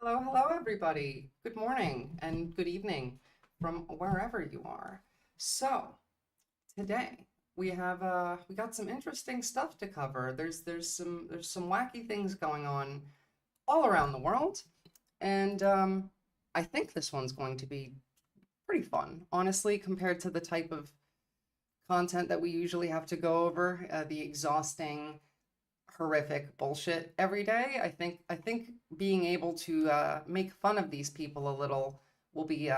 Hello, hello, everybody. Good morning and good evening from wherever you are. So today we got some interesting stuff to cover. There's some wacky things going on all around the world, and I think this one's going to be pretty fun, honestly, compared to the type of content that we usually have to go over, the exhausting horrific bullshit every day. I think being able to make fun of these people a little will be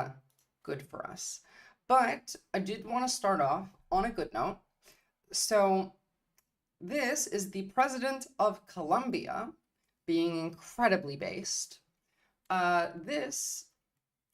good for us. But I did want to start off on a good note. So this is the president of Colombia being incredibly based. This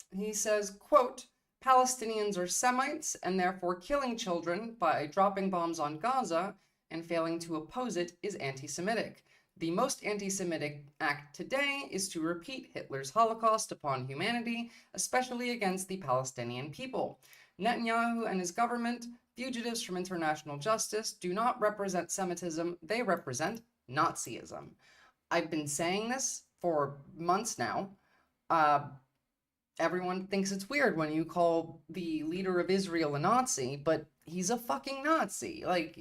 he says, quote, Palestinians are Semites and therefore killing children by dropping bombs on Gaza and failing to oppose it is anti Semitic. The most anti Semitic act today is to repeat Hitler's Holocaust upon humanity, especially against the Palestinian people. Netanyahu and his government, fugitives from international justice, do not represent Semitism, they represent Nazism. I've been saying this for months now. Uh, Everyone thinks it's weird when you call the leader of Israel a Nazi, but he's a fucking Nazi. Like,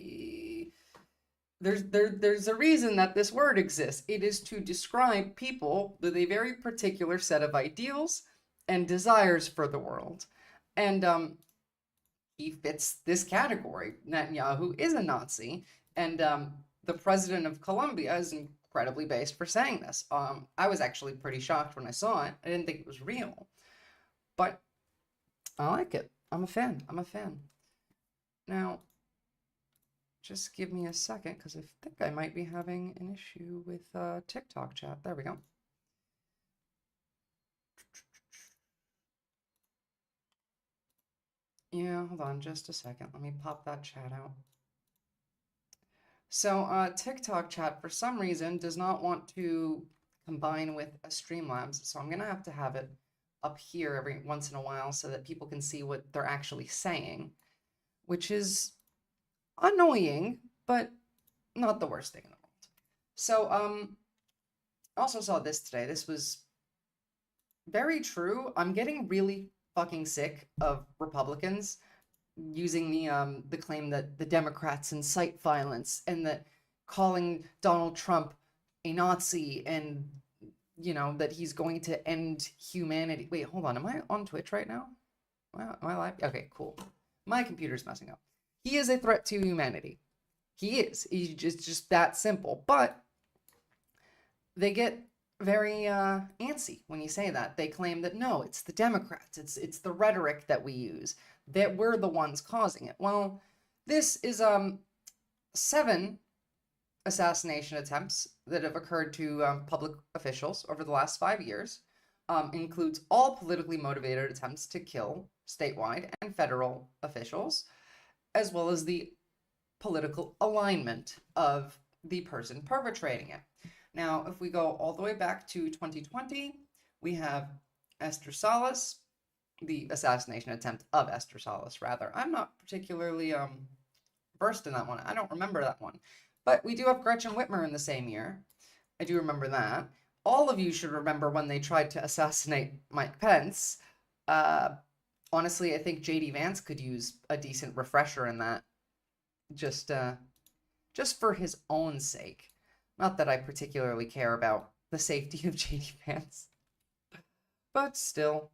there's a reason that this word exists. It is to describe people with a very particular set of ideals and desires for the world. And he fits this category. Netanyahu is a Nazi, and the president of Colombia is incredibly based for saying this. I was actually pretty shocked when I saw it. I didn't think it was real, but I like it. I'm a fan. I'm a fan. Now, just give me a second because I think I might be having an issue with TikTok chat. There we go. Yeah, hold on just a second. Let me pop that chat out. So TikTok chat, for some reason, does not want to combine with a Streamlabs. So I'm going to have it up here every once in a while so that people can see what they're actually saying, which is annoying, but not the worst thing in the world. So, I also saw this today. This was very true. I'm getting really fucking sick of Republicans using the claim that the Democrats incite violence and that calling Donald Trump a Nazi and that he's going to end humanity. Wait, hold on. Am I on Twitch right now? Am I live? Okay, cool. My computer's messing up. He is a threat to humanity. He is. He's just that simple. But they get very antsy when you say that. They claim that no, it's the Democrats. It's the rhetoric that we use, that we're the ones causing it. Well, this is 7 assassination attempts that have occurred to public officials over the last 5 years. Includes all politically motivated attempts to kill statewide and federal officials, as well as the political alignment of the person perpetrating it. Now, if we go all the way back to 2020, we have Esther Salas, the assassination attempt of Esther Salas, rather. I'm not particularly versed in that one. I don't remember that one. But we do have Gretchen Whitmer in the same year. I do remember that. All of you should remember when they tried to assassinate Mike Pence. Honestly, I think JD Vance could use a decent refresher in that. Just for his own sake. Not that I particularly care about the safety of JD Vance. But still.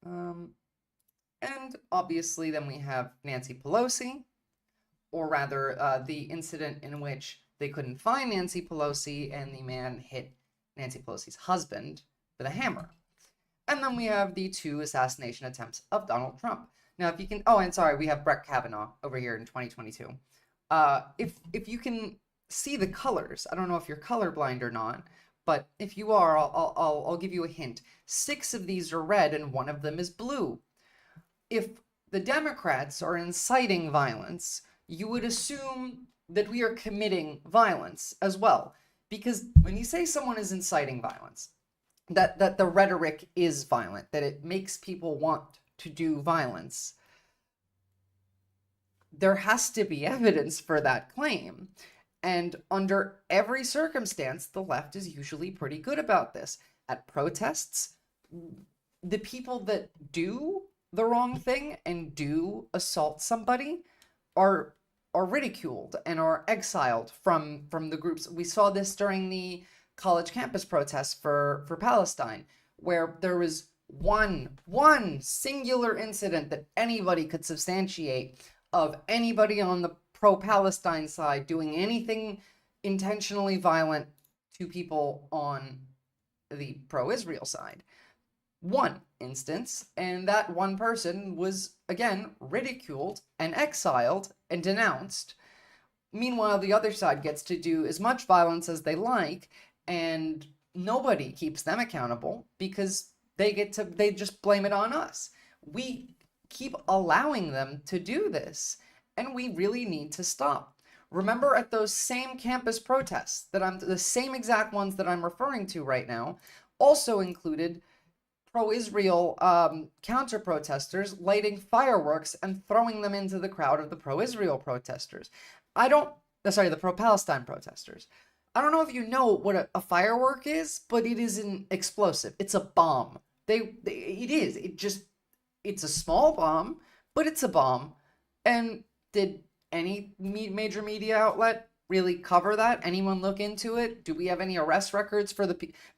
And obviously then we have Nancy Pelosi, or rather the incident in which they couldn't find Nancy Pelosi and the man hit Nancy Pelosi's husband with a hammer. And then we have the 2 assassination attempts of Donald Trump. Now, if you can, oh, and sorry, we have Brett Kavanaugh over here in 2022. If you can see the colors, I don't know if you're colorblind or not, but if you are, I'll give you a hint. 6 of these are red and 1 of them is blue. If the Democrats are inciting violence, you would assume that we are committing violence as well. Because when you say someone is inciting violence, that the rhetoric is violent, that it makes people want to do violence, there has to be evidence for that claim. And under every circumstance, the left is usually pretty good about this. at protests, the people that do the wrong thing and do assault somebody are ridiculed and are exiled from the groups. We saw this during the college campus protests for Palestine, where there was one singular incident that anybody could substantiate of anybody on the pro-Palestine side doing anything intentionally violent to people on the pro-Israel side. One instance, and that one person was again ridiculed and exiled and denounced. Meanwhile, the other side gets to do as much violence as they like, and nobody keeps them accountable because they just blame it on us. We keep allowing them to do this, and we really need to stop. Remember, at those same campus protests the same exact ones that I'm referring to right now, also included pro-Israel counter-protesters lighting fireworks and throwing them into the crowd of the pro-Israel protesters. The pro-Palestine protesters. I don't know if you know what a firework is, but it is an explosive. It's a bomb. It's a small bomb, but it's a bomb. And did any major media outlet really cover that? Anyone look into it? Do we have any arrest records for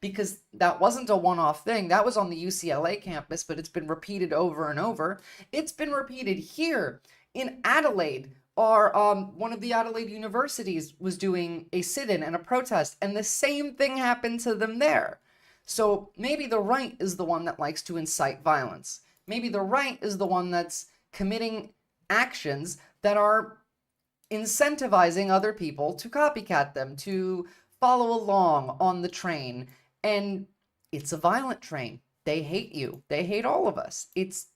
because that wasn't a one-off thing. That was on the UCLA campus, but it's been repeated over and over. It's been repeated here in Adelaide. One of the Adelaide universities was doing a sit-in and a protest, and the same thing happened to them there. So maybe the right is the one that likes to incite violence. Maybe the right is the one that's committing actions that are incentivizing other people to copycat them, to follow along on the train. And it's a violent train. They hate you. They hate all of us. It's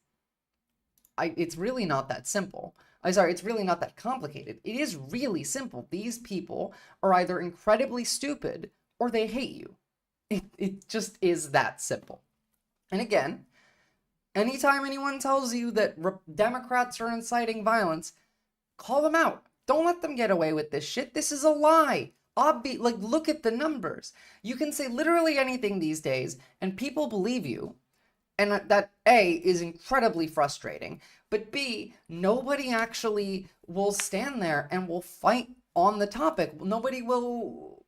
really not that simple. It's really not that complicated. It is really simple. These people are either incredibly stupid or they hate you. It just is that simple. And again, anytime anyone tells you that Democrats are inciting violence, call them out. Don't let them get away with this shit. This is a lie. Look at the numbers. You can say literally anything these days, and people believe you. And that, A, is incredibly frustrating. But B, nobody actually will stand there and will fight on the topic. Nobody will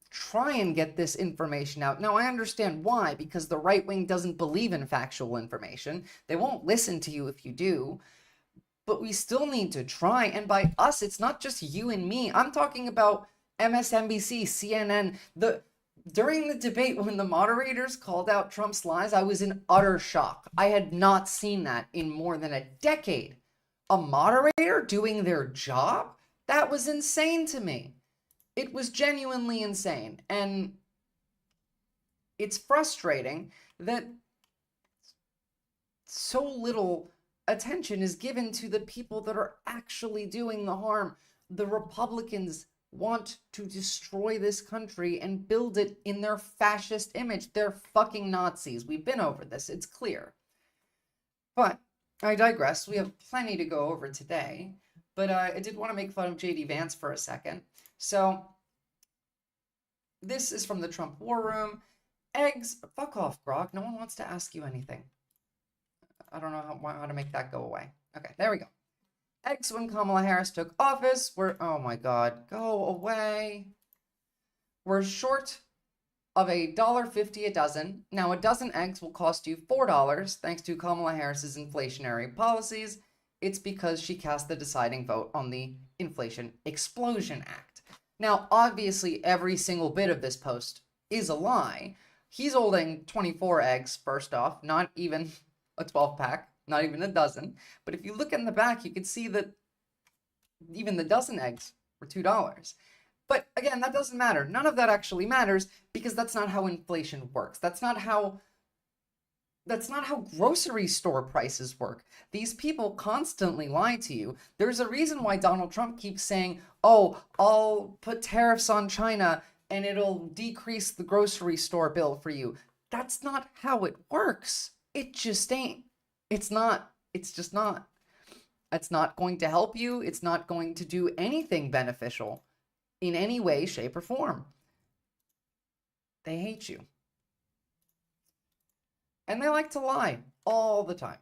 try and get this information out. Now, I understand why, because the right wing doesn't believe in factual information. They won't listen to you if you do. But we still need to try. And by us, it's not just you and me. I'm talking about MSNBC, CNN. During the debate, when the moderators called out Trump's lies, I was in utter shock. I had not seen that in more than a decade. A moderator doing their job? That was insane to me. It was genuinely insane. And it's frustrating that so little attention is given to the people that are actually doing the harm. The Republicans want to destroy this country and build it in their fascist image. They're fucking Nazis. We've been over this. It's clear. But I digress. We have plenty to go over today. But I did want to make fun of J.D. Vance for a second. So this is from the Trump War Room. Eggs. Fuck off, Grok. No one wants to ask you anything. I don't know how to make that go away. Okay, there we go. Eggs when Kamala Harris took office were, oh my God, go away. We're short of $1.50 a dozen. Now, a dozen eggs will cost you $4 thanks to Kamala Harris's inflationary policies. It's because she cast the deciding vote on the Inflation Explosion Act. Now, obviously, every single bit of this post is a lie. He's holding 24 eggs, first off, not even a 12-pack, not even a dozen. But if you look in the back, you can see that even the dozen eggs were $2. But again, that doesn't matter. None of that actually matters because that's not how inflation works. That's not how grocery store prices work. These people constantly lie to you. There's a reason why Donald Trump keeps saying, oh, I'll put tariffs on China and it'll decrease the grocery store bill for you. That's not how it works. It just ain't. It's not. It's just not. It's not going to help you. It's not going to do anything beneficial in any way, shape, or form. They hate you. And they like to lie all the time.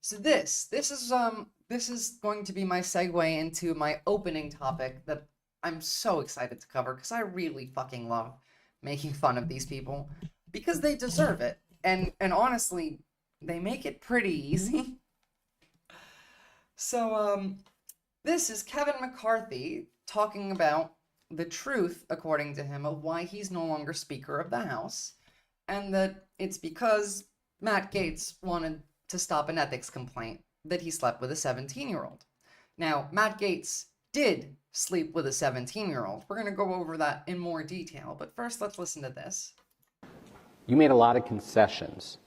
So this is going to be my segue into my opening topic that I'm so excited to cover because I really fucking love making fun of these people because they deserve it. And honestly, they make it pretty easy. So this is Kevin McCarthy talking about the truth, according to him, of why he's no longer Speaker of the House, and that it's because Matt Gaetz wanted to stop an ethics complaint that he slept with a 17-year-old. Now, Matt Gaetz did sleep with a 17-year-old. We're going to go over that in more detail, but first let's listen to this. You made a lot of concessions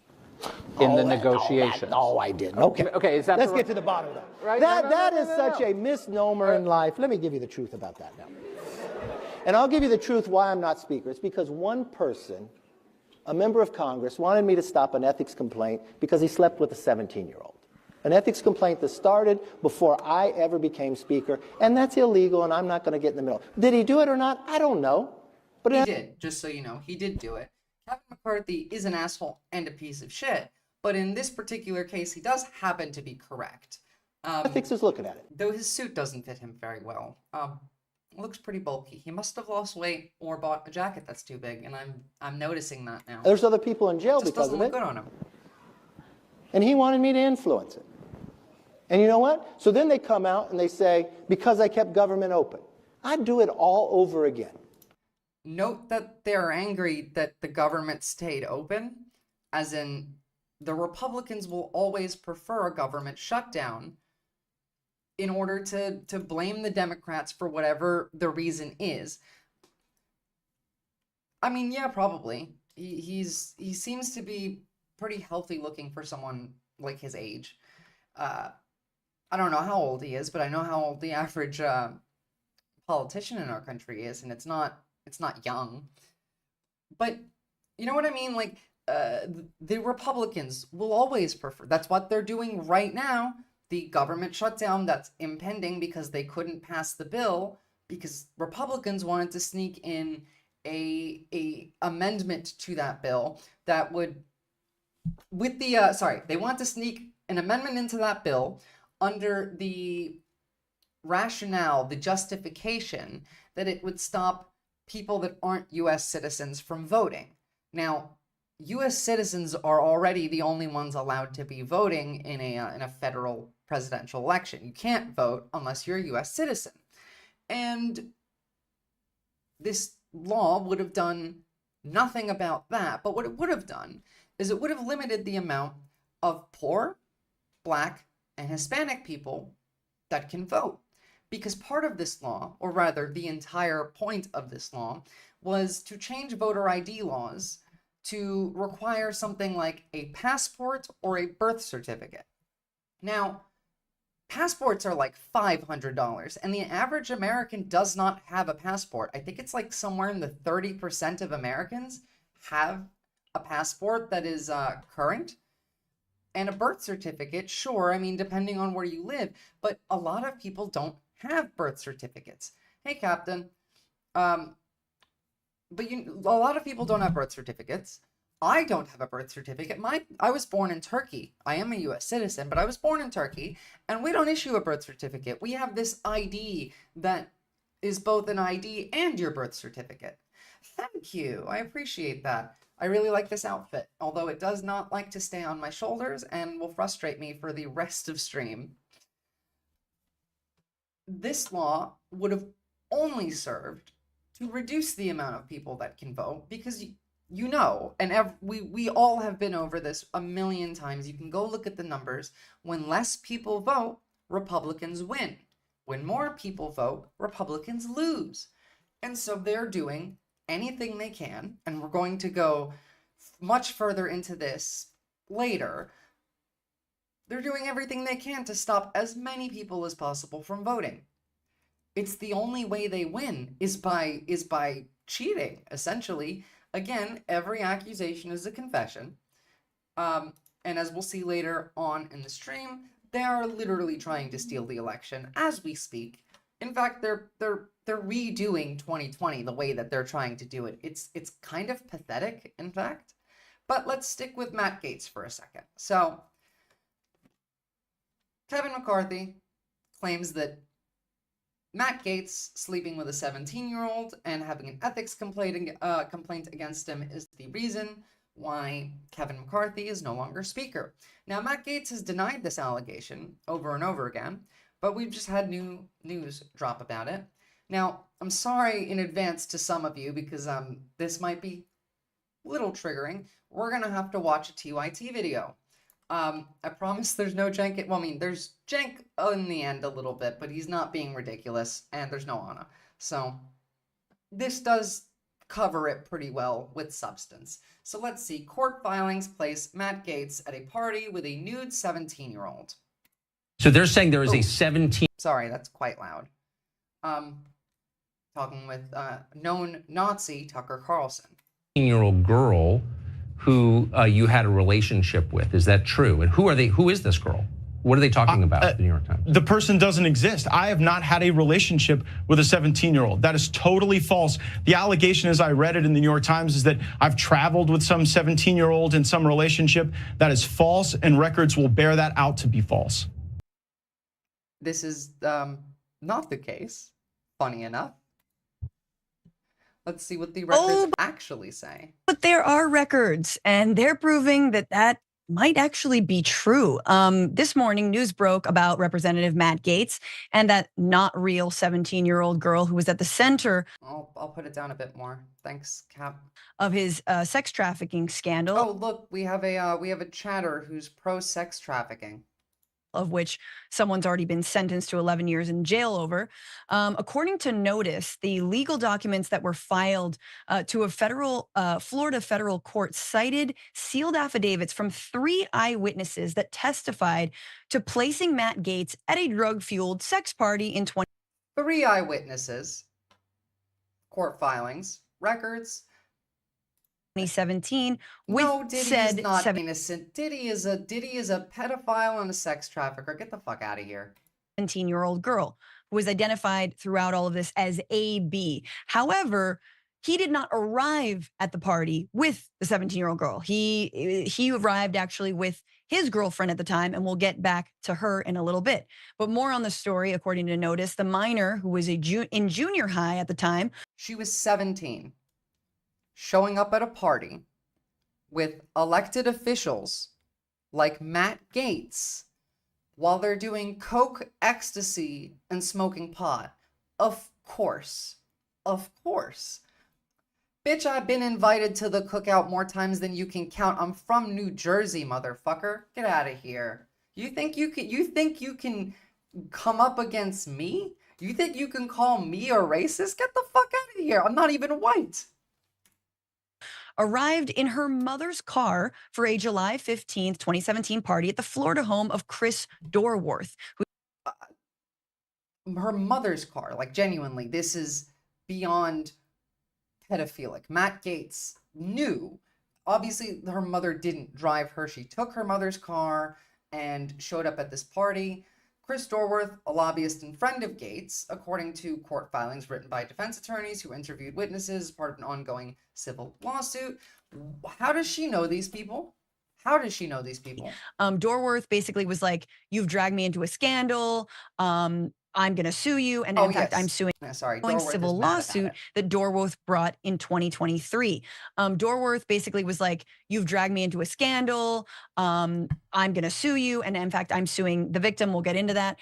in the negotiations. No, I didn't. Okay. Okay, is that Let's get to the bottom of that. Right? That is such a misnomer in life. Let me give you the truth about that now. And I'll give you the truth why I'm not Speaker. It's because one person, a member of Congress, wanted me to stop an ethics complaint because he slept with a 17-year-old. An ethics complaint that started before I ever became Speaker, and that's illegal, and I'm not going to get in the middle. Did he do it or not? I don't know. But he did, just so you know, he did do it. Kevin McCarthy is an asshole and a piece of shit, but in this particular case, he does happen to be correct. ethics is looking at it. Though his suit doesn't fit him very well. Looks pretty bulky. He must have lost weight or bought a jacket that's too big, and I'm noticing that now. There's other people in jail It just because doesn't of look it. good on him. And he wanted me to influence it. And you know what? So then they come out and they say, because I kept government open. I'd do it all over again. Note that they're angry that the government stayed open, as in the Republicans will always prefer a government shutdown in order to blame the Democrats for whatever the reason is. I mean, yeah, probably. He seems to be pretty healthy looking for someone like his age. I don't know how old he is, but I know how old the average politician in our country is, and it's not young. But you know what I mean? Like, the Republicans will always prefer. That's what they're doing right now. The government shutdown that's impending because they couldn't pass the bill because Republicans wanted to sneak in a amendment to that bill that would, with the they want to sneak an amendment into that bill under the rationale, the justification that it would stop people that aren't U.S. citizens from voting. Now, U.S. citizens are already the only ones allowed to be voting in a federal presidential election. You can't vote unless you're a U.S. citizen. And this law would have done nothing about that, but what it would have done is it would have limited the amount of poor, Black, and Hispanic people that can vote. Because part of this law, or rather the entire point of this law, was to change voter ID laws to require something like a passport or a birth certificate. Now, passports are like $500, and the average American does not have a passport. I think it's like somewhere in the 30% of Americans have a passport that is current. And a birth certificate, sure, I mean, depending on where you live, but a lot of people don't have birth certificates. Hey, Captain. But a lot of people don't have birth certificates. I don't have a birth certificate. I was born in Turkey. I am a U.S. citizen, but I was born in Turkey, and we don't issue a birth certificate. We have this ID that is both an ID and your birth certificate. Thank you. I appreciate that. I really like this outfit, although it does not like to stay on my shoulders and will frustrate me for the rest of stream. This law would have only served to reduce the amount of people that can vote, because you know, and we all have been over this a million times. You can go look at the numbers. When less people vote, Republicans win. When more people vote, Republicans lose. And so they're doing anything they can, and we're going to go much further into this later. They're doing everything they can to stop as many people as possible from voting. It's the only way they win is by cheating, essentially. Again, every accusation is a confession. And as we'll see later on in the stream, they are literally trying to steal the election as we speak. In fact, they're redoing 2020 the way that they're trying to do it. It's kind of pathetic, in fact. But let's stick with Matt Gaetz for a second. So Kevin McCarthy claims that Matt Gaetz sleeping with a 17-year-old and having an ethics complaint against him is the reason why Kevin McCarthy is no longer Speaker. Now, Matt Gaetz has denied this allegation over and over again, but we've just had new news drop about it. Now, I'm sorry in advance to some of you because this might be a little triggering. We're going to have to watch a TYT video. I promise there's no jank. Well, I mean, there's jank in the end a little bit, but he's not being ridiculous, and there's no Anna. So this does cover it pretty well with substance. So let's see. Court filings place Matt Gaetz at a party with a nude 17-year-old. So they're saying there is a 17. Sorry, that's quite loud. Talking with known Nazi Tucker Carlson. 17-year-old girl who you had a relationship with. Is that true? And who are they? Who is this girl? What are they talking about at the New York Times? The person doesn't exist. I have not had a relationship with a 17-year-old. That is totally false. The allegation, as I read it in the New York Times, is that I've traveled with some 17-year-old in some relationship. That is false, and records will bear that out to be false. This is not the case, funny enough. Let's see what the records actually say. But there are records, and they're proving that that might actually be true. This morning, news broke about Representative Matt Gaetz and that not real 17-year-old girl who was at the center. I'll put it down a bit more. Thanks, Cap. Of his sex trafficking scandal. Oh, look, we have a chatter who's pro sex trafficking, of which someone's already been sentenced to 11 years in jail over. According to Notice, the legal documents that were filed to a Florida federal court cited sealed affidavits from 3 eyewitnesses that testified to placing Matt Gaetz at a drug-fueled sex party in 3 eyewitnesses, court filings, records. 2017, with No, Diddy said is not innocent. Diddy is a pedophile and a sex trafficker. Get the fuck out of here. 17-year-old girl who was identified throughout all of this as AB. However, he did not arrive at the party with the 17-year-old girl. He arrived actually with his girlfriend at the time, and we'll get back to her in a little bit. But more on the story, according to Notice, the minor who was in junior high at the time. She was 17. Showing up at a party with elected officials like Matt Gaetz while they're doing coke, ecstasy, and smoking pot. Of course. Of course. Bitch, I've been invited to the cookout more times than you can count. I'm from New Jersey, motherfucker. Get out of here. You think you can come up against me? You think you can call me a racist? Get the fuck out of here. I'm not even white. Arrived in her mother's car for a July 15th, 2017 party at the Florida home of Chris Dorworth. Her mother's car, like genuinely, this is beyond pedophilic. Matt Gaetz knew. Obviously, her mother didn't drive her. She took her mother's car and showed up at this party. Chris Dorworth, a lobbyist and friend of Gaetz, according to court filings written by defense attorneys who interviewed witnesses as part of an ongoing civil lawsuit. How does she know these people? How does she know these people? Dorworth basically was like, "You've dragged me into a scandal. I'm going to sue you." And in fact, I'm suing. Civil lawsuit that Dorworth brought in 2023. Dorworth basically was like, "You've dragged me into a scandal. I'm going to sue you." And in fact, I'm suing the victim. We'll get into that.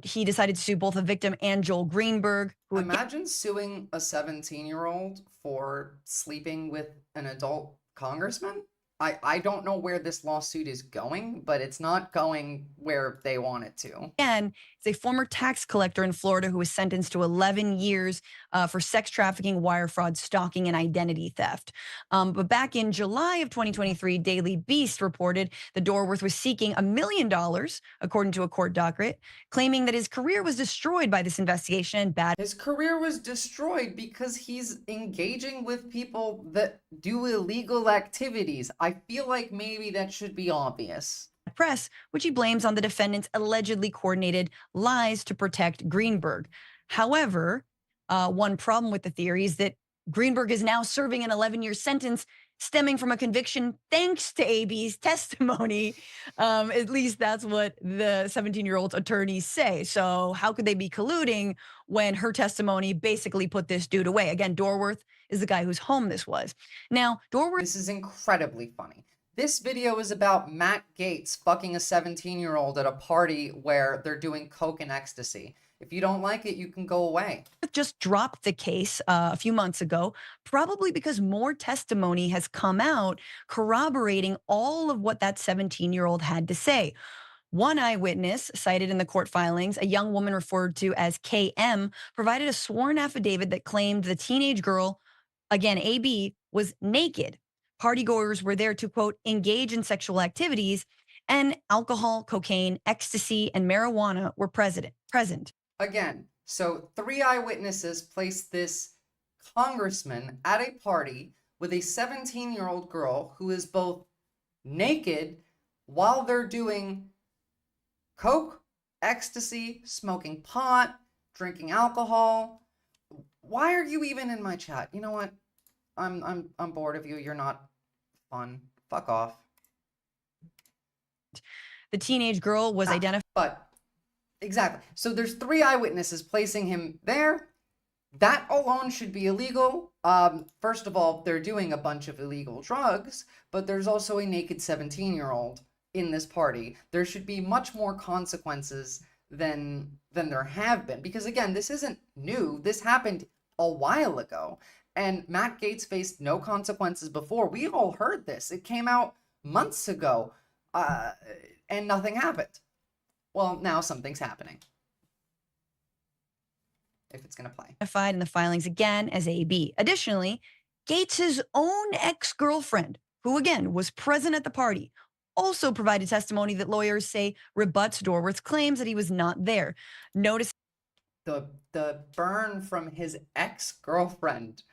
He decided to sue both the victim and Joel Greenberg. Imagine suing a 17-year-old for sleeping with an adult congressman. I don't know where this lawsuit is going, but it's not going where they want it to. And it's a former tax collector in Florida who was sentenced to 11 years for sex trafficking, wire fraud, stalking, and identity theft. But back in July of 2023, Daily Beast reported that Dorworth was seeking $1 million, according to a court docket, claiming that his career was destroyed by this investigation and His career was destroyed because he's engaging with people that do illegal activities. I feel like maybe that should be obvious. Press, which he blames on the defendant's allegedly coordinated lies to protect Greenberg. However, one problem with the theory is that Greenberg is now serving an 11-year sentence stemming from a conviction thanks to AB's testimony. At least that's what the 17-year-old's attorneys say. So how could they be colluding when her testimony basically put this dude away? Again, Dorworth is the guy whose home this was. Now, Dorworth... This is incredibly funny. This video is about Matt Gaetz fucking a 17-year-old at a party where they're doing coke and ecstasy. If you don't like it, you can go away. Just dropped the case a few months ago, probably because more testimony has come out corroborating all of what that 17-year-old had to say. One eyewitness cited in the court filings, a young woman referred to as KM, provided a sworn affidavit that claimed the teenage girl, again, AB, was naked. Partygoers were there to, quote, engage in sexual activities, and alcohol, cocaine, ecstasy, and marijuana were present. Again, so 3 eyewitnesses placed this congressman at a party with a 17-year-old girl who is both naked while they're doing coke, ecstasy, smoking pot, drinking alcohol. Why are you even in my chat? You know what? I'm bored of you. You're not fun. Fuck off. The teenage girl was identified. But exactly. So there's 3 eyewitnesses placing him there. That alone should be illegal. First of all, they're doing a bunch of illegal drugs, but there's also a naked 17-year-old in this party. There should be much more consequences than there have been. Because again, this isn't new. This happened a while ago. And Matt Gaetz faced no consequences before. We all heard this. It came out months ago, and nothing happened. Well, now something's happening. If it's going to play. Identified in the filings again as AB. Additionally, Gaetz's own ex-girlfriend, who again was present at the party, also provided testimony that lawyers say rebuts Dorworth's claims that he was not there. Notice the burn from his ex-girlfriend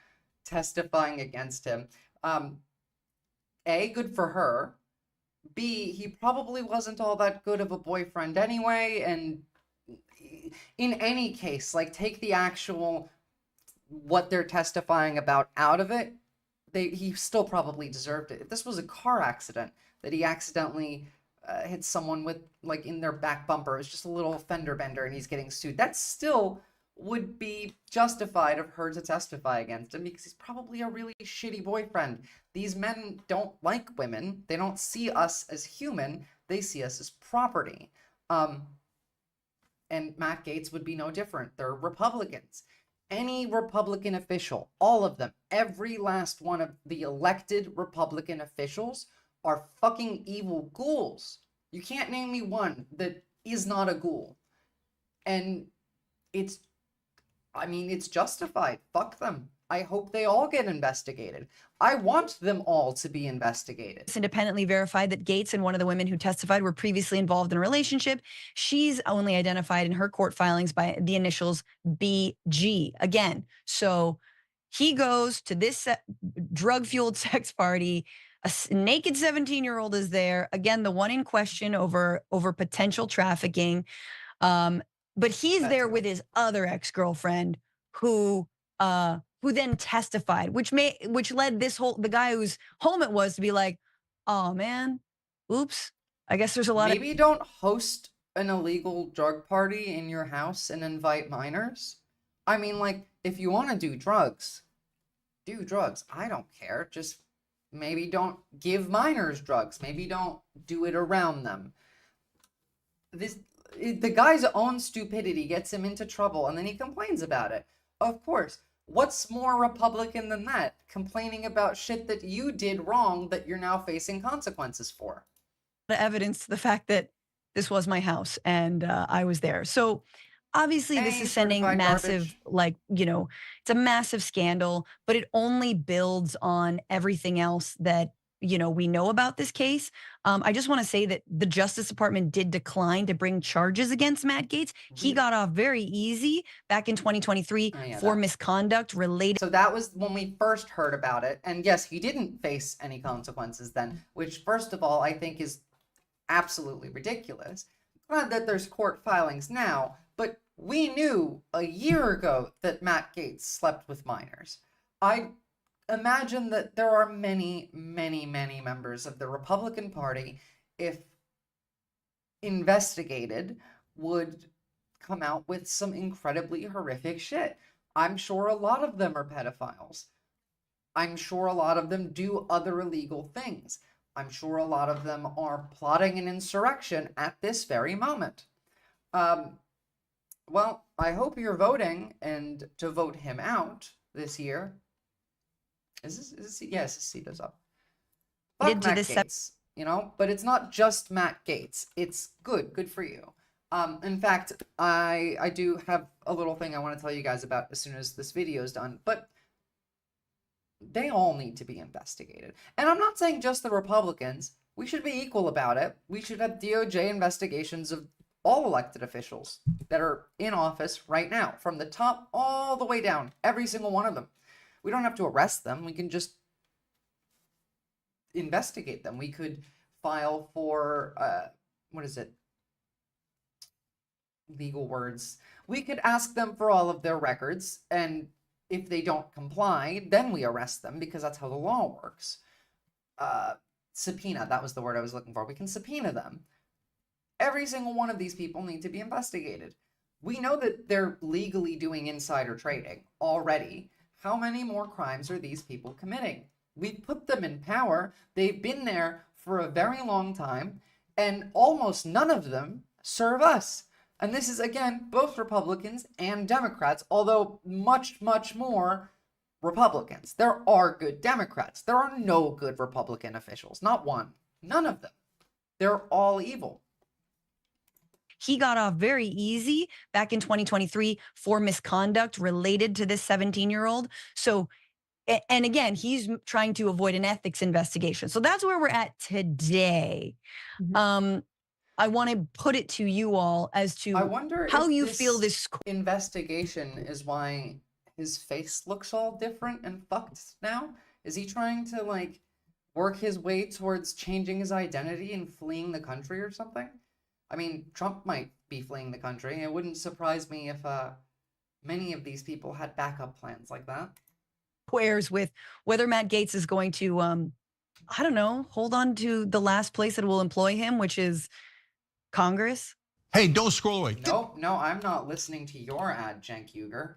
testifying against him. A, good for her. B, he probably wasn't all that good of a boyfriend anyway, and in any case, like, take the actual what they're testifying about out of it, he still probably deserved it. If this was a car accident that he accidentally hit someone with, like, in their back bumper, it's just a little fender bender and he's getting sued, that still would be justified of her to testify against him because he's probably a really shitty boyfriend. These men don't like women. They don't see us as human. They see us as property. And Matt Gaetz would be no different. They're Republicans. Any Republican official, all of them, every last one of the elected Republican officials are fucking evil ghouls. You can't name me one that is not a ghoul. And it's justified. Fuck them. I hope they all get investigated. I want them all to be investigated. It's independently verified that Gaetz and one of the women who testified were previously involved in a relationship. She's only identified in her court filings by the initials BG. Again, so he goes to this drug-fueled sex party. A naked 17-year-old is there. Again, the one in question over potential trafficking. But he's there with his other ex-girlfriend who then testified, which led the guy whose home it was to be like, oh man, oops. I guess there's a lot Maybe don't host an illegal drug party in your house and invite minors. I mean, like, if you want to do drugs, do drugs. I don't care. Just maybe don't give minors drugs. Maybe don't do it around them. The guy's own stupidity gets him into trouble, and then he complains about it. Of course. What's more Republican than that? Complaining about shit that you did wrong that you're now facing consequences for. The evidence to the fact that this was my house and I was there. So obviously this is sending massive, it's a massive scandal, but it only builds on everything else that we know about this case. I just want to say that the Justice Department did decline to bring charges against Matt Gaetz. He got off very easy back in 2023 for misconduct related. So that was when we first heard about it. And yes, he didn't face any consequences then, which first of all, I think is absolutely ridiculous. Glad that there's court filings now, but we knew a year ago that Matt Gaetz slept with minors. I imagine that there are many, many, many members of the Republican Party, if investigated, would come out with some incredibly horrific shit. I'm sure a lot of them are pedophiles. I'm sure a lot of them do other illegal things. I'm sure a lot of them are plotting an insurrection at this very moment. Well, I hope you're voting and to vote him out this year. Is this yes, his seat is up. Fuck Matt Gaetz, you know, but it's not just Matt Gaetz. It's good for you. In fact, I do have a little thing I want to tell you guys about as soon as this video is done, but they all need to be investigated. And I'm not saying just the Republicans. We should be equal about it. We should have DOJ investigations of all elected officials that are in office right now, from the top all the way down, every single one of them. We don't have to arrest them. We can just investigate them. We could file for, what is it? Legal words. We could ask them for all of their records, and if they don't comply, then we arrest them, because that's how the law works. Subpoena, that was the word I was looking for. We can subpoena them. Every single one of these people need to be investigated. We know that they're legally doing insider trading already. How many more crimes are these people committing? We put them in power. They've been there for a very long time, and almost none of them serve us. And this is, again, both Republicans and Democrats, although much, much more Republicans. There are good Democrats. There are no good Republican officials. Not one. None of them. They're all evil. He got off very easy back in 2023 for misconduct related to this 17-year-old. So, and again, he's trying to avoid an ethics investigation. So that's where we're at today. Mm-hmm. I want to put it to you all as to how you feel this investigation is why his face looks all different and fucked now. Is he trying to like work his way towards changing his identity and fleeing the country or something? I mean, Trump might be fleeing the country. It wouldn't surprise me if many of these people had backup plans like that. Squares with whether Matt Gaetz is going to, I don't know, hold on to the last place that will employ him, which is Congress. Hey, don't scroll away. No, I'm not listening to your ad, Cenk Uygur.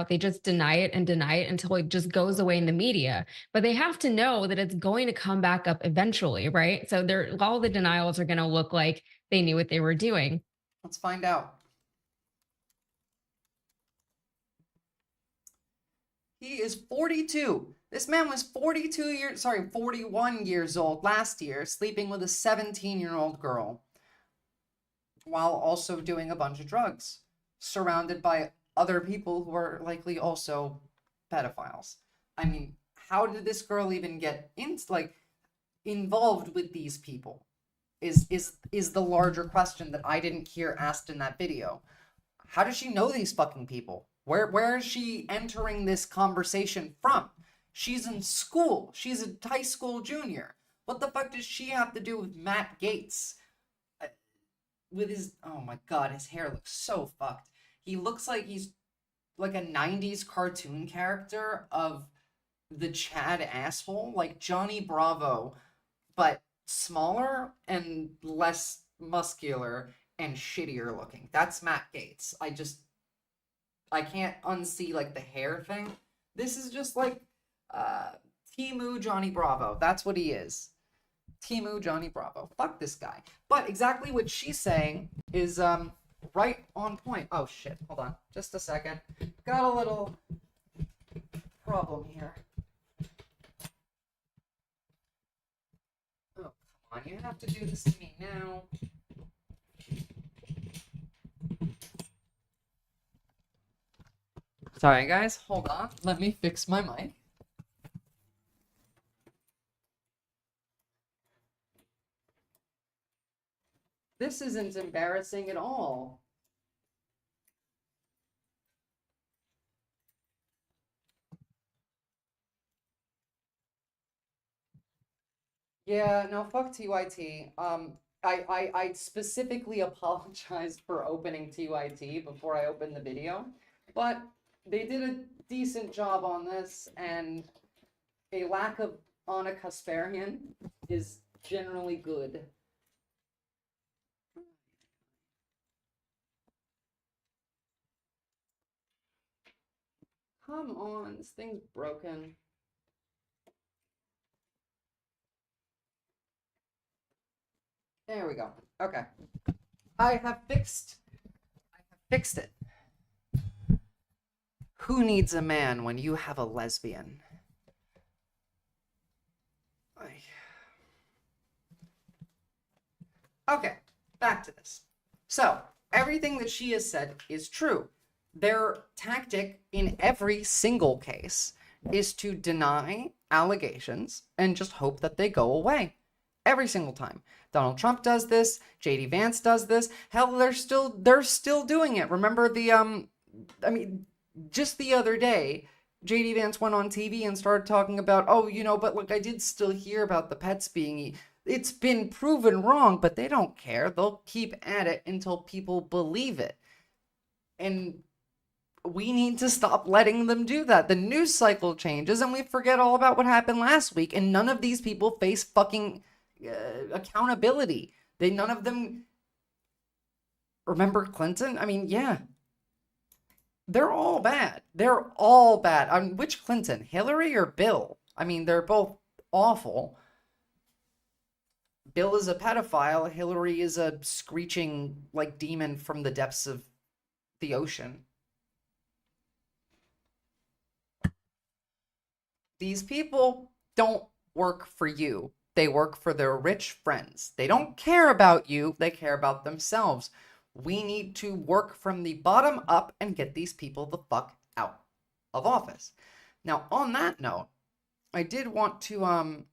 They just deny it until it just goes away in the media. But they have to know that it's going to come back up eventually, right? So all the denials are going to look like they knew what they were doing. Let's find out. He is 42. This man was 41 years old last year, sleeping with a 17-year-old girl, while also doing a bunch of drugs, surrounded by other people who are likely also pedophiles. I mean, how did this girl even get involved with these people? Is the larger question that I didn't hear asked in that video. How does she know these fucking people? Where is she entering this conversation from? She's in school. She's a high school junior. What the fuck does she have to do with Matt Gaetz? With his, oh my god, his hair looks so fucked. He looks like he's like a 90s cartoon character of the Chad asshole, like Johnny Bravo, but smaller and less muscular and shittier looking. That's Matt Gaetz. I can't unsee like the hair thing. This is just like Timu Johnny Bravo. That's what he is. Timu Johnny Bravo. Fuck this guy. But exactly what she's saying is right on point. Oh shit, hold on. Just a second. Got a little problem here. Oh, come on. You have to do this to me now. Sorry, guys. Hold on. Let me fix my mic. This isn't embarrassing at all. Yeah, no, fuck TYT. I specifically apologized for opening TYT before I opened the video, but they did a decent job on this, and a lack of Anna Kasparian is generally good. Come on, this thing's broken. There we go. Okay. I have fixed it. Who needs a man when you have a lesbian? Okay, back to this. So, everything that she has said is true. Their tactic in every single case is to deny allegations and just hope that they go away. Every single time. Donald Trump does this, JD Vance does this. Hell, they're still doing it. Remember the just the other day, JD Vance went on TV and started talking about, oh, but look, I did still hear about the pets being it's been proven wrong, but they don't care. They'll keep at it until people believe it. And we need to stop letting them do that. The news cycle changes and we forget all about what happened last week, and none of these people face fucking accountability. None of them remember Clinton. I mean, yeah. They're all bad. They're all bad. Which Clinton? Hillary or Bill? I mean, they're both awful. Bill is a pedophile. Hillary is a screeching, like, demon from the depths of the ocean. These people don't work for you. They work for their rich friends. They don't care about you. They care about themselves. We need to work from the bottom up and get these people the fuck out of office. Now, on that note, I did want to,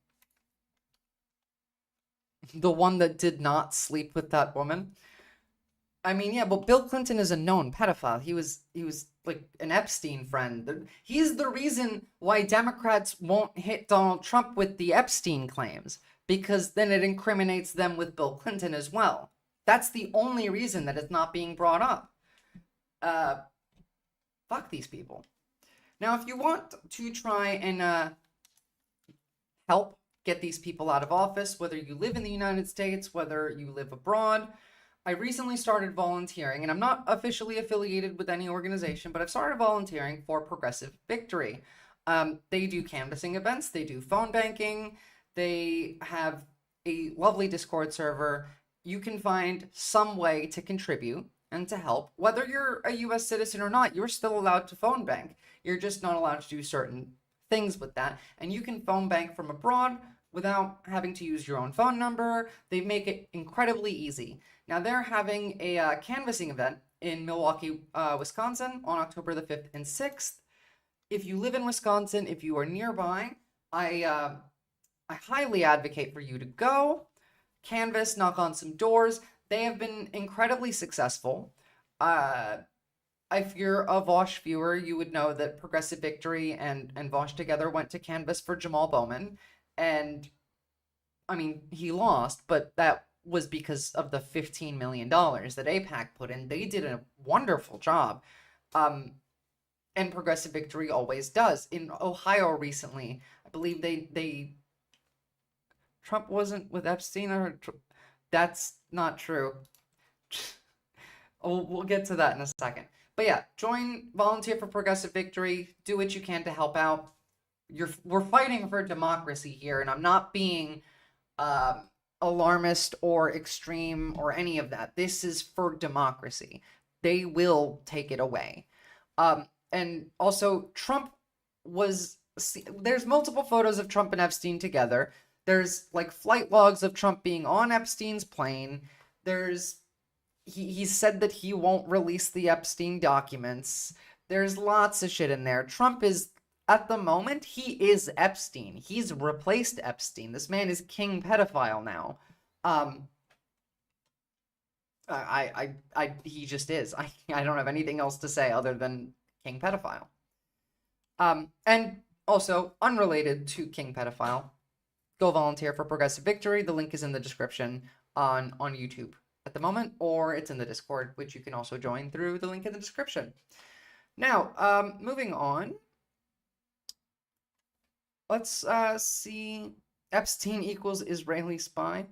the one that did not sleep with that woman. I mean, yeah, but Bill Clinton is a known pedophile. He was like an Epstein friend. He's the reason why Democrats won't hit Donald Trump with the Epstein claims, because then it incriminates them with Bill Clinton as well. That's the only reason that it's not being brought up. Fuck these people. Now, if you want to try and help get these people out of office, whether you live in the United States, whether you live abroad, I recently started volunteering, and I'm not officially affiliated with any organization, but I've started volunteering for Progressive Victory. They do canvassing events, they do phone banking, they have a lovely Discord server. You can find some way to contribute and to help. Whether you're a US citizen or not, you're still allowed to phone bank. You're just not allowed to do certain things with that. And you can phone bank from abroad without having to use your own phone number. They make it incredibly easy. Now, they're having a canvassing event in Milwaukee, Wisconsin on October the 5th and 6th. If you live in Wisconsin, if you are nearby, I highly advocate for you to go, canvass, knock on some doors. They have been incredibly successful. If you're a Vosh viewer, you would know that Progressive Victory and Vosh together went to canvass for Jamal Bowman. And, I mean, he lost, but that was because of the $15 million that AIPAC put in. They did a wonderful job. And Progressive Victory always does. In Ohio recently, I believe they Trump wasn't with Epstein, or that's not true. We'll get to that in a second. But yeah, volunteer for Progressive Victory, do what you can to help out. We're fighting for democracy here, and I'm not being alarmist or extreme or any of that. This is for democracy. They will take it away. And also, there's multiple photos of Trump and Epstein together. There's like flight logs of Trump being on Epstein's plane. He said that he won't release the Epstein documents. There's lots of shit in there. Trump is, at the moment, he is Epstein. He's replaced Epstein. This man is king pedophile now. He just is. I don't have anything else to say other than king pedophile. And also, unrelated to king pedophile, go volunteer for Progressive Victory. The link is in the description on YouTube at the moment, or it's in the Discord, which you can also join through the link in the description. Now, moving on. Let's see. Epstein equals Israeli spy.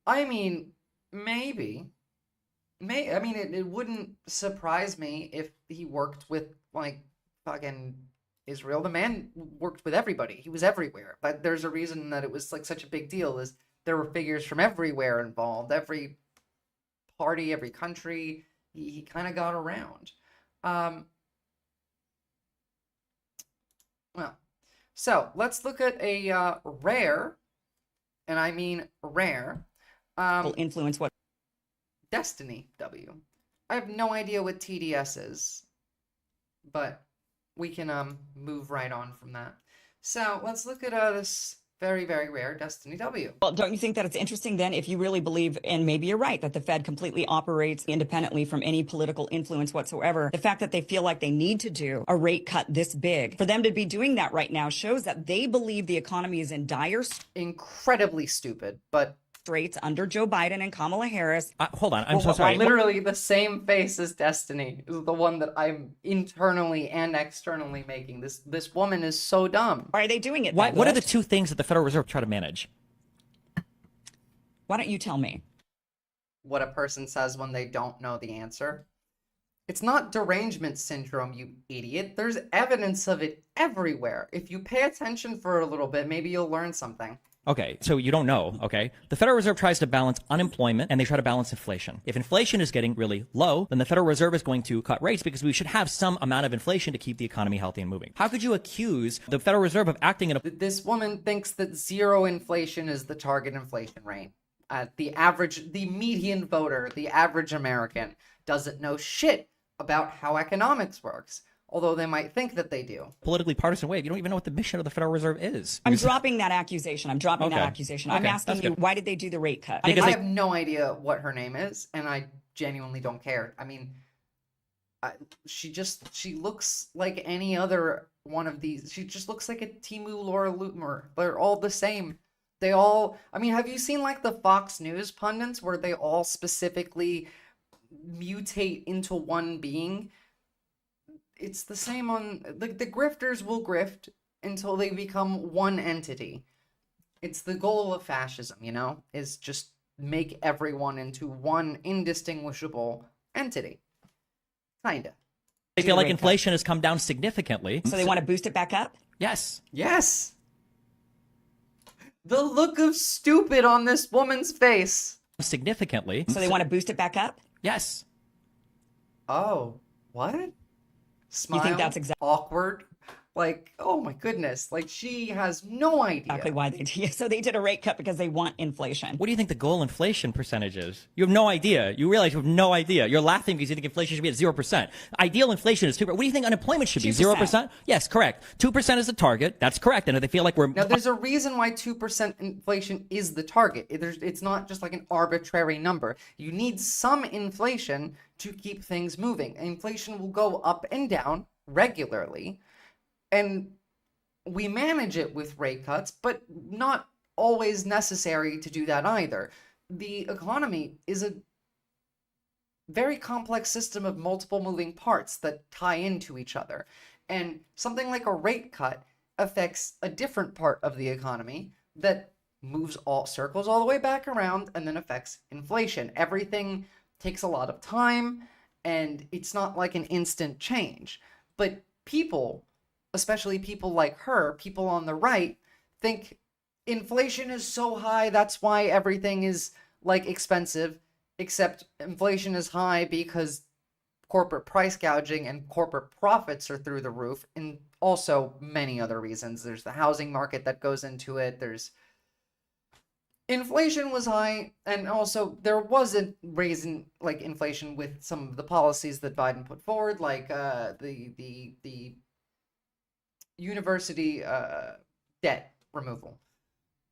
I mean, maybe. I mean, it wouldn't surprise me if he worked with, like, fucking Israel. The man worked with everybody. He was everywhere. But there's a reason that it was, like, such a big deal, is there were figures from everywhere involved. Every party, every country. He kind of got around. Well, so let's look at a rare, and I mean rare, influence what? Destiny W. I have no idea what TDS is, but we can move right on from that. So let's look at this very, very rare Destiny W. Well, don't you think that it's interesting then, if you really believe, and maybe you're right, that the Fed completely operates independently from any political influence whatsoever, the fact that they feel like they need to do a rate cut this big, for them to be doing that right now shows that they believe the economy is in dire incredibly stupid, but straits under Joe Biden and Kamala Harris. Hold on, I'm so sorry. Literally the same face as Destiny is the one that I'm internally and externally making. This woman is so dumb. Why are they doing it? What are the two things that the Federal Reserve try to manage? Why don't you tell me? What a person says when they don't know the answer. It's not derangement syndrome, you idiot. There's evidence of it everywhere. If you pay attention for a little bit, maybe you'll learn something. Okay, so you don't know, okay? The Federal Reserve tries to balance unemployment, and they try to balance inflation. If inflation is getting really low, then the Federal Reserve is going to cut rates, because we should have some amount of inflation to keep the economy healthy and moving. How could you accuse the Federal Reserve of acting in a... This woman thinks that zero inflation is the target inflation rate. The median voter, the average American, doesn't know shit about how economics works. Although they might think that they do. Politically partisan way. You don't even know what the mission of the Federal Reserve is. I'm dropping that accusation. I'm asking you, why did they do the rate cut? I have no idea what her name is, and I genuinely don't care. I mean, she looks like any other one of these. She just looks like a Timu Laura Lutmer. They're all the same. They all, I mean, have you seen like the Fox News pundits where they all specifically mutate into one being? It's the same on, like, the grifters will grift until they become one entity. It's the goal of fascism, you know, is just make everyone into one indistinguishable entity. Kinda. They feel like inflation has come down significantly. So they want to boost it back up? Yes. Yes. The look of stupid on this woman's face. Significantly. So they want to boost it back up? Yes. Oh, what? Smile, you think that's exactly awkward? Like, oh my goodness, like she has no idea. Exactly why they did. So they did a rate cut because they want inflation. What do you think the goal inflation percentage is? You have no idea. You realize you have no idea. You're laughing because you think inflation should be at 0%. Ideal inflation is 2%. What do you think unemployment should be? 0%? Yes, correct. 2% is the target. That's correct. And if they feel like we're... Now, there's a reason why 2% inflation is the target. It's not just like an arbitrary number. You need some inflation to keep things moving. Inflation will go up and down regularly. And we manage it with rate cuts, but not always necessary to do that either. The economy is a very complex system of multiple moving parts that tie into each other. And something like a rate cut affects a different part of the economy that circles all the way back around and then affects inflation. Everything takes a lot of time, and it's not like an instant change. But people, especially people like her, people on the right, think inflation is so high, that's why everything is like expensive, except inflation is high because corporate price gouging and corporate profits are through the roof, and also many other reasons. There's the housing market that goes into it. Inflation was high, and also there wasn't raising like inflation with some of the policies that Biden put forward, like the university debt removal.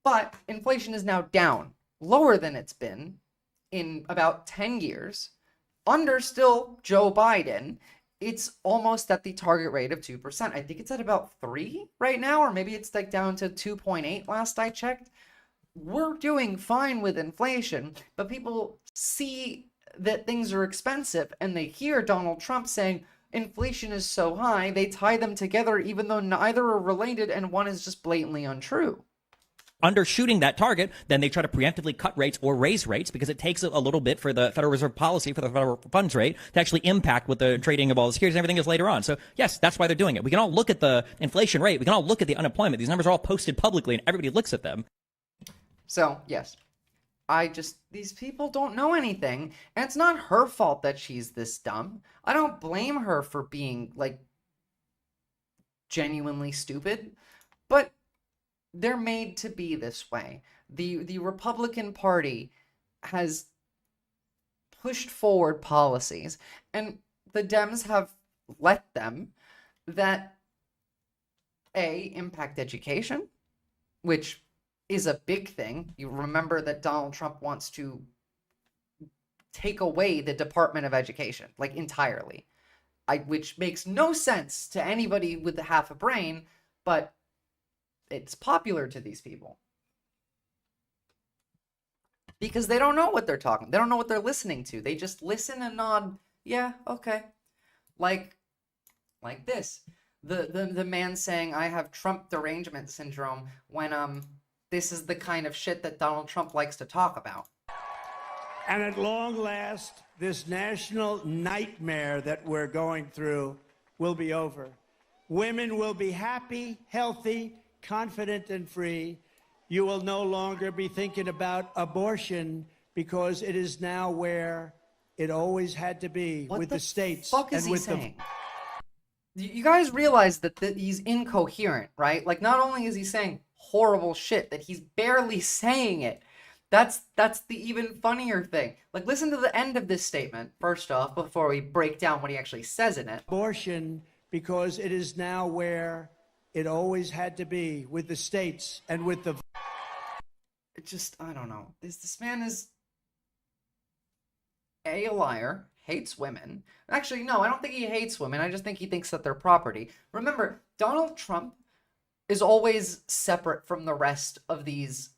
But inflation is now down, lower than it's been in about 10 years. Under still Joe Biden, it's almost at the target rate of 2%. I think it's at about 3 right now, or maybe it's like down to 2.8 last I checked. We're doing fine with inflation, but people see that things are expensive and they hear Donald Trump saying, inflation is so high, they tie them together even though neither are related and one is just blatantly untrue. Undershooting that target, then they try to preemptively cut rates or raise rates because it takes a little bit for the Federal Reserve policy, for the federal funds rate to actually impact what the trading of all the securities and everything is later on. So yes, that's why they're doing it. We can all look at the inflation rate. We can all look at the unemployment. These numbers are all posted publicly and everybody looks at them. So yes, these people don't know anything, and it's not her fault that she's this dumb. I don't blame her for being like genuinely stupid, but they're made to be this way. The Republican Party has pushed forward policies, and the Dems have let them, that impact education, which is a big thing. You remember that Donald Trump wants to take away the Department of Education, like entirely, which makes no sense to anybody with half a brain, but it's popular to these people because they don't know what they're talking. They don't know what they're listening to. They just listen and nod. Yeah, okay. Like this. The man saying, I have Trump derangement syndrome, when this is the kind of shit that Donald Trump likes to talk about. And at long last, this national nightmare that we're going through will be over. Women will be happy, healthy, confident, and free. You will no longer be thinking about abortion because it is now where it always had to be, with the states. What the fuck is he saying? You guys realize that he's incoherent, right? Like, not only is he saying horrible shit, that he's barely saying it. That's the even funnier thing. Like, listen to the end of this statement, first off, before we break down what he actually says in it. Abortion because it is now where it always had to be, with the states and with the... It just, I don't know. This man is a liar, hates women. Actually, no, I don't think he hates women. I just think he thinks that they're property. Remember, Donald Trump is always separate from the rest of these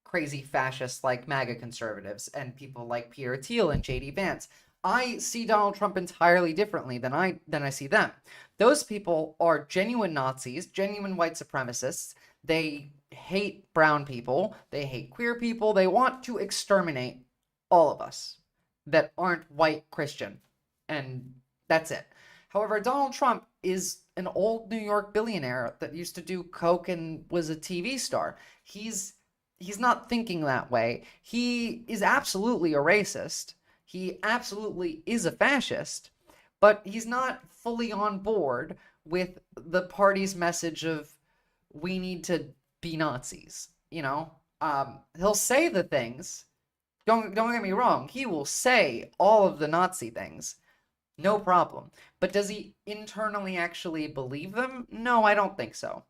crazy fascists like MAGA conservatives and people like Peter Thiel and J.D. Vance. I see Donald Trump entirely differently than I see them. Those people are genuine Nazis, genuine white supremacists. They hate brown people. They hate queer people. They want to exterminate all of us that aren't white Christian. And that's it. However, Donald Trump is an old New York billionaire that used to do coke and was a TV star. He's not thinking that way. He is absolutely a racist. He absolutely is a fascist, but he's not fully on board with the party's message of we need to be Nazis, you know? He'll say the things. Don't get me wrong. He will say all of the Nazi things. No problem. But does he internally actually believe them? No, I don't think so.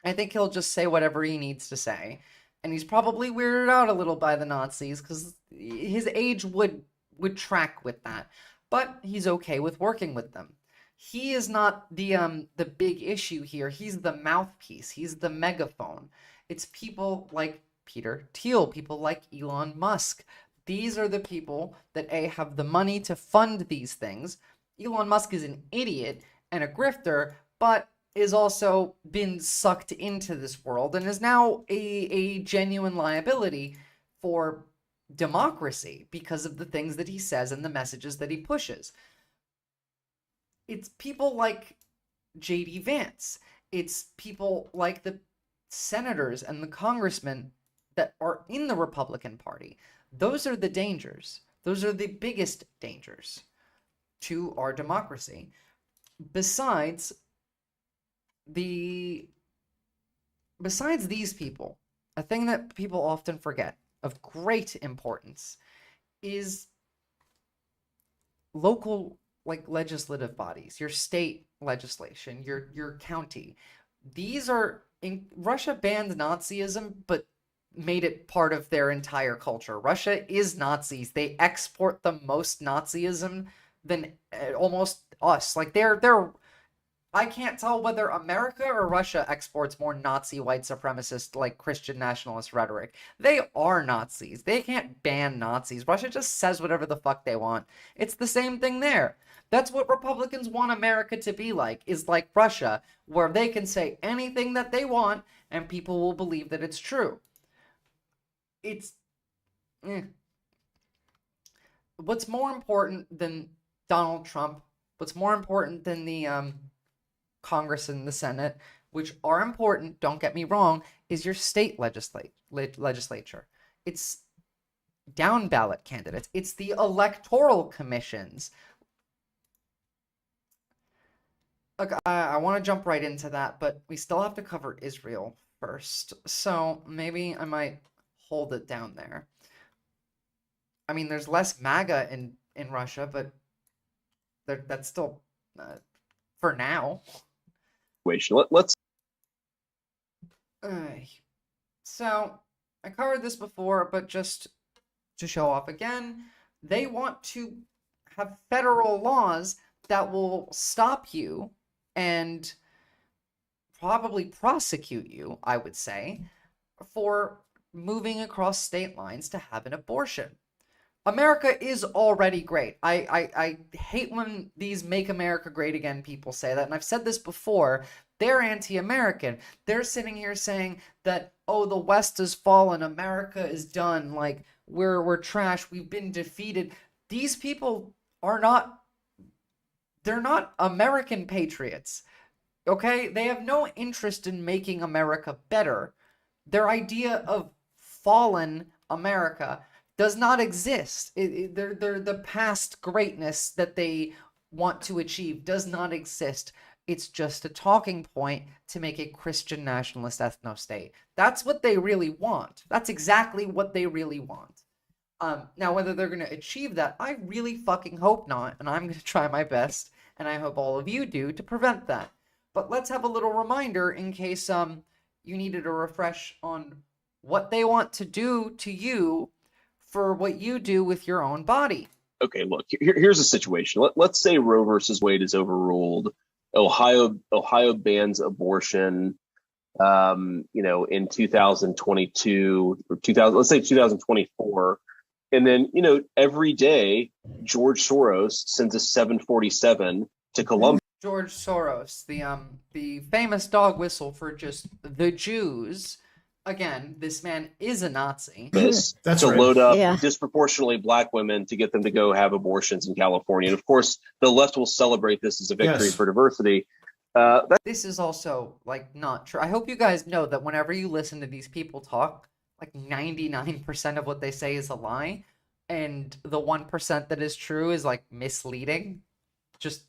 I think he'll just say whatever he needs to say. And he's probably weirded out a little by the Nazis because his age would track with that, but he's okay with working with them. He is not the big issue here. He's the mouthpiece. He's the megaphone. It's people like Peter Thiel, people like Elon Musk. These are the people that have the money to fund these things. Elon Musk is an idiot and a grifter, but is also been sucked into this world and is now a genuine liability for democracy because of the things that he says and the messages that he pushes. It's people like J.D. Vance. It's people like the senators and the congressmen that are in the Republican Party. Those are the dangers. Those are the biggest dangers to our democracy. Besides these people, a thing that people often forget of great importance is local, like, legislative bodies, your state legislation, your county. These are Russia banned Nazism, but made it part of their entire culture. Russia is Nazis. They export the most Nazism than almost us. Like, they're I can't tell whether America or Russia exports more Nazi white supremacist, like Christian nationalist rhetoric. They are Nazis. They can't ban Nazis. Russia just says whatever the fuck they want. It's the same thing there. That's what Republicans want America to be like, is like Russia, where they can say anything that they want and people will believe that it's true. It's... What's more important than Donald Trump? What's more important than the Congress and the Senate, which are important, don't get me wrong, is your state legislature. It's down ballot candidates. It's the electoral commissions. Look, I want to jump right into that, but we still have to cover Israel first. So maybe I might hold it down there. I mean, there's less MAGA in Russia, but that's still, for now. Let's. So I covered this before, but just to show off again, they want to have federal laws that will stop you and probably prosecute you, I would say, for moving across state lines to have an abortion. America is already great. I hate when these Make America Great Again people say that, and I've said this before. They're anti-American. They're sitting here saying that, oh, the West has fallen, America is done, like, we're trash, we've been defeated. These people are not, they're not American patriots, okay? They have no interest in making America better. Their idea of fallen America does not exist. The past greatness that they want to achieve does not exist. It's just a talking point to make a Christian nationalist ethno-state. That's what they really want. That's exactly what they really want. Now, whether they're going to achieve that, I really fucking hope not, and I'm going to try my best, and I hope all of you do, to prevent that. But let's have a little reminder in case you needed a refresh on what they want to do to you for what you do with your own body. Okay, look, here's a situation. Let's say Roe versus Wade is overruled. Ohio bans abortion, in 2022 or 2000, let's say 2024. And then, every day, George Soros sends a 747 to Columbia. George Soros, the famous dog whistle for just the Jews. Again, this man is a Nazi. That's to load up disproportionately black women to get them to go have abortions in California. And of course, the left will celebrate this as a victory for diversity. This is also, not true. I hope you guys know that whenever you listen to these people talk, 99% of what they say is a lie. And the 1% that is true is, misleading. Just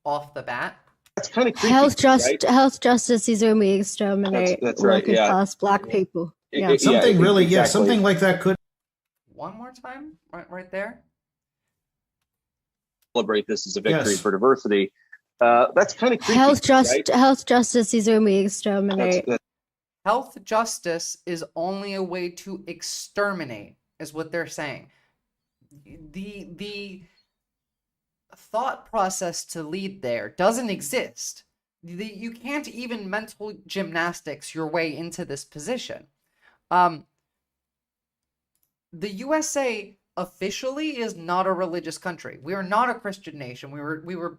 off the bat. That's kind of creepy, right? Health justice is only exterminate working class black people. Something like that could. One more time, right there. Celebrate this as a victory for diversity. That's kind of creepy. Health justice is only exterminate. Health justice is only a way to exterminate, is what they're saying. The thought process to lead there doesn't exist. You can't even mental gymnastics your way into this position. The USA officially is not a religious country. We are not a Christian nation. We were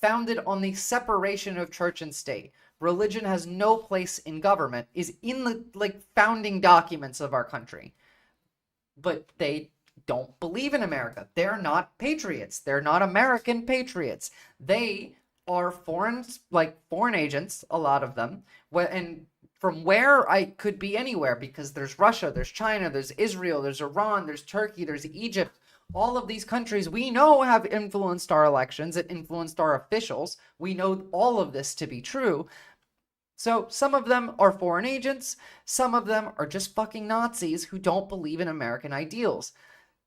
founded on the separation of church and state. Religion has no place in government, is in the founding documents of our country. But they don't believe in America. They're not patriots. They're not American patriots. They are foreign agents, a lot of them. And from where, I could be anywhere, because there's Russia, there's China, there's Israel, there's Iran, there's Turkey, there's Egypt. All of these countries we know have influenced our elections, it influenced our officials. We know all of this to be true. So some of them are foreign agents. Some of them are just fucking Nazis who don't believe in American ideals.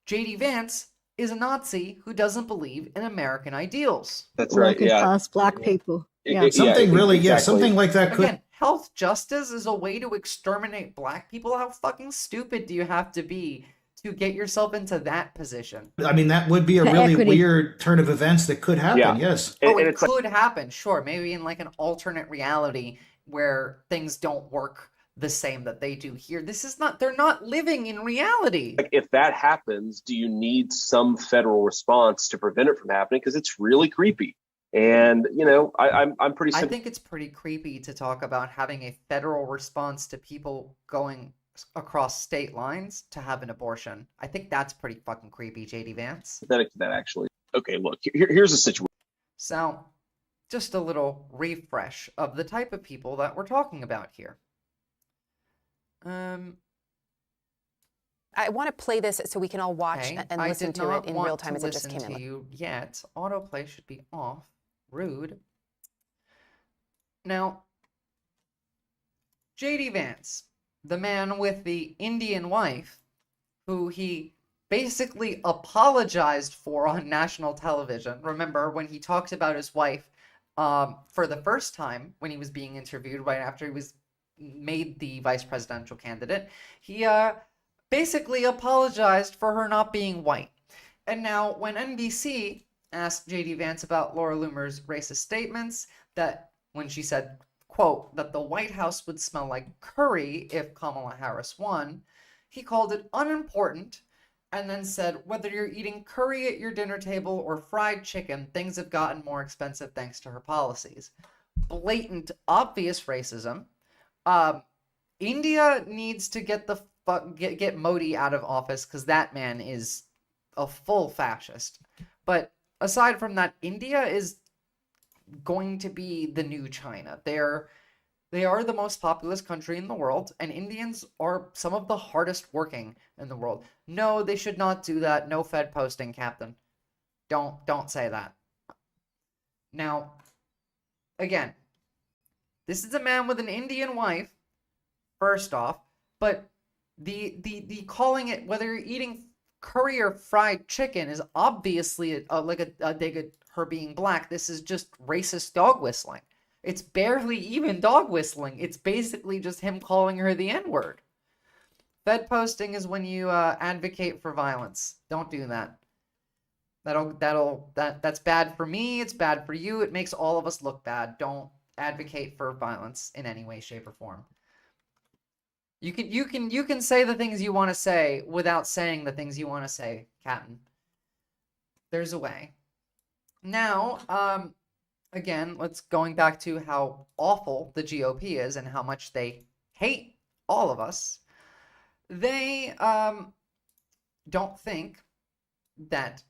J.D. Vance is a Nazi who doesn't believe in American ideals. That's right. Working class black people. Something like that could. Again, health justice is a way to exterminate black people. How fucking stupid do you have to be to get yourself into that position. I mean, that would be a really weird turn of events that could happen. Yes. It could happen. Sure. Maybe in like an alternate reality where things don't work the same that they do here. They're not living in reality. Like, if that happens, do you need some federal response to prevent it from happening? Because it's really creepy. And, I'm pretty I think it's pretty creepy to talk about having a federal response to people going across state lines to have an abortion. I think that's pretty fucking creepy, JD Vance. Pathetic to that, actually. Okay, look, here's a situation. So, just a little refresh of the type of people that we're talking about here. I want to play this so we can all watch and listen to it in real time as it just came in. You yet. Autoplay should be off. Rude. Now, JD Vance, the man with the Indian wife, who he basically apologized for on national television. Remember when he talked about his wife for the first time when he was being interviewed right after he was made the vice presidential candidate, he basically apologized for her not being white. And now when NBC asked JD Vance about Laura Loomer's racist statements, that when she said, quote, that the White House would smell like curry if Kamala Harris won, he called it unimportant and then said, whether you're eating curry at your dinner table or fried chicken, things have gotten more expensive thanks to her policies. Blatant, obvious racism. India needs to get get Modi out of office because that man is a full fascist. But aside from that, India is going to be the new China. They are the most populous country in the world, and Indians are some of the hardest working in the world. No, they should not do that. No Fed posting, Captain. Don't say that. Now, again, this is a man with an Indian wife, first off, but the calling it, whether you're eating curry or fried chicken, is obviously like a dig at her being black. This is just racist dog whistling. It's barely even dog whistling. It's basically just him calling her the N-word. Fed posting is when you advocate for violence. Don't do that. That's bad for me. It's bad for you. It makes all of us look bad. Don't advocate for violence in any way, shape, or form. You can say the things you want to say without saying the things you want to say, Captain. There's a way. Now, again, going back to how awful the GOP is and how much they hate all of us. They don't think that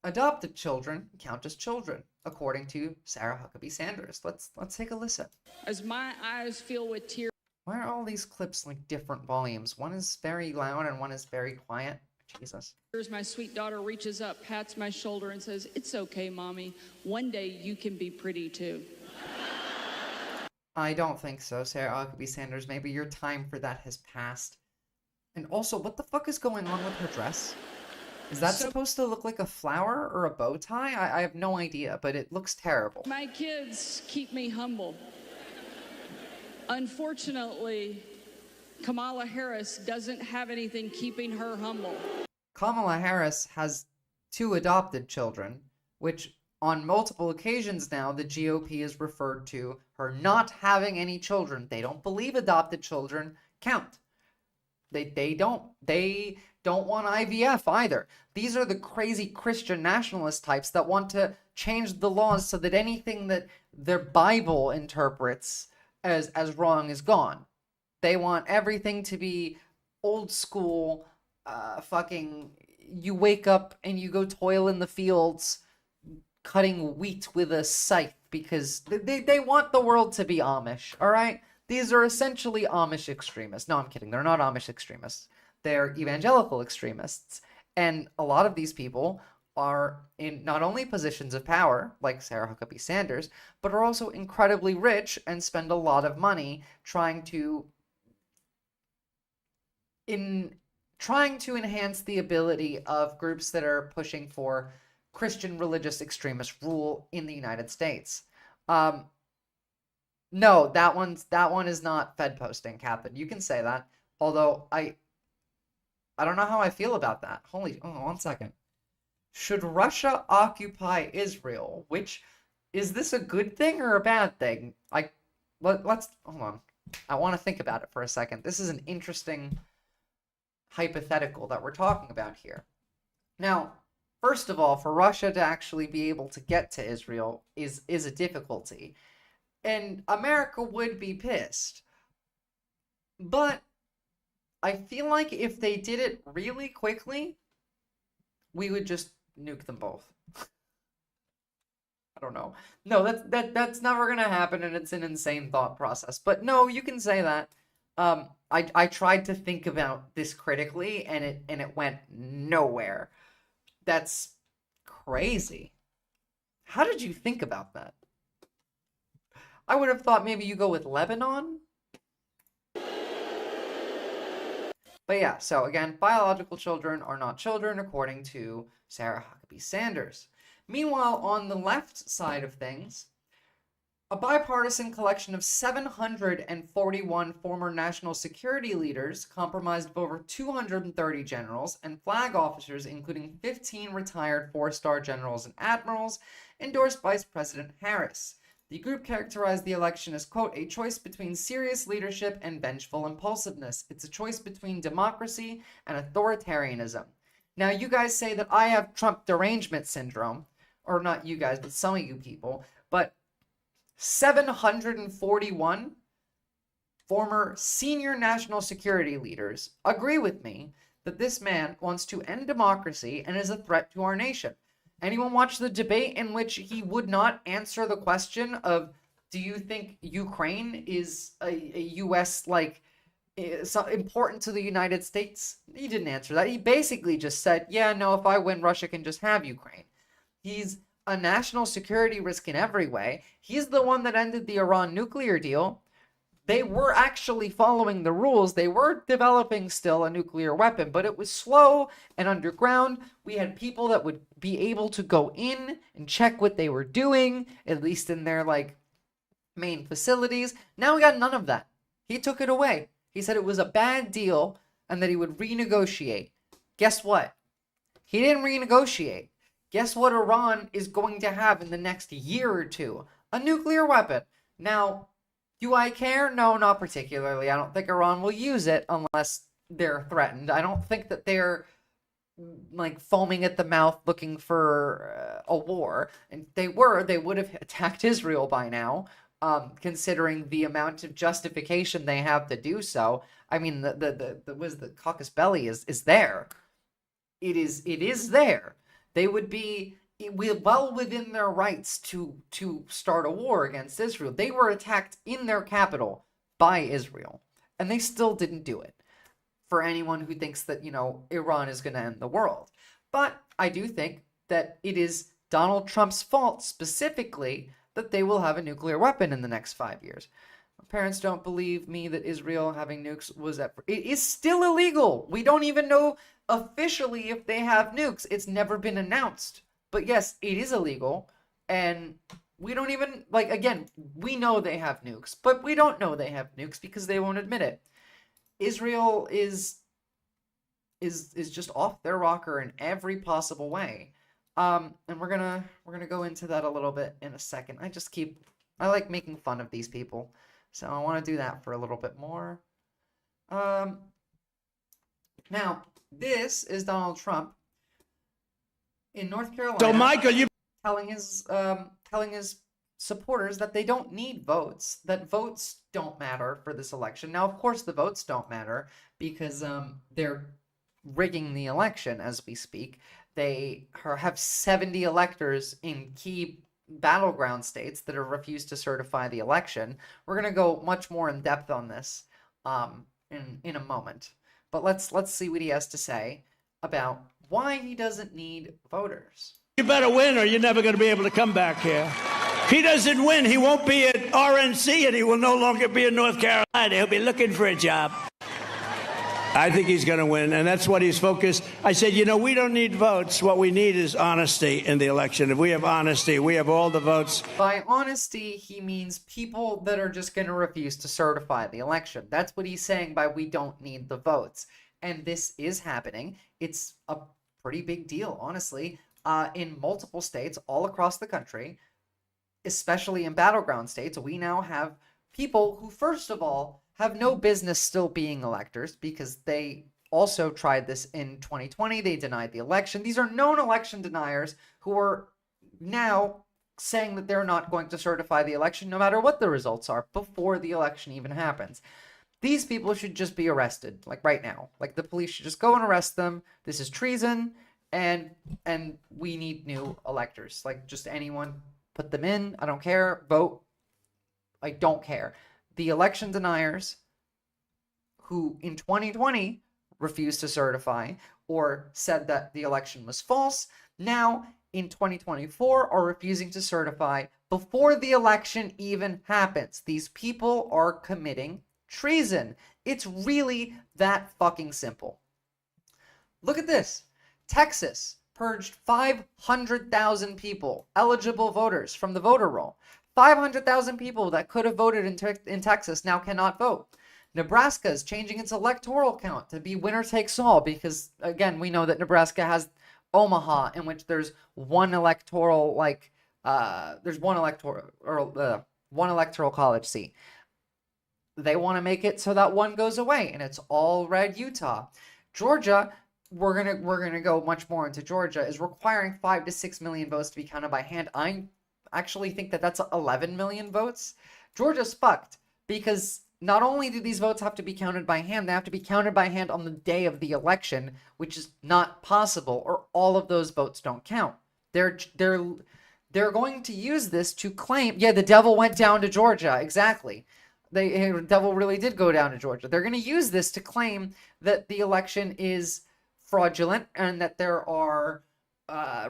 adopted children count as children, according to Sarah Huckabee Sanders. Let's take a listen. As my eyes fill with tears. Why are all these clips like different volumes? One is very loud and one is very quiet. Jesus. My sweet daughter reaches up, pats my shoulder, and says, "It's okay, Mommy. One day you can be pretty too." I don't think so, Sarah Huckabee Sanders. Maybe your time for that has passed. And also, what the fuck is going on with her dress? Is that supposed to look like a flower or a bow tie? I have no idea, but it looks terrible. My kids keep me humble. Unfortunately, Kamala Harris doesn't have anything keeping her humble. Kamala Harris has 2 adopted children, which on multiple occasions now the GOP has referred to her not having any children. They don't believe adopted children count. They don't want IVF either. These are the crazy Christian nationalist types that want to change the laws so that anything that their Bible interprets as wrong is gone. They want everything to be old school, fucking, you wake up and you go toil in the fields cutting wheat with a scythe because they want the world to be Amish, all right? These are essentially Amish extremists. No, I'm kidding. They're not Amish extremists. They're evangelical extremists. And a lot of these people are in not only positions of power, like Sarah Huckabee Sanders, but are also incredibly rich and spend a lot of money trying to enhance the ability of groups that are pushing for Christian religious extremist rule in the United States. No, that one is not Fed posting, Captain. You can say that. Although I I don't know how I feel about that. Oh, 1 second. Should Russia occupy Israel? Is this a good thing or a bad thing? Let's hold on. I want to think about it for a second. This is an interesting hypothetical that we're talking about here. Now, first of all, for Russia to actually be able to get to Israel is a difficulty. And America would be pissed. But I feel like if they did it really quickly, we would just nuke them both. I don't know. No, that's never gonna happen, and it's an insane thought process. But no, you can say that. I tried to think about this critically, and it went nowhere. That's crazy. How did you think about that? I would have thought maybe you go with Lebanon. But yeah, so again, biological children are not children, according to Sarah Huckabee Sanders. Meanwhile, on the left side of things, a bipartisan collection of 741 former national security leaders, comprised of over 230 generals and flag officers, including 15 retired four-star generals and admirals, endorsed Vice President Harris. The group characterized the election as, quote, a choice between serious leadership and vengeful impulsiveness. It's a choice between democracy and authoritarianism. Now, you guys say that I have Trump derangement syndrome, or not you guys, but some of you people, but 741 former senior national security leaders agree with me that this man wants to end democracy and is a threat to our nation. Anyone watch the debate in which he would not answer the question of, do you think Ukraine is a U.S., important to the United States? He didn't answer that. He basically just said, yeah, no, if I win, Russia can just have Ukraine. He's a national security risk in every way. He's the one that ended the Iran nuclear deal. They were actually following the rules. They were developing still a nuclear weapon, but it was slow and underground. We had people that would be able to go in and check what they were doing, at least in their main facilities. Now we got none of that. He took it away. He said it was a bad deal and that he would renegotiate. Guess what? He didn't renegotiate. Guess what Iran is going to have in the next year or two? A nuclear weapon. Now, do I care? No, not particularly. I don't think Iran will use it unless they're threatened. I don't think that they're foaming at the mouth looking for a war. And if they were, they would have attacked Israel by now, considering the amount of justification they have to do so. I mean, the Caucasus Belly is there. It is there. They would be well within their rights to start a war against Israel. They were attacked in their capital by Israel, and they still didn't do it. For anyone who thinks that, Iran is going to end the world. But I do think that it is Donald Trump's fault specifically that they will have a nuclear weapon in the next 5 years. My parents don't believe me that Israel having nukes was ever. It is still illegal. We don't even know officially if they have nukes. It's never been announced. But yes, it is illegal, and we don't even, again, we know they have nukes, but we don't know they have nukes because they won't admit it. Israel is just off their rocker in every possible way. And we're gonna go into that a little bit in a second. I like making fun of these people, so I want to do that for a little bit more. Now, this is Donald Trump in North Carolina. So, Michael, telling his supporters that they don't need votes, that votes don't matter for this election. Now, of course, the votes don't matter because they're rigging the election as we speak. They have 70 electors in key battleground states that have refused to certify the election. We're going to go much more in depth on this in a moment. But let's see what he has to say about why he doesn't need voters. You better win or you're never going to be able to come back here. If he doesn't win, he won't be at RNC and he will no longer be in North Carolina. He'll be looking for a job. I think he's going to win, and that's what he's focused. I said, we don't need votes. What we need is honesty in the election. If we have honesty, we have all the votes. By honesty, he means people that are just going to refuse to certify the election. That's what he's saying by we don't need the votes. and this is happening. It's a pretty big deal, honestly, in multiple states all across the country, especially in battleground states. We now have people who, first of all, have no business still being electors because they also tried this in 2020. They denied the election. These are known election deniers who are now saying that they're not going to certify the election no matter what the results are before the election even happens. These people should just be arrested, like right now. Like the police should just go and arrest them. This is treason, and we need new electors. Like just anyone, put them in. I don't care. Vote. I don't care. The election deniers who in 2020 refused to certify or said that the election was false, now in 2024 are refusing to certify before the election even happens. These people are committing treason. It's really that fucking simple. Look at this. Texas purged 500,000 people, eligible voters, from the voter roll. 500,000 people that could have voted in Texas now cannot vote. Nebraska is changing its electoral count to be winner takes all because, again, we know that Nebraska has Omaha, in which there's one electoral, one electoral college seat. They want to make it so that one goes away, and it's all red Utah. Georgia, we're gonna go much more into Georgia, is requiring 5 to 6 million votes to be counted by hand. I actually think that that's 11 million votes. Georgia's fucked because not only do these votes have to be counted by hand, they have to be counted by hand on the day of the election, which is not possible, or all of those votes don't count. They're going to use this to claim, yeah, the devil went down to Georgia. Exactly. The devil really did go down to Georgia. They're going to use this to claim that the election is fraudulent and that there are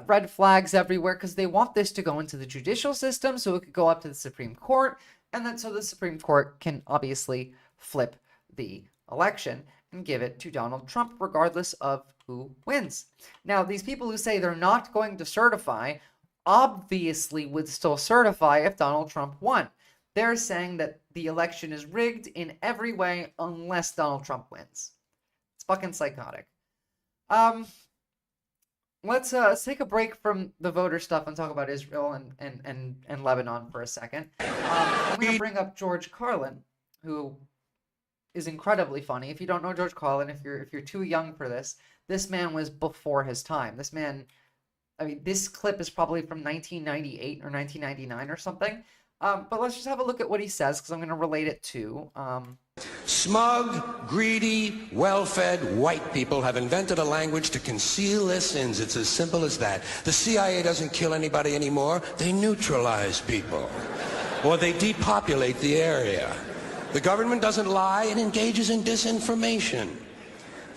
red flags everywhere because they want this to go into the judicial system so it could go up to the Supreme Court, and then so the Supreme Court can obviously flip the election and give it to Donald Trump regardless of who wins. Now, these people who say they're not going to certify obviously would still certify if Donald Trump won. They're saying that the election is rigged in every way unless Donald Trump wins. It's fucking psychotic. Let's take a break from the voter stuff and talk about Israel and Lebanon for a second. I'm going to bring up George Carlin, who is incredibly funny. If you don't know George Carlin, if you're too young for this man was before his time. This man, I mean, this clip is probably from 1998 or 1999 or something. But let's just have a look at what he says, because I'm going to relate it to... Smug, greedy, well-fed white people have invented a language to conceal their sins. It's as simple as that. The CIA doesn't kill anybody anymore. They neutralize people. Or they depopulate the area. The government doesn't lie. It engages in disinformation.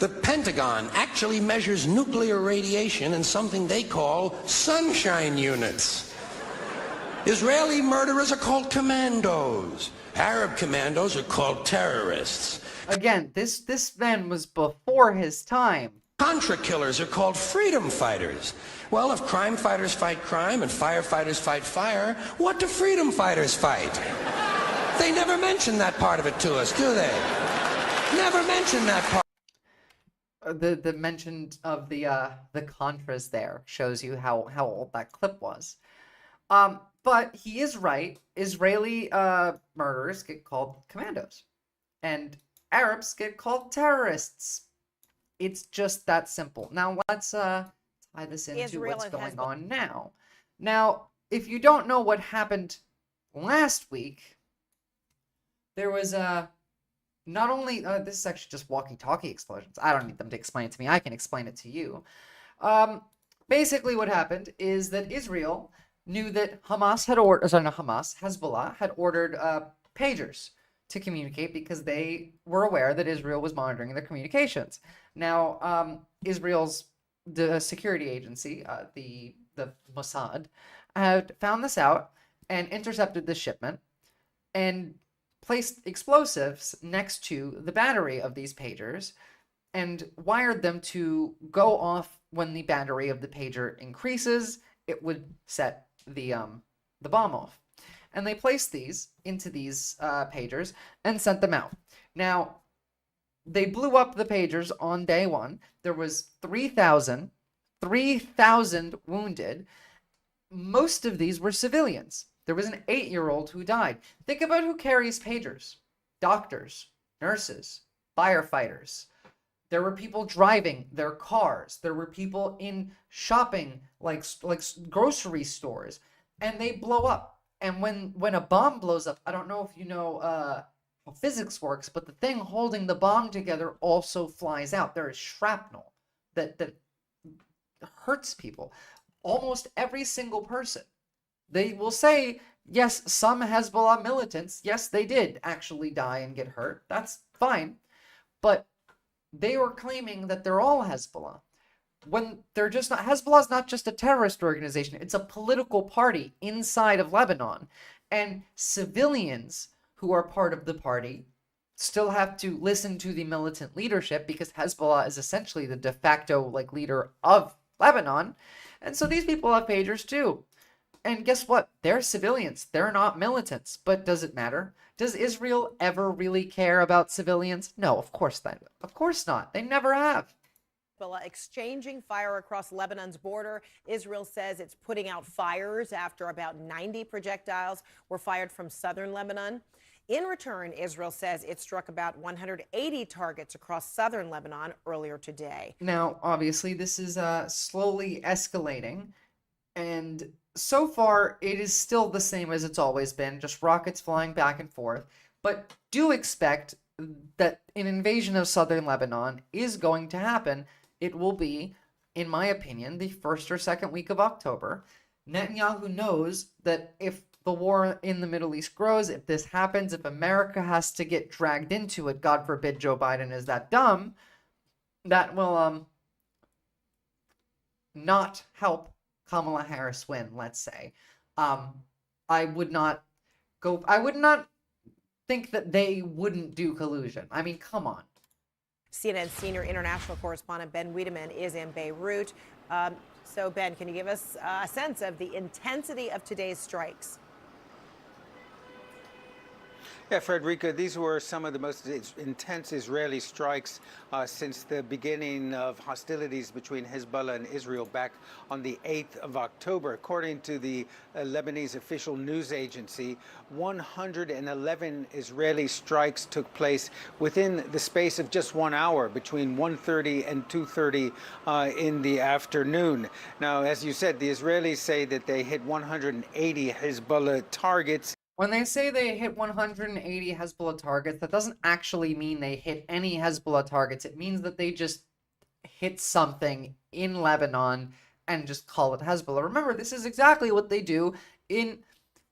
The Pentagon actually measures nuclear radiation in something they call sunshine units. Israeli murderers are called commandos. Arab commandos are called terrorists. Again, this man was before his time. Contra killers are called freedom fighters. Well, if crime fighters fight crime and firefighters fight fire, what do freedom fighters fight? They never mention that part of it to us, do they? Never mention that part. The mention of the Contras there shows you how old that clip was. But he is right. Israeli murderers get called commandos, and Arabs get called terrorists. It's just that simple. Now let's tie this into what's going on now. Now, if you don't know what happened last week, there was not only this is actually just walkie-talkie explosions. I don't need them to explain it to me. I can explain it to you. Basically, what happened is that Israel knew that Hezbollah had ordered pagers to communicate because they were aware that Israel was monitoring their communications. Now, Israel's security agency, the Mossad, had found this out and intercepted the shipment and placed explosives next to the battery of these pagers and wired them to go off when the battery of the pager increases. It would set the bomb off. And they placed these into these pagers and sent them out. Now, they blew up the pagers on day one. There was 3,000 wounded. Most of these were civilians. There was an 8-year-old who died. Think about who carries pagers. Doctors, nurses, firefighters. There were people driving their cars. There were people in shopping, like grocery stores, and they blow up. And when a bomb blows up, I don't know if you know how physics works, but the thing holding the bomb together also flies out. There is shrapnel that hurts people. Almost every single person. They will say, yes, some Hezbollah militants, yes, they did actually die and get hurt. That's fine. But they were claiming that they're all Hezbollah. When they're just not. Hezbollah is not just a terrorist organization. It's a political party inside of Lebanon. And civilians who are part of the party still have to listen to the militant leadership, because Hezbollah is essentially the de facto leader of Lebanon. And so these people have pagers too. And guess what? They're civilians. They're not militants. But does it matter? Does Israel ever really care about civilians? No, of course not. Of course not. They never have. Exchanging fire across Lebanon's border. Israel says it's putting out fires after about 90 projectiles were fired from southern Lebanon. In return, Israel says it struck about 180 targets across southern Lebanon earlier today. Now, obviously, this is slowly escalating, and so far, it is still the same as it's always been, just rockets flying back and forth. But do expect that an invasion of southern Lebanon is going to happen. It will be, in my opinion, the first or second week of October. Netanyahu knows that if the war in the Middle East grows, if this happens, if America has to get dragged into it, God forbid Joe Biden is that dumb, that will not help Kamala Harris win, let's say. I would not think that they wouldn't do collusion. I mean, come on. CNN senior international correspondent Ben Wiedemann is in Beirut. So, Ben, can you give us a sense of the intensity of today's strikes? Yeah, Frederica, these were some of the most intense Israeli strikes since the beginning of hostilities between Hezbollah and Israel back on the 8th of October. According to the Lebanese official news agency, 111 Israeli strikes took place within the space of just 1 hour, between 1:30 and 2:30 in the afternoon. Now, as you said, the Israelis say that they hit 180 Hezbollah targets. When they say they hit 180 Hezbollah targets, that doesn't actually mean they hit any Hezbollah targets. It means that they just hit something in Lebanon and just call it Hezbollah. Remember, this is exactly what they do in...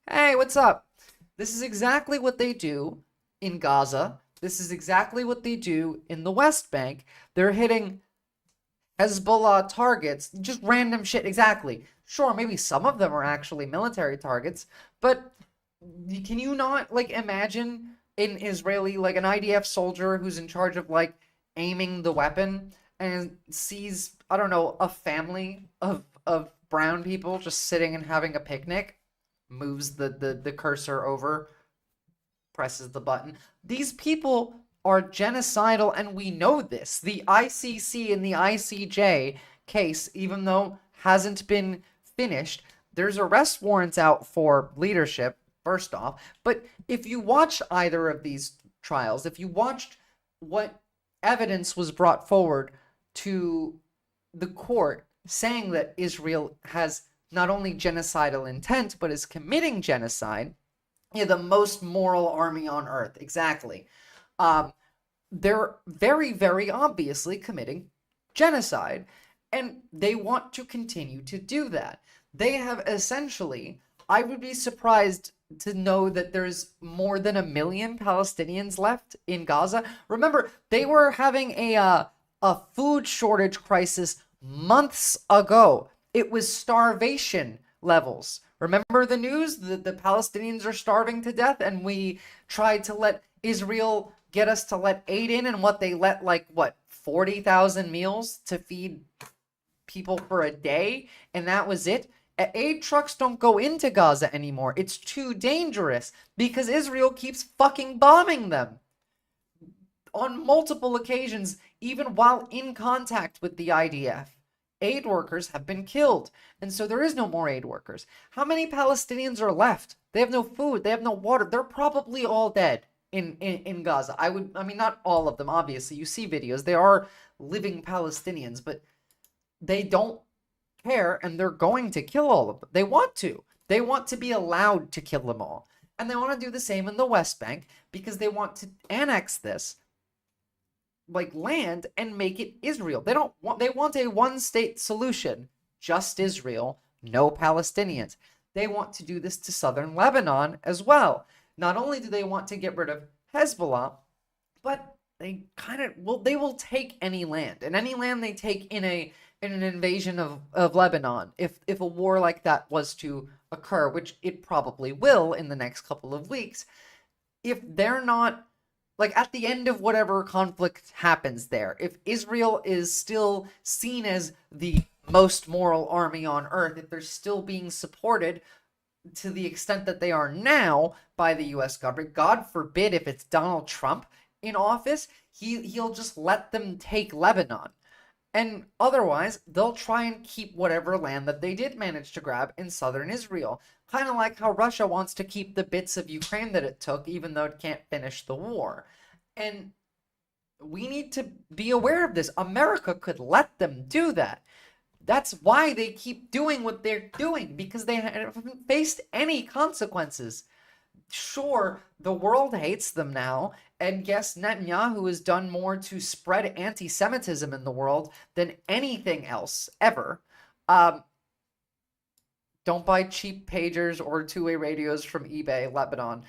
Hey, what's up? This is exactly what they do in Gaza. This is exactly what they do in the West Bank. They're hitting Hezbollah targets, just random shit, exactly. Sure, maybe some of them are actually military targets, but... Can you not, imagine an Israeli, an IDF soldier who's in charge of, aiming the weapon and sees, I don't know, a family of brown people just sitting and having a picnic, moves the cursor over, presses the button. These people are genocidal, and we know this. The ICC and the ICJ case, even though hasn't been finished, there's arrest warrants out for leadership, first off. But if you watch either of these trials, if you watched what evidence was brought forward to the court saying that Israel has not only genocidal intent, but is committing genocide, the most moral army on earth, exactly. They're very, very obviously committing genocide, and they want to continue to do that. They have essentially, I would be surprised to know that there's more than 1 million Palestinians left in Gaza. Remember, they were having a food shortage crisis months ago. It was starvation levels. Remember the news? The Palestinians are starving to death, and we tried to let Israel get us to let aid in, and they let 40,000 meals to feed people for a day, and that was it. Aid trucks don't go into Gaza anymore. It's too dangerous because Israel keeps fucking bombing them. on multiple occasions, even while in contact with the IDF, aid workers have been killed. And so there is no more aid workers. How many Palestinians are left? They have no food. They have no water. They're probably all dead in Gaza. I mean, not all of them, obviously. You see videos. They are living Palestinians, but they don't care, and they're going to kill all of them. They want to. They want to be allowed to kill them all. And they want to do the same in the West Bank because they want to annex this like land and make it Israel. They want a one-state solution, just Israel, no Palestinians. They want to do this to southern Lebanon as well. Not only do they want to get rid of Hezbollah, but they will take any land. And any land they take in an invasion of Lebanon, if a war like that was to occur, which it probably will in the next couple of weeks, if they're not, like, at the end of whatever conflict happens there, if Israel is still seen as the most moral army on earth, if they're still being supported to the extent that they are now by the US government, God forbid if it's Donald Trump in office, he'll just let them take Lebanon. And otherwise, they'll try and keep whatever land that they did manage to grab in southern Israel. Kind of like how Russia wants to keep the bits of Ukraine that it took, even though it can't finish the war. And we need to be aware of this. America could let them do that. That's why they keep doing what they're doing, because they haven't faced any consequences. Sure, the world hates them now, and yes, Netanyahu has done more to spread anti-Semitism in the world than anything else ever. Don't buy cheap pagers or two-way radios from eBay, Lebanon.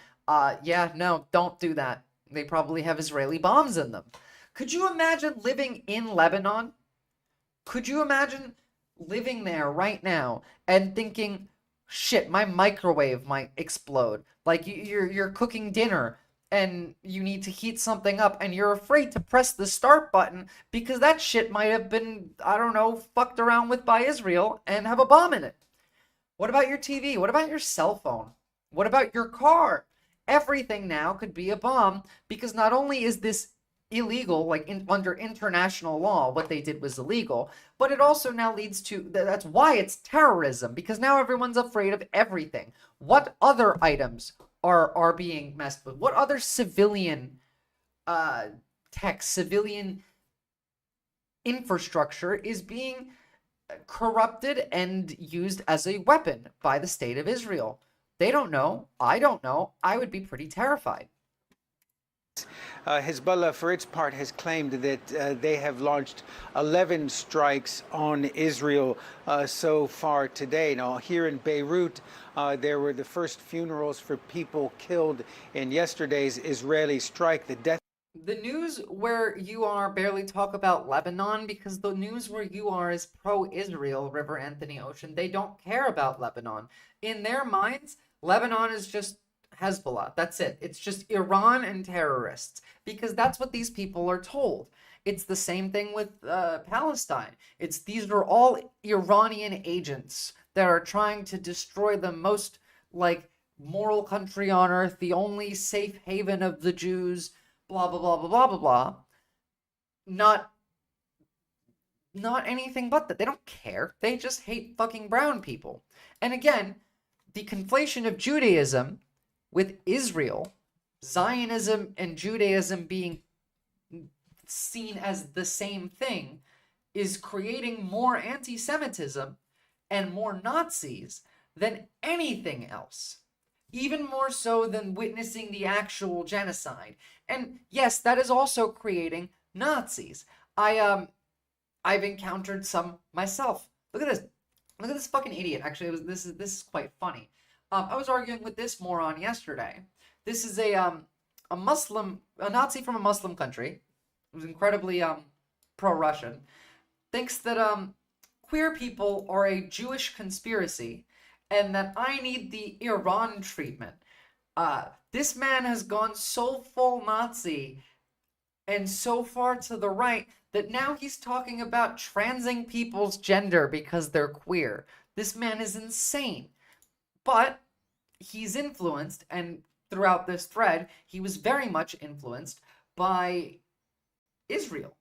Yeah, no, don't do that. They probably have Israeli bombs in them. Could you imagine living in Lebanon? Could you imagine living there right now and thinking, shit, my microwave might explode. Like you're cooking dinner and you need to heat something up and you're afraid to press the start button because that shit might have been, I don't know, fucked around with by Israel and have a bomb in it. What about your TV? What about your cell phone? What about your car? Everything now could be a bomb because not only is this illegal, like under international law, what they did was illegal, but it also now leads to, that's why it's terrorism, because now everyone's afraid of everything. What other items are being messed with? What other civilian tech, civilian infrastructure is being corrupted and used as a weapon by the state of Israel? They don't know. I don't know. I would be pretty terrified. Hezbollah, for its part, has claimed that they have launched 11 strikes on Israel so far today. Now, here in Beirut, there were the first funerals for people killed in yesterday's Israeli strike. The news where you are barely talk about Lebanon because the news where you are is pro-Israel, River Anthony Ocean. They don't care about Lebanon. In their minds, Lebanon is just Hezbollah. That's it. It's just Iran and terrorists because that's what these people are told. It's the same thing with Palestine. These are all Iranian agents that are trying to destroy the most like moral country on earth, the only safe haven of the Jews, blah, blah, blah, blah, blah, blah, blah. Not anything but that. They don't care. They just hate fucking brown people. And again, the conflation of Judaism with Israel, Zionism and Judaism being seen as the same thing, is creating more anti-Semitism and more Nazis than anything else. Even more so than witnessing the actual genocide. And yes, that is also creating Nazis. I've encountered some myself. Look at this. Look at this fucking idiot. Actually, this is quite funny. I was arguing with this moron yesterday. This is a Nazi from a Muslim country, who's incredibly pro-Russian, thinks that queer people are a Jewish conspiracy, and that I need the Iran treatment. This man has gone so full Nazi and so far to the right that now he's talking about transing people's gender because they're queer. This man is insane. But he's influenced, and throughout this thread, he was very much influenced by Israel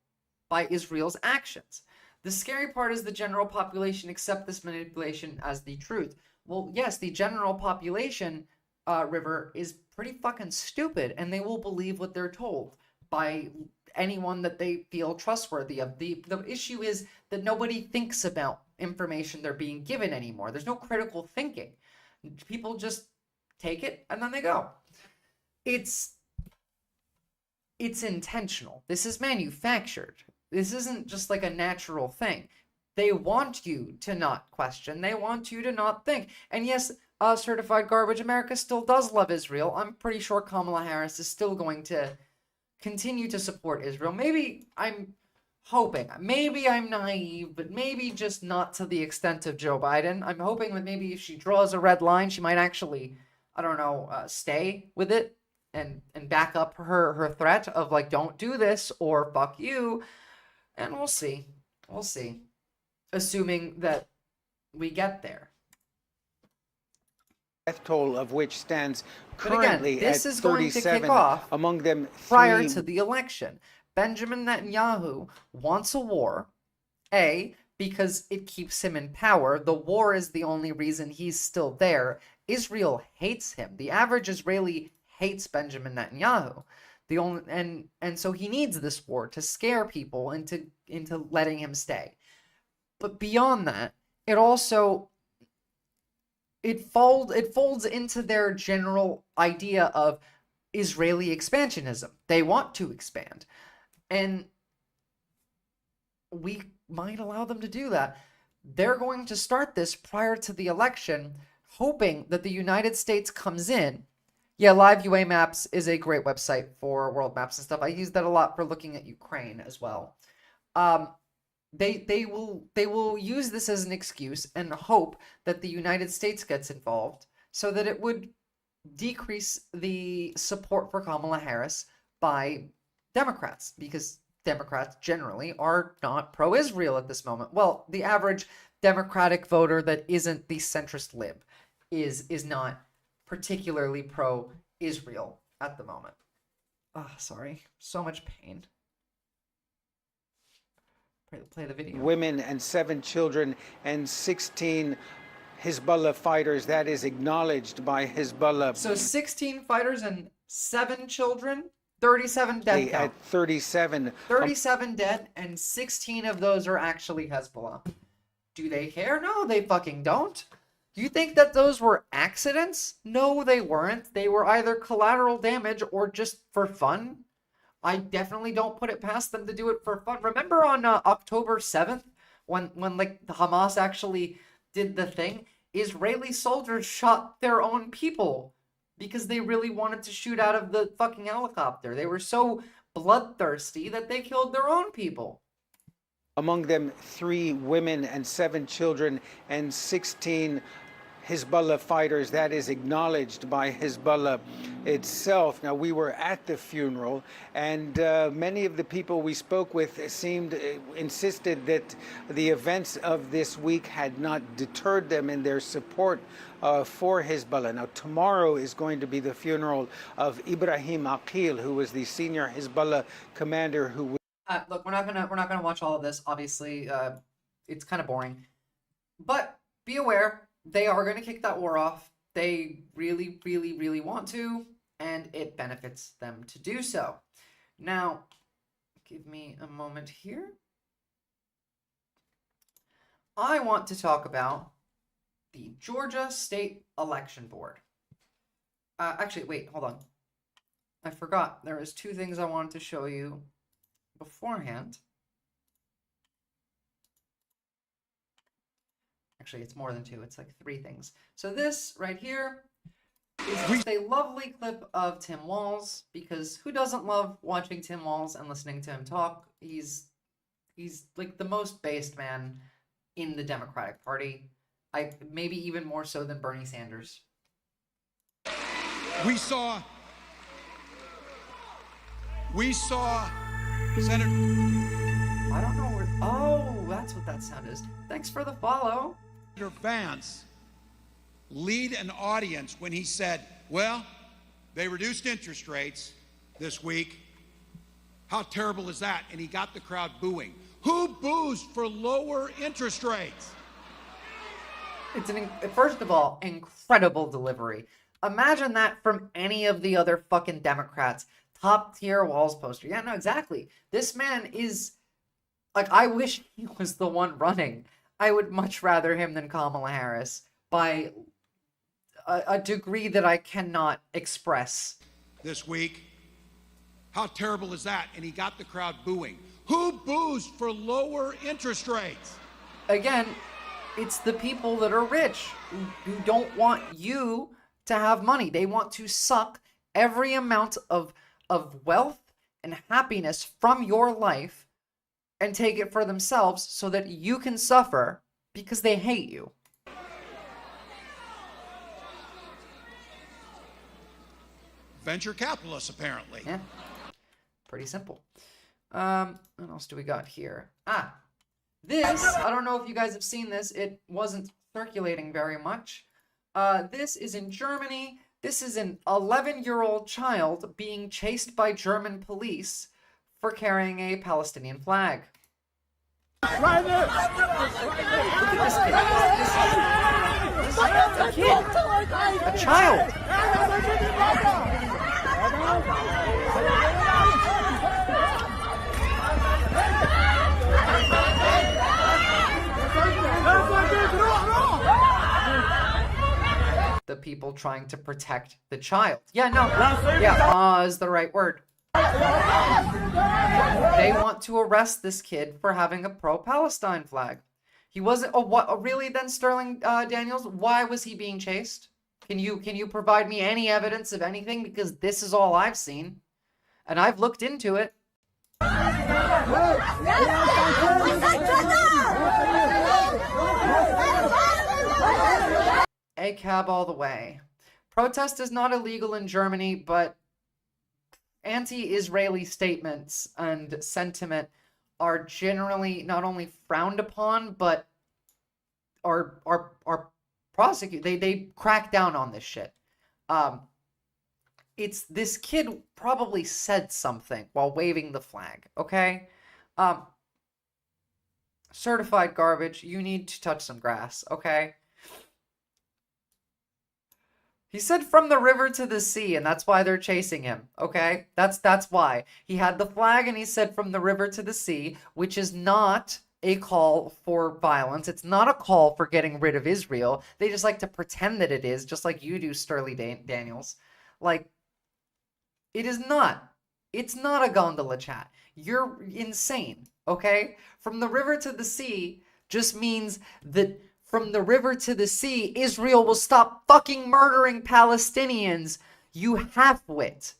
by Israel's actions. The scary part is the general population accept this manipulation as the truth. Well, yes, the general population, River, is pretty fucking stupid, and they will believe what they're told by anyone that they feel trustworthy of. The issue is that nobody thinks about information they're being given anymore. There's no critical thinking. People just take it and then they go. It's intentional. This is manufactured. This isn't just like a natural thing. They want you to not question. They want you to not think. And yes, certified garbage America still does love Israel. I'm pretty sure Kamala Harris is still going to continue to support Israel. Maybe I'm hoping, maybe I'm naive, but maybe just not to the extent of Joe Biden. I'm hoping that maybe if she draws a red line, she might actually, I don't know, stay with it and back up her threat of like, don't do this or fuck you. And we'll see. We'll see. Assuming that we get there. Death toll of which stands currently this at is going 37, to kick off among them prior to the election. Benjamin Netanyahu wants a war, A, because it keeps him in power. The war is the only reason he's still there. Israel hates him. The average Israeli hates Benjamin Netanyahu. And so he needs this war to scare people into letting him stay. But beyond that, it also it folds into their general idea of Israeli expansionism. They want to expand. And we might allow them to do that. They're going to start this prior to the election, hoping that the United States comes in. Yeah, Live UA Maps is a great website for world maps and stuff. I use that a lot for looking at Ukraine as well. They will use this as an excuse and hope that the United States gets involved so that it would decrease the support for Kamala Harris by Democrats, because Democrats generally are not pro-Israel at this moment. Well, the average Democratic voter that isn't the centrist lib is not particularly pro-Israel at the moment. Oh, sorry. So much pain. Play the video. Women and 7 children and 16 Hezbollah fighters. That is acknowledged by Hezbollah. So 16 fighters and 7 children, 37 dead count. At 37. 37 dead, and 16 of those are actually Hezbollah. Do they care? No, they fucking don't. You think that those were accidents? No, they weren't. They were either collateral damage or just for fun. I definitely don't put it past them to do it for fun. Remember on October 7th, when like the Hamas actually did the thing? Israeli soldiers shot their own people because they really wanted to shoot out of the fucking helicopter. They were so bloodthirsty that they killed their own people. Among them 3 women and 7 children and 16 Hezbollah fighters. That is acknowledged by Hezbollah itself. Now, we were at the funeral, and many of the people we spoke with insisted that the events of this week had not deterred them in their support for Hezbollah. Now, tomorrow is going to be the funeral of Ibrahim Aqil, who was the senior Hezbollah commander who. Look, we're not gonna watch all of this. Obviously, it's kind of boring, but be aware. They are going to kick that war off. They really, really, really want to, and it benefits them to do so. Now, give me a moment here. I want to talk about the Georgia State Election Board. Actually, wait, hold on. I forgot. There was 2 things I wanted to show you beforehand. Actually, it's more than 2. It's like 3 things. So this right here is just a lovely clip of Tim Walz, because who doesn't love watching Tim Walz and listening to him talk? He's like the most based man in the Democratic Party. Maybe even more so than Bernie Sanders. We saw Senator. I don't know where. Oh, that's what that sound is. Thanks for the follow. Senator Vance lead an audience when he said, well, they reduced interest rates this week, How terrible is that? And he got the crowd booing. Who boos for lower interest rates? It's first of all, incredible delivery. Imagine that from any of the other fucking Democrats. Top tier Walls poster. Yeah, no, exactly. This man is, like, I wish he was the one running. I would much rather him than Kamala Harris by a degree that I cannot express. This week, how terrible is that? And he got the crowd booing. Who boos for lower interest rates? Again, it's the people that are rich who don't want you to have money. They want to suck every amount of wealth and happiness from your life and take it for themselves so that you can suffer because they hate you. Venture capitalists, apparently. Yeah, pretty simple. What else do we got here? This, I don't know if you guys have seen this. It wasn't circulating very much. This is in Germany. This is an 11-year-old child being chased by German police for carrying a Palestinian flag. Right there! Look at this kid. This is a kid. A child. The people trying to protect the child. Yeah, no. Yeah, is the right word. They want to arrest this kid for having a pro-Palestine flag. He wasn't. Oh, what? Really? Then, Sterling Daniels, why was he being chased? Can you provide me any evidence of anything? Because this is all I've seen, and I've looked into it. ACAB all the way. Protest is not illegal in Germany, but anti-Israeli statements and sentiment are generally not only frowned upon, but are prosecuted. They crack down on this shit. It's this kid probably said something while waving the flag, okay? Certified garbage, you need to touch some grass, okay? He said from the river to the sea, and that's why they're chasing him, okay? That's why. He had the flag and he said from the river to the sea, which is not a call for violence. It's not a call for getting rid of Israel. They just like to pretend that it is, just like you do, Sterling Daniels. Like, it is not. It's not a gondola chat. You're insane, okay? From the river to the sea just means that from the river to the sea, Israel will stop fucking murdering Palestinians, you half-wit.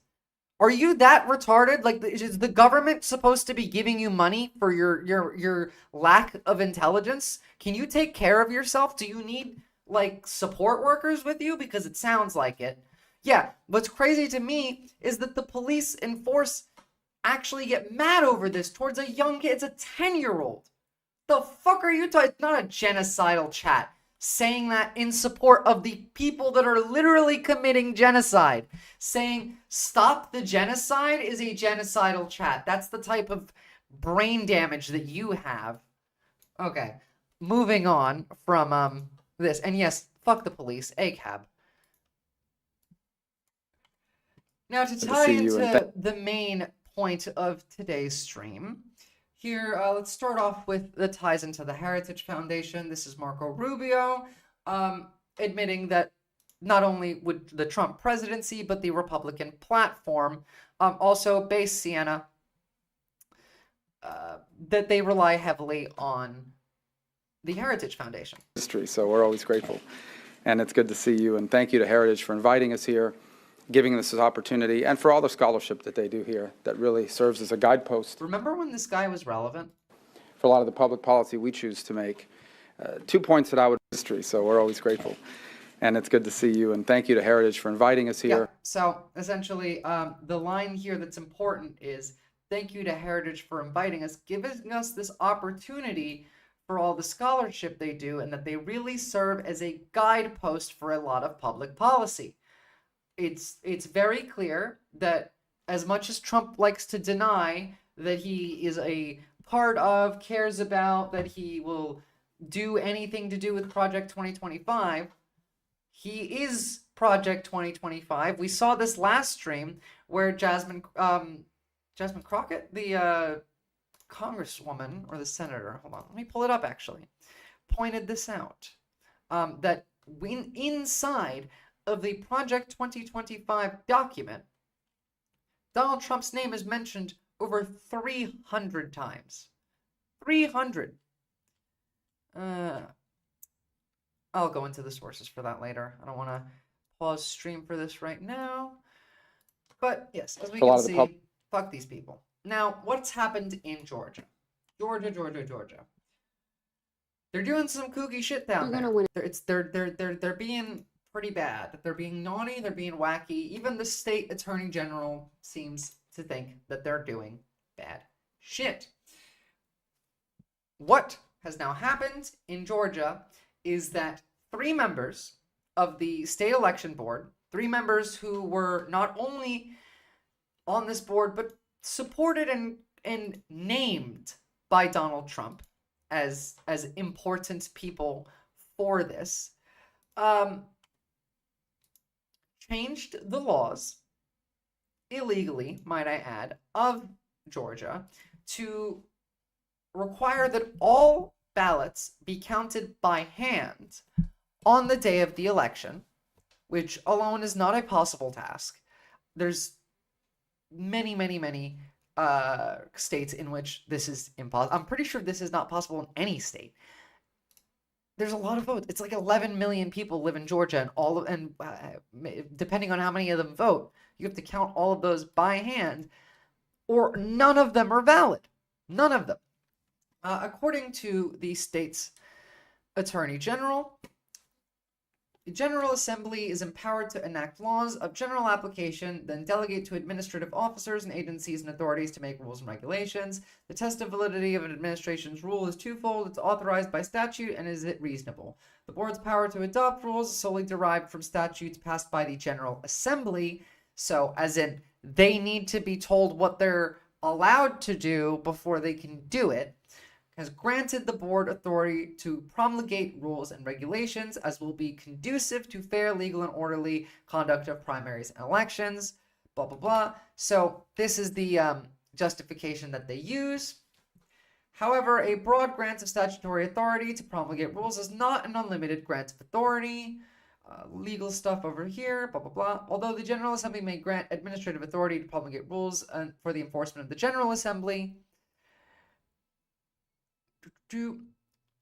Are you that retarded? Like, is the government supposed to be giving you money for your lack of intelligence? Can you take care of yourself? Do you need, like, support workers with you? Because it sounds like it. Yeah, what's crazy to me is that the police and force actually get mad over this towards a young kid. It's a 10-year-old. The fuck are you talking? It's not a genocidal chat saying that in support of the people that are literally committing genocide. Saying stop the genocide is a genocidal chat. That's the type of brain damage that you have. Okay, moving on from this. And yes, fuck the police. ACAB. Now to tie into the main point of today's stream, here, let's start off with the ties into the Heritage Foundation. This is Marco Rubio admitting that not only would the Trump presidency, but the Republican platform, also base Siena, that they rely heavily on the Heritage Foundation. So we're always grateful. And it's good to see you. And thank you to Heritage for inviting us here, giving us this opportunity, and for all the scholarship that they do here that really serves as a guidepost. Remember when this guy was relevant? For a lot of the public policy we choose to make. 2 points that I would history, so we're always grateful. And it's good to see you, and thank you to Heritage for inviting us here. Yeah, so essentially, the line here that's important is, thank you to Heritage for inviting us, giving us this opportunity for all the scholarship they do, and that they really serve as a guidepost for a lot of public policy. It's very clear that as much as Trump likes to deny that he is a part of, cares about, that he will do anything to do with Project 2025, he is Project 2025. We saw this last stream where Jasmine Crockett, the congresswoman or the senator, hold on, let me pull it up actually, pointed this out, that inside of the Project 2025 document, Donald Trump's name is mentioned over 300 times. 300. I'll go into the sources for that later. I don't want to pause stream for this right now. But yes, as we can see, fuck these people. Now, what's happened in Georgia? Georgia. They're doing some kooky shit down there. They're being pretty bad. They're being naughty. They're being wacky. Even the state attorney general seems to think that they're doing bad shit. What has now happened in Georgia is that 3 members of the state election board, 3 members who were not only on this board, but supported and named by Donald Trump as important people for this, changed the laws, illegally, might I add, of Georgia to require that all ballots be counted by hand on the day of the election, which alone is not a possible task. There's many states in which this is impossible. I'm pretty sure this is not possible in any state. There's a lot of votes. It's like 11 million people live in Georgia, and depending on how many of them vote, you have to count all of those by hand, or none of them are valid. None of them. According to the state's attorney general, the General Assembly is empowered to enact laws of general application, then delegate to administrative officers and agencies and authorities to make rules and regulations. The test of validity of an administration's rule is twofold. It's authorized by statute, and is it reasonable? The board's power to adopt rules is solely derived from statutes passed by the General Assembly. So, as in, they need to be told what they're allowed to do before they can do it. Has granted the board authority to promulgate rules and regulations as will be conducive to fair, legal, and orderly conduct of primaries and elections, blah, blah, blah. So this is the justification that they use. However, a broad grant of statutory authority to promulgate rules is not an unlimited grant of authority. Legal stuff over here, blah, blah, blah. Although the General Assembly may grant administrative authority to promulgate rules for the enforcement of the General Assembly,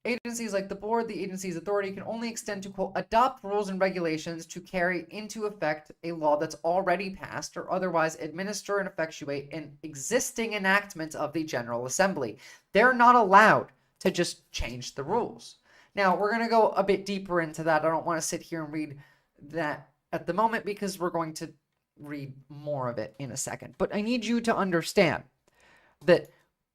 agencies like the board, the agency's authority can only extend to, quote, adopt rules and regulations to carry into effect a law that's already passed or otherwise administer and effectuate an existing enactment of the General Assembly. They're not allowed to just change the rules. Now, we're going to go a bit deeper into that. I don't want to sit here and read that at the moment because we're going to read more of it in a second. But I need you to understand that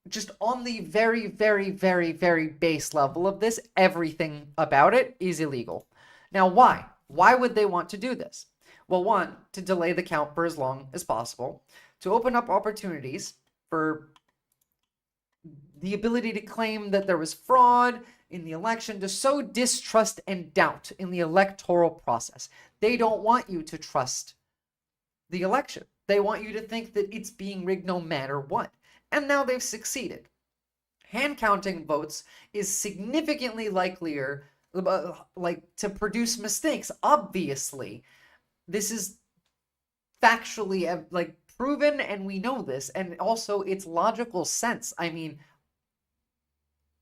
just on the very, very, very, very base level of this, everything about it is illegal. Now, why? Why would they want to do this? Well, one, to delay the count for as long as possible, to open up opportunities for the ability to claim that there was fraud in the election, to sow distrust and doubt in the electoral process. They don't want you to trust the election. They want you to think that it's being rigged no matter what. And now they've succeeded. Hand counting votes is significantly likelier to produce mistakes. Obviously, this is factually proven, and we know this, and also it's logical sense. I mean,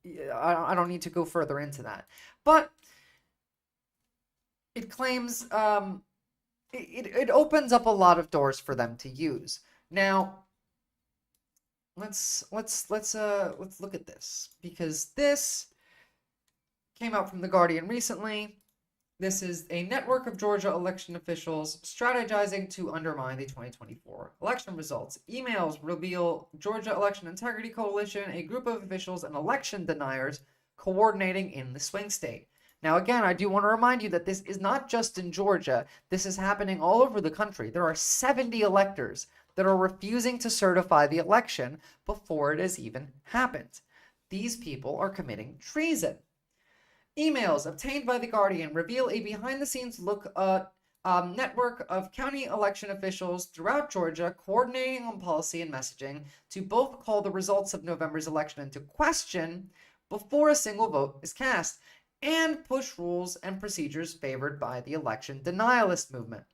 I don't need to go further into that, but it claims it opens up a lot of doors for them to use. Now, let's look at this, because this came out from The Guardian recently. This is a network of Georgia election officials strategizing to undermine the 2024 election results. Emails reveal Georgia Election Integrity Coalition, a group of officials and election deniers coordinating in the swing state. Now, again, I do want to remind you that this is not just in Georgia. This is happening all over the country. There are 70 electors that are refusing to certify the election before it has even happened. These people are committing treason. Emails obtained by The Guardian reveal a behind-the-scenes look network of county election officials throughout Georgia coordinating on policy and messaging to both call the results of November's election into question before a single vote is cast, and push rules and procedures favored by the election denialist movement.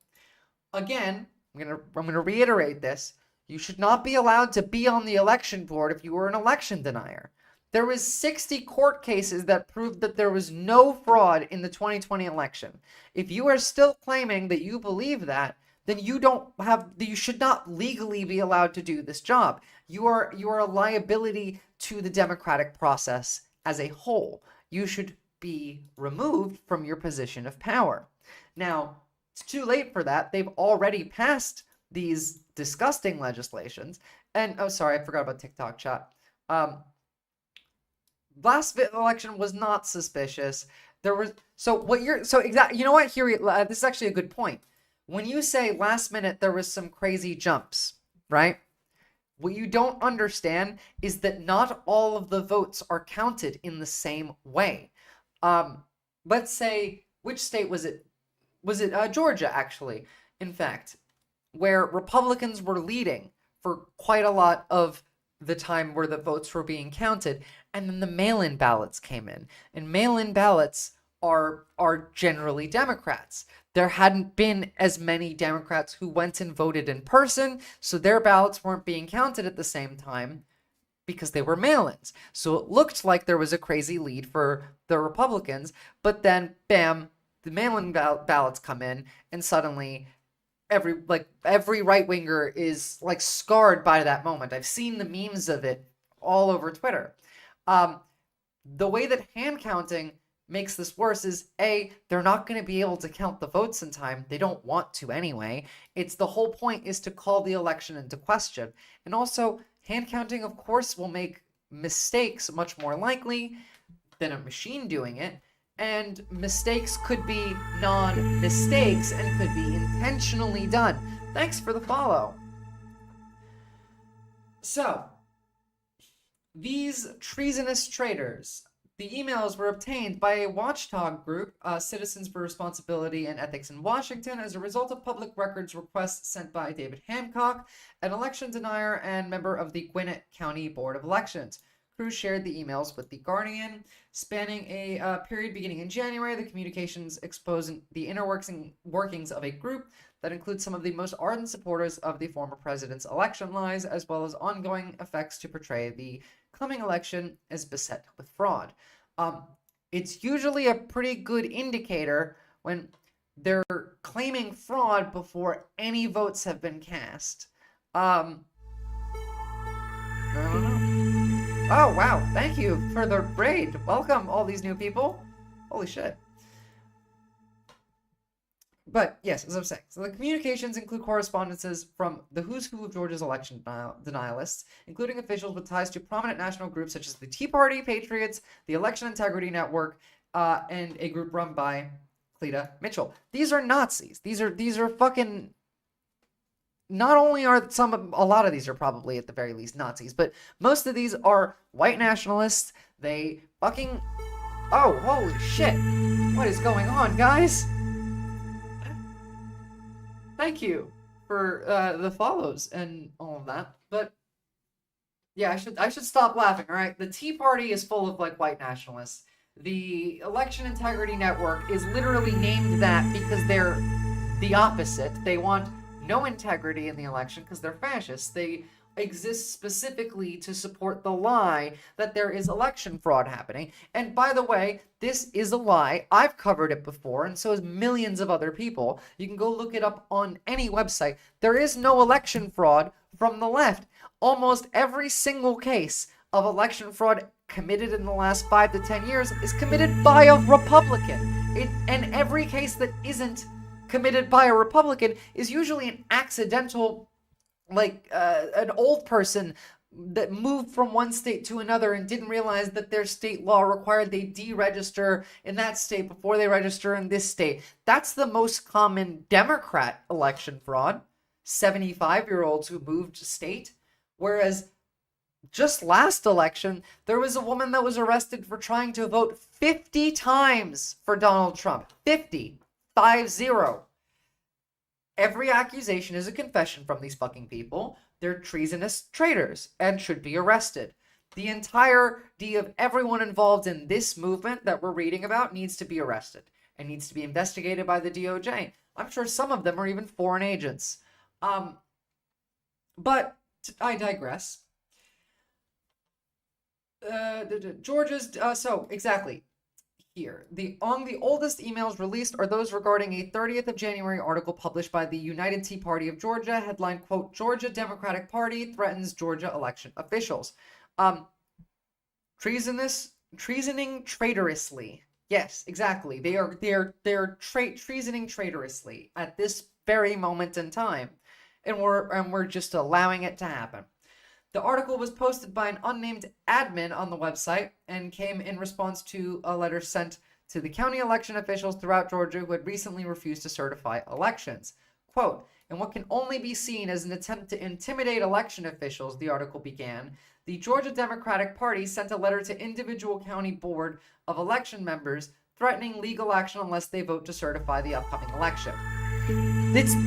Again, I'm gonna reiterate this. You should not be allowed to be on the election board if you were an election denier. There was 60 court cases that proved that there was no fraud in the 2020 election. If you are still claiming that you believe that, then you should not legally be allowed to do this job. You are a liability to the democratic process as a whole. You should be removed from your position of power. Now, it's too late for that. They've already passed these disgusting legislations. And, oh, sorry, I forgot about TikTok chat. Last election was not suspicious. There was, you know what, here, this is actually a good point. When you say last minute, there was some crazy jumps, right? What you don't understand is that not all of the votes are counted in the same way. Let's say, which state was it? Was it Georgia, actually, in fact, where Republicans were leading for quite a lot of the time where the votes were being counted, and then the mail-in ballots came in. And mail-in ballots are generally Democrats. There hadn't been as many Democrats who went and voted in person, so their ballots weren't being counted at the same time because they were mail-ins. So it looked like there was a crazy lead for the Republicans, but then, bam, the mail-in ballots come in, and suddenly every right-winger is like scarred by that moment. I've seen the memes of it all over Twitter. The way that hand counting makes this worse is A, they're not going to be able to count the votes in time. They don't want to anyway. It's the whole point is to call the election into question. And also, hand counting, of course, will make mistakes much more likely than a machine doing it. And mistakes could be non-mistakes and could be intentionally done. Thanks for the follow. So, these treasonous traitors, the emails were obtained by a watchdog group, Citizens for Responsibility and Ethics in Washington, as a result of public records requests sent by David Hancock, an election denier and member of the Gwinnett County Board of Elections. Cruz shared the emails with The Guardian. Spanning a period beginning in January, the communications exposed the inner workings of a group that includes some of the most ardent supporters of the former president's election lies, as well as ongoing effects to portray the coming election as beset with fraud. It's usually a pretty good indicator when they're claiming fraud before any votes have been cast. I don't know. Oh, wow. Thank you for the raid. Welcome, all these new people. Holy shit. But, yes, as I'm saying, so the communications include correspondences from the who's who of Georgia's election denialists, including officials with ties to prominent national groups such as the Tea Party, Patriots, the Election Integrity Network, and a group run by Cleta Mitchell. These are Nazis. These are fucking... Not only are a lot of these are probably at the very least Nazis, but most of these are white nationalists. They fucking... Oh, holy shit. What is going on, guys? Thank you for the follows and all of that. But yeah, I should stop laughing, all right? The Tea Party is full of like white nationalists. The Election Integrity Network is literally named that because they're the opposite. They want no integrity in the election because they're fascists. They exist specifically to support the lie that there is election fraud happening. And by the way, this is a lie. I've covered it before, and so has millions of other people. You can go look it up on any website. There is no election fraud from the left. Almost every single case of election fraud committed in the last 5 to 10 years is committed by a Republican. And every case that isn't committed by a Republican is usually an accidental, like an old person that moved from one state to another and didn't realize that their state law required they deregister in that state before they register in this state. That's the most common Democrat election fraud. 75-year-olds who moved state. Whereas just last election, there was a woman that was arrested for trying to vote 50 times for Donald Trump. 50. 5-0. Every accusation is a confession from these fucking people. They're treasonous traitors and should be arrested. The entirety of everyone involved in this movement that we're reading about needs to be arrested and needs to be investigated by the DOJ. I'm sure some of them are even foreign agents. But I digress. Georgia's, so exactly. Here, among the oldest emails released are those regarding a 30th of January article published by the United Tea Party of Georgia, headline, quote, Georgia Democratic Party threatens Georgia election officials. Treasoning traitorously. Yes, exactly. They're treasoning traitorously at this very moment in time. And we're just allowing it to happen. The article was posted by an unnamed admin on the website and came in response to a letter sent to the county election officials throughout Georgia who had recently refused to certify elections. Quote, in what can only be seen as an attempt to intimidate election officials, the article began, the Georgia Democratic Party sent a letter to individual county board of election members threatening legal action unless they vote to certify the upcoming election.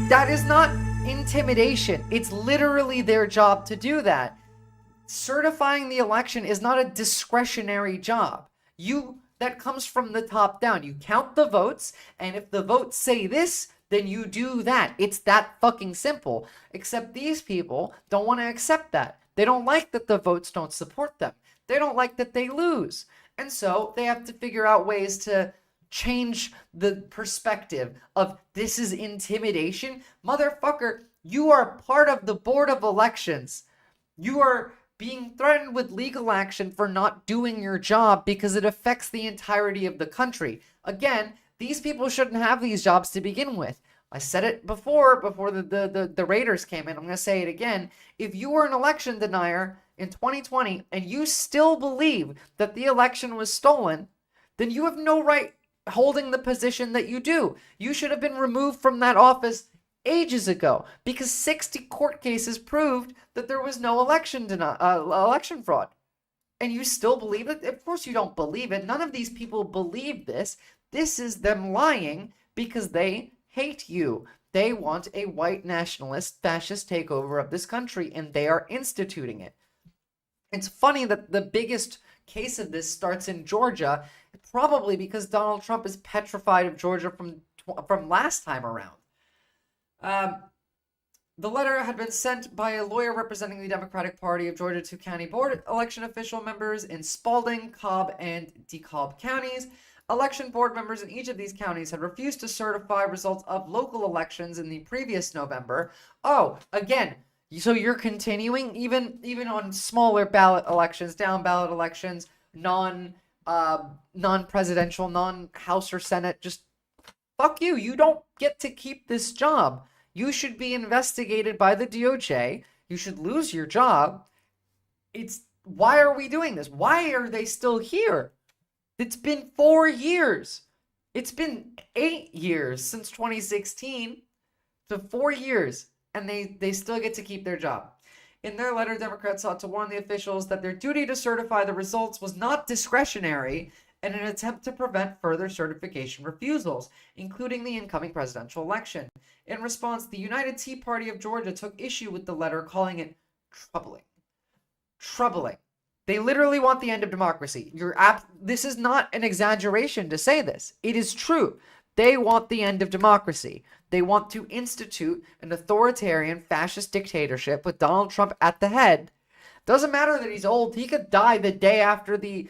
That is not intimidation. It's literally their job to do that. Certifying the election is not a discretionary job. That comes from the top down. You count the votes, and if the votes say this, then you do that. It's that fucking simple. Except these people don't want to accept that. They don't like that the votes don't support them. They don't like that they lose. And so they have to figure out ways to change the perspective of this is intimidation. Motherfucker, you are part of the board of elections. You are being threatened with legal action for not doing your job because it affects the entirety of the country. Again, these people shouldn't have these jobs to begin with. I said it before the Raiders came in. I'm going to say it again. If you were an election denier in 2020 and you still believe that the election was stolen, then you have no right holding the position that you do. You should have been removed from that office ages ago because 60 court cases proved that there was no election fraud. And you still believe it? Of course you don't believe it. None of these people believe this. This is them lying because they hate you. They want a white nationalist fascist takeover of this country, and they are instituting it. It's funny that the biggest case of this starts in Georgia, probably because Donald Trump is petrified of Georgia from last time around. The letter had been sent by a lawyer representing the Democratic Party of Georgia to county board election official members in Spalding, Cobb, and DeKalb counties. Election board members in each of these counties had refused to certify results of local elections in the previous November. Oh, again, so you're continuing even on smaller ballot elections, down ballot elections, non-presidential, non-House or Senate. Just fuck you. You don't get to keep this job. You should be investigated by the DOJ. You should lose your job. Why are we doing this? Why are they still here? It's been 4 years. It's been 8 years since 2016. So 4 years, and they still get to keep their job. In their letter, Democrats sought to warn the officials that their duty to certify the results was not discretionary in an attempt to prevent further certification refusals, including the incoming presidential election. In response, the United Tea Party of Georgia took issue with the letter, calling it troubling. Troubling. They literally want the end of democracy. This is not an exaggeration to say this. It is true. They want the end of democracy. They want to institute an authoritarian fascist dictatorship with Donald Trump at the head. Doesn't matter that he's old. He could die the day after he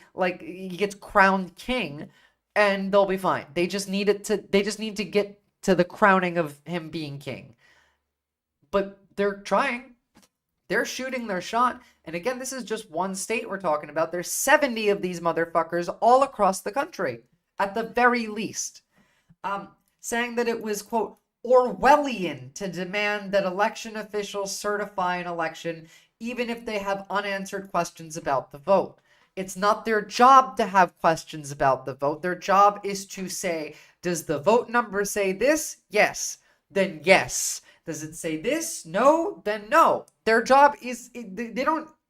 gets crowned king, and they'll be fine. They just need to get to the crowning of him being king. But they're trying. They're shooting their shot. And again, this is just one state we're talking about. There's 70 of these motherfuckers all across the country, at the very least. Saying that it was, quote, Orwellian to demand that election officials certify an election even if they have unanswered questions about the vote. It's not their job to have questions about the vote. Their job is to say, does the vote number say this? Yes. Then yes. Does it say this? No. Then no. Their job is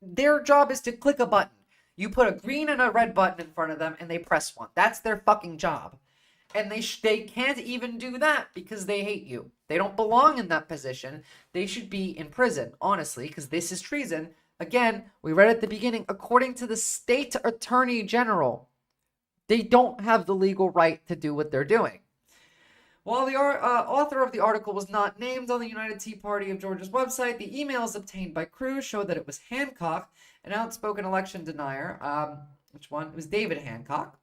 their job is to click a button. You put a green and a red button in front of them and they press one. That's their fucking job. And they can't even do that because they hate you. They don't belong in that position. They should be in prison, honestly, because this is treason. Again, we read at the beginning, according to the state attorney general, they don't have the legal right to do what they're doing. While the author of the article was not named on the United Tea Party of Georgia's website, the emails obtained by Cruz show that it was Hancock, an outspoken election denier. Which one? It was David Hancock.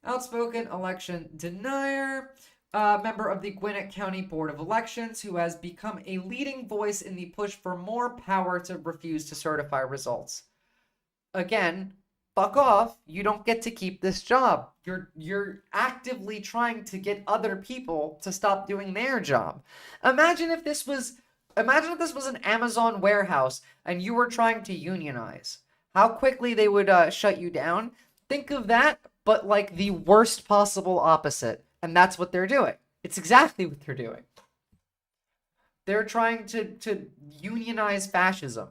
Outspoken election denier, member of the Gwinnett County Board of Elections, who has become a leading voice in the push for more power to refuse to certify results. Again, fuck off. You don't get to keep this job. You're actively trying to get other people to stop doing their job. Imagine if this was an Amazon warehouse and you were trying to unionize. How quickly they would shut you down. Think of that, but like the worst possible opposite. And that's what they're doing. It's exactly what they're doing. They're trying to unionize fascism.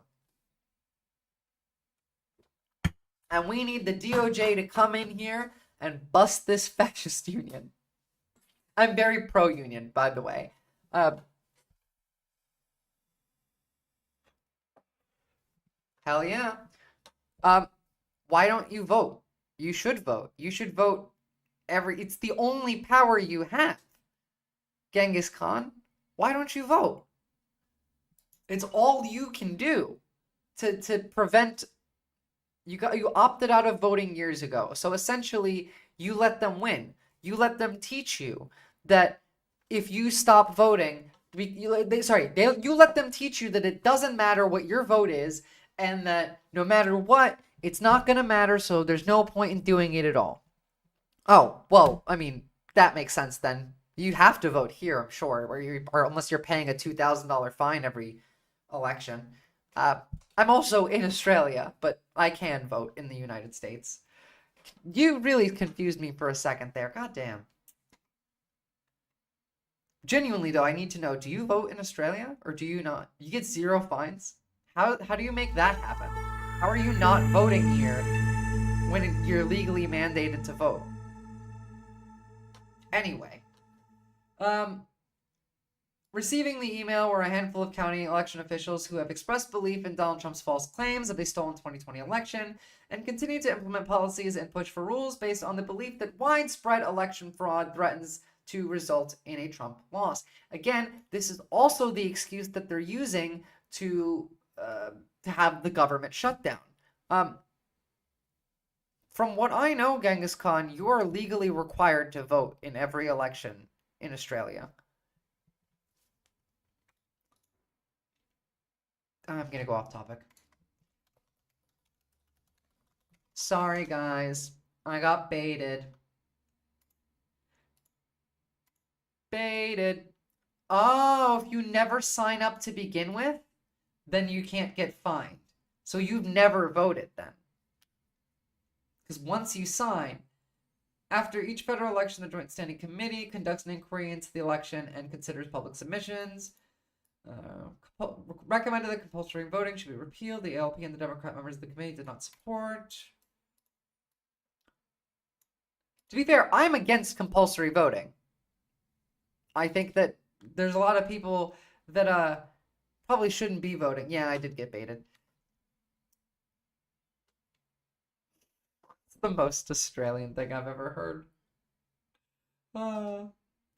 And we need the DOJ to come in here and bust this fascist union. I'm very pro-union, by the way. Hell yeah. Why don't you vote? You should vote. You should vote it's the only power you have. Genghis Khan, why don't you vote? It's all you can do to prevent. You opted out of voting years ago. So essentially, you let them win. You let them teach you that if you stop voting, you let them teach you that it doesn't matter what your vote is, and that no matter what, it's not going to matter, so there's no point in doing it at all. Oh, well, I mean, that makes sense then. You have to vote here, I'm sure, or unless you're paying a $2,000 fine every election. I'm also in Australia, but I can vote in the United States. You really confused me for a second there. God damn. Genuinely, though, I need to know, do you vote in Australia or do you not? You get 0 fines? How do you make that happen? How are you not voting here when you're legally mandated to vote? Anyway, receiving the email were a handful of county election officials who have expressed belief in Donald Trump's false claims of a stolen 2020 election and continue to implement policies and push for rules based on the belief that widespread election fraud threatens to result in a Trump loss. Again, this is also the excuse that they're using to have the government shut down. From what I know, Genghis Khan, you are legally required to vote in every election in Australia. I'm gonna go off topic. Sorry, guys. I got baited. Baited. Oh, if you never sign up to begin with, then you can't get fined. So you've never voted then. Because once you sign, after each federal election, the Joint Standing Committee conducts an inquiry into the election and considers public submissions. Recommended that compulsory voting should be repealed. The ALP and the Democrat members of the committee did not support. To be fair, I'm against compulsory voting. I think that there's a lot of people that probably shouldn't be voting. Yeah, I did get baited. It's the most Australian thing I've ever heard.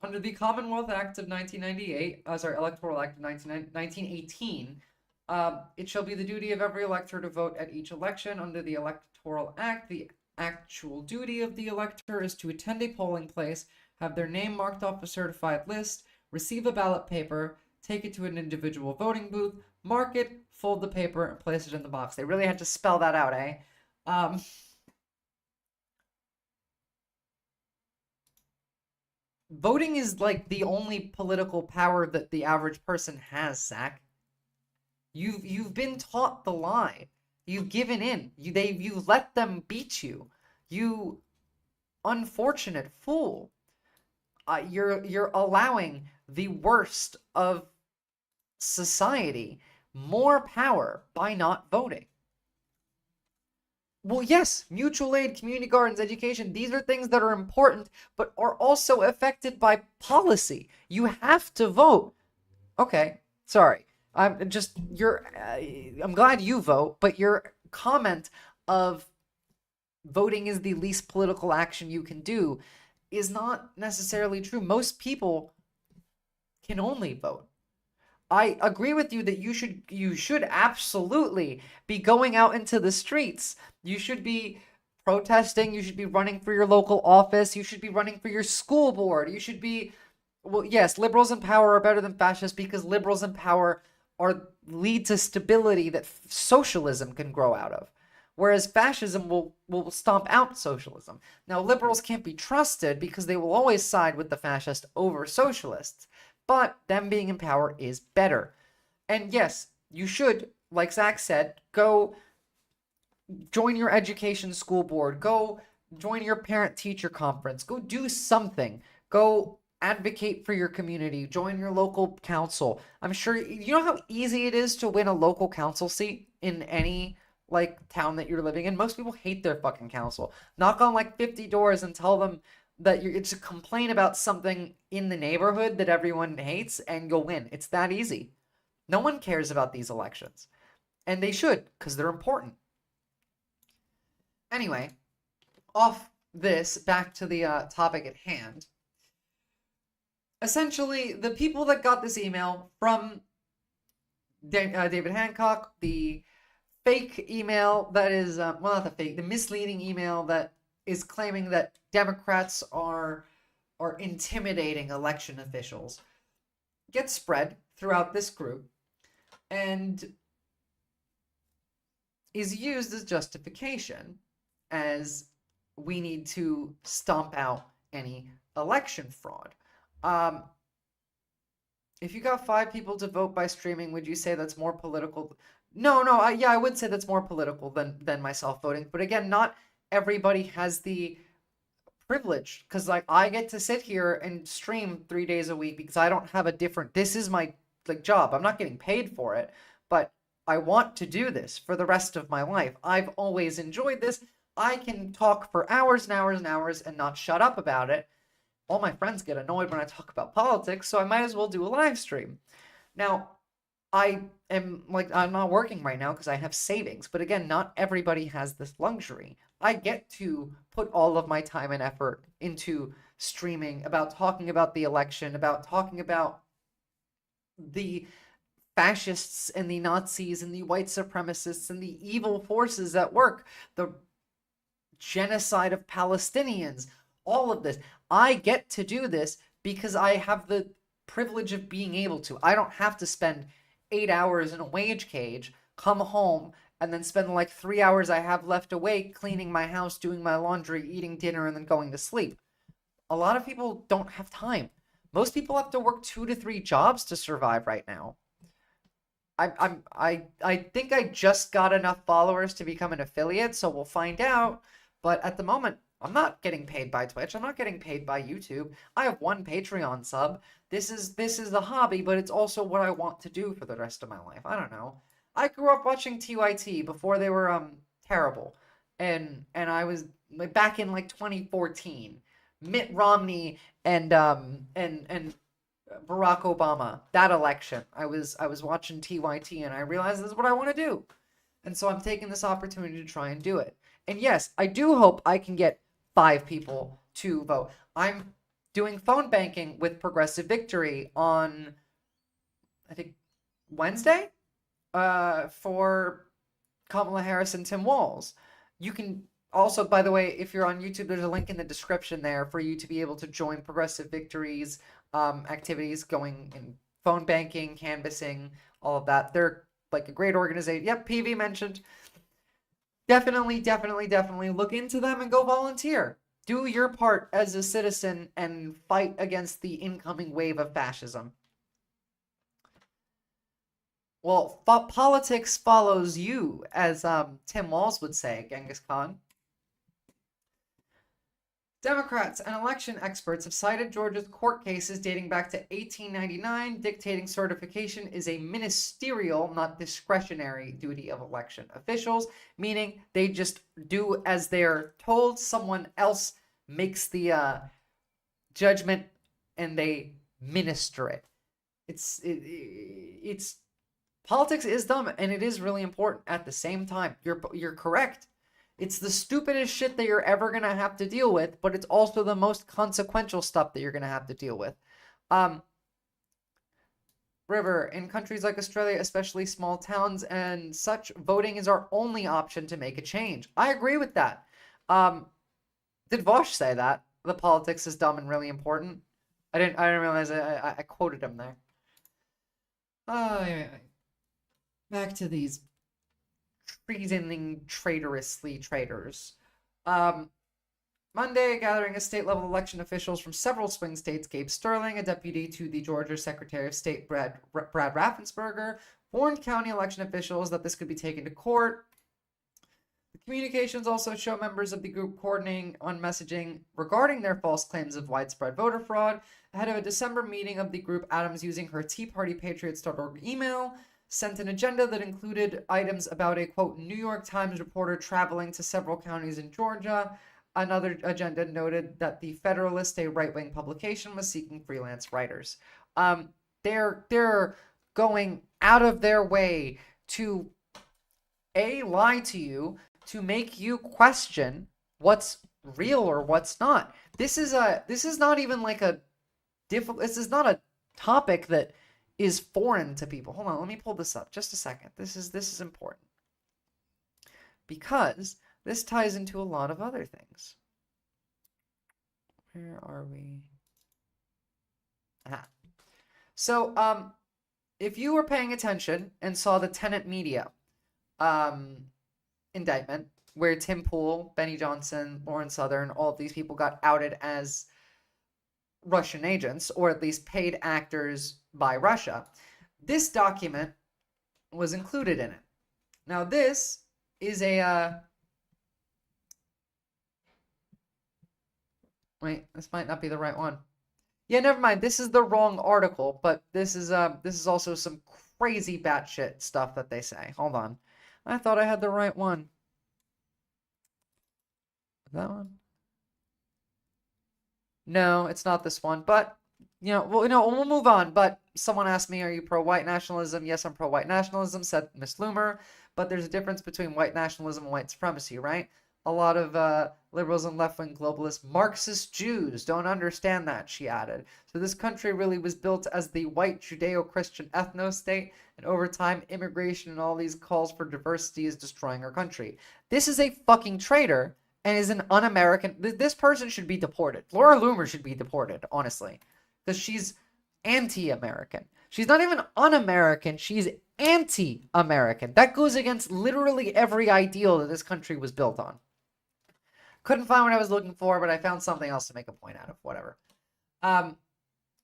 Under the Commonwealth Act of 1998, Electoral Act of 1918, it shall be the duty of every elector to vote at each election. Under the Electoral Act, the actual duty of the elector is to attend a polling place, have their name marked off a certified list, receive a ballot paper, take it to an individual voting booth, mark it, fold the paper, and place it in the box. They really had to spell that out, eh? voting is like the only political power that the average person has, Zach. You've been taught the lie. You've given in. You let them beat you. You unfortunate fool. You're allowing the worst of society more power by not voting. Well, yes, mutual aid, community gardens, education, these are things that are important, but are also affected by policy. You have to vote. Okay, sorry. I'm glad you vote, but your comment of voting is the least political action you can do is not necessarily true. Most people can only vote. I agree with you that you should absolutely be going out into the streets. You should be protesting, you should be running for your local office, you should be running for your school board. You should be, well, yes, liberals in power are better than fascists because liberals in power lead to stability that socialism can grow out of. Whereas fascism will stomp out socialism. Now, liberals can't be trusted because they will always side with the fascist over socialists. But them being in power is better. And yes, you should, like Zach said, go join your education school board. Go join your parent-teacher conference. Go do something. Go advocate for your community. Join your local council. I'm sure, you know how easy it is to win a local council seat in any town that you're living in? Most people hate their fucking council. Knock on 50 doors and tell them that it's a complaint about something in the neighborhood that everyone hates and you'll win. It's that easy. No one cares about these elections. And they should, because they're important. Anyway, off this, back to the topic at hand. Essentially, the people that got this email from David Hancock, the fake email that is, well, not the fake, the misleading email that is claiming that Democrats are intimidating election officials, gets spread throughout this group and is used as justification as we need to stomp out any election fraud. If you got 5 people to vote by streaming, would you say that's more political? No, yeah, I would say that's more political than myself voting. But again, not everybody has the privilege, because I get to sit here and stream 3 days a week because I don't have this is my job. I'm not getting paid for it, but I want to do this for the rest of my life. I've always enjoyed this. I can talk for hours and hours and hours and not shut up about it. All my friends get annoyed when I talk about politics, so I might as well do a live stream. Now, I'm not working right now because I have savings, but again, not everybody has this luxury. I get to put all of my time and effort into streaming, about talking about the election, about talking about the fascists and the Nazis and the white supremacists and the evil forces at work, the genocide of Palestinians, all of this. I get to do this because I have the privilege of being able to. I don't have to spend 8 hours in a wage cage, come home, and then spend 3 hours I have left awake cleaning my house, doing my laundry, eating dinner, and then going to sleep. A lot of people don't have time. Most people have to work 2 to 3 jobs to survive right now. I think I just got enough followers to become an affiliate, so we'll find out. But at the moment, I'm not getting paid by Twitch. I'm not getting paid by YouTube. I have 1 Patreon sub. This is a hobby, but it's also what I want to do for the rest of my life. I don't know. I grew up watching TYT before they were terrible, and I was back in 2014, Mitt Romney and Barack Obama, that election. I was watching TYT and I realized this is what I want to do, and so I'm taking this opportunity to try and do it. And yes, I do hope I can get 5 people to vote. I'm doing phone banking with Progressive Victory on, I think, Wednesday, for Kamala Harris and Tim Walz. You can also, by the way, if you're on YouTube, there's a link in the description there for you to be able to join Progressive Victory's activities going in phone banking, canvassing, all of that. They're a great organization. Yep, PV mentioned. Definitely look into them and go volunteer. Do your part as a citizen and fight against the incoming wave of fascism. Well, politics follows you, as Tim Walz would say, Genghis Khan. Democrats and election experts have cited Georgia's court cases dating back to 1899, dictating certification is a ministerial, not discretionary, duty of election officials, meaning they just do as they're told. Someone else makes the judgment and they minister it. It's politics is dumb, and it is really important at the same time. You're correct. It's the stupidest shit that you're ever going to have to deal with, but it's also the most consequential stuff that you're going to have to deal with. River, in countries like Australia, especially small towns and such, voting is our only option to make a change. I agree with that. Did Vosh say that? The politics is dumb and really important. I didn't realize I quoted him there. Back to these treasoning traitorously traitors. Monday, a gathering of state-level election officials from several swing states, Gabe Sterling, a deputy to the Georgia Secretary of State Brad Raffensperger, warned county election officials that this could be taken to court. The communications also show members of the group coordinating on messaging regarding their false claims of widespread voter fraud. Ahead of a December meeting of the group, Adams, using her TeaPartyPatriots.org email, sent an agenda that included items about a, quote, New York Times reporter traveling to several counties in Georgia. Another agenda noted that the Federalist, a right-wing publication, was seeking freelance writers. They're going out of their way to, A, lie to you, to make you question what's real or what's not. This is not even like this is not a topic that is foreign to people. Hold on, let me pull this up just a second. This is important because this ties into a lot of other things. Where are we? So, if you were paying attention and saw the Tenet Media indictment, where Tim Pool, Benny Johnson, Lauren Southern, all of these people got outed as Russian agents, or at least paid actors by Russia, this document was included in it. Now, this is a wait, this might not be the right one. Yeah, never mind. This is the wrong article, but this is also some crazy batshit stuff that they say. Hold on. I thought I had the right one. That one? No, it's not this one, but we'll move on. But someone asked me, are you pro-white nationalism? Yes, I'm pro-white nationalism, said Miss Loomer, but there's a difference between white nationalism and white supremacy, right? A lot of liberals and left-wing globalist Marxist Jews don't understand that, she added. So this country really was built as the white Judeo-Christian ethno-state, and over time, immigration and all these calls for diversity is destroying our country. This is a fucking traitor and is an un-American. This person should be deported. Laura Loomer should be deported, honestly, because she's anti-American. She's not even un-American, she's anti-American. That goes against literally every ideal that this country was built on. Couldn't find what I was looking for, but I found something else to make a point out of, whatever.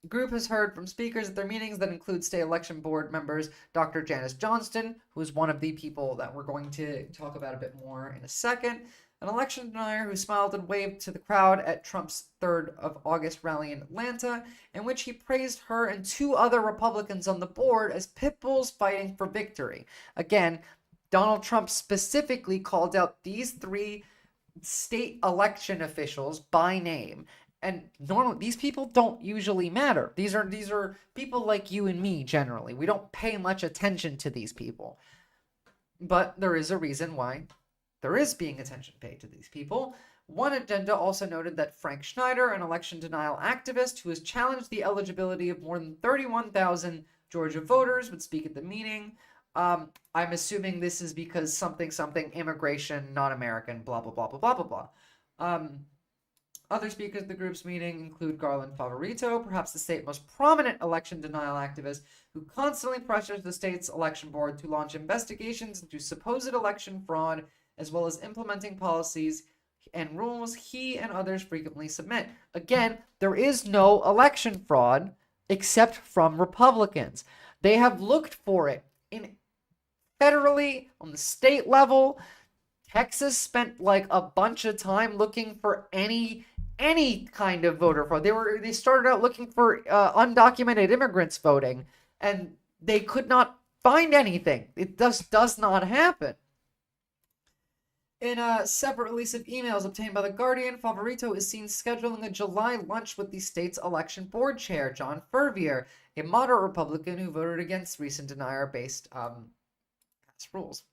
Group has heard from speakers at their meetings that include state election board members Dr. Janice Johnston, who is one of the people that we're going to talk about a bit more in a second, an election denier who smiled and waved to the crowd at Trump's 3rd of August rally in Atlanta, in which he praised her and 2 other Republicans on the board as pit bulls fighting for victory. Again, Donald Trump specifically called out these 3 state election officials by name, and normally these people don't usually matter. These are people like you and me. Generally, we don't pay much attention to these people, but there is a reason why there is being attention paid to these people. One agenda also noted that Frank Schneider, an election denial activist who has challenged the eligibility of more than 31,000 Georgia voters, would speak at the meeting. I'm assuming this is because something immigration, not American, blah, blah, blah, blah, blah, blah, blah. Other speakers at the group's meeting include Garland Favorito, perhaps the state's most prominent election denial activist, who constantly pressures the state's election board to launch investigations into supposed election fraud, as well as implementing policies and rules he and others frequently submit. Again, there is no election fraud except from Republicans. They have looked for it in federally, on the state level. Texas spent like a bunch of time looking for any kind of voter fraud. They started out looking for undocumented immigrants voting, and they could not find anything. It just does not happen. In a separate release of emails obtained by The Guardian, Favorito is seen scheduling a July lunch with the state's election board chair, John Fervier, a moderate Republican who voted against recent denier-based past rules.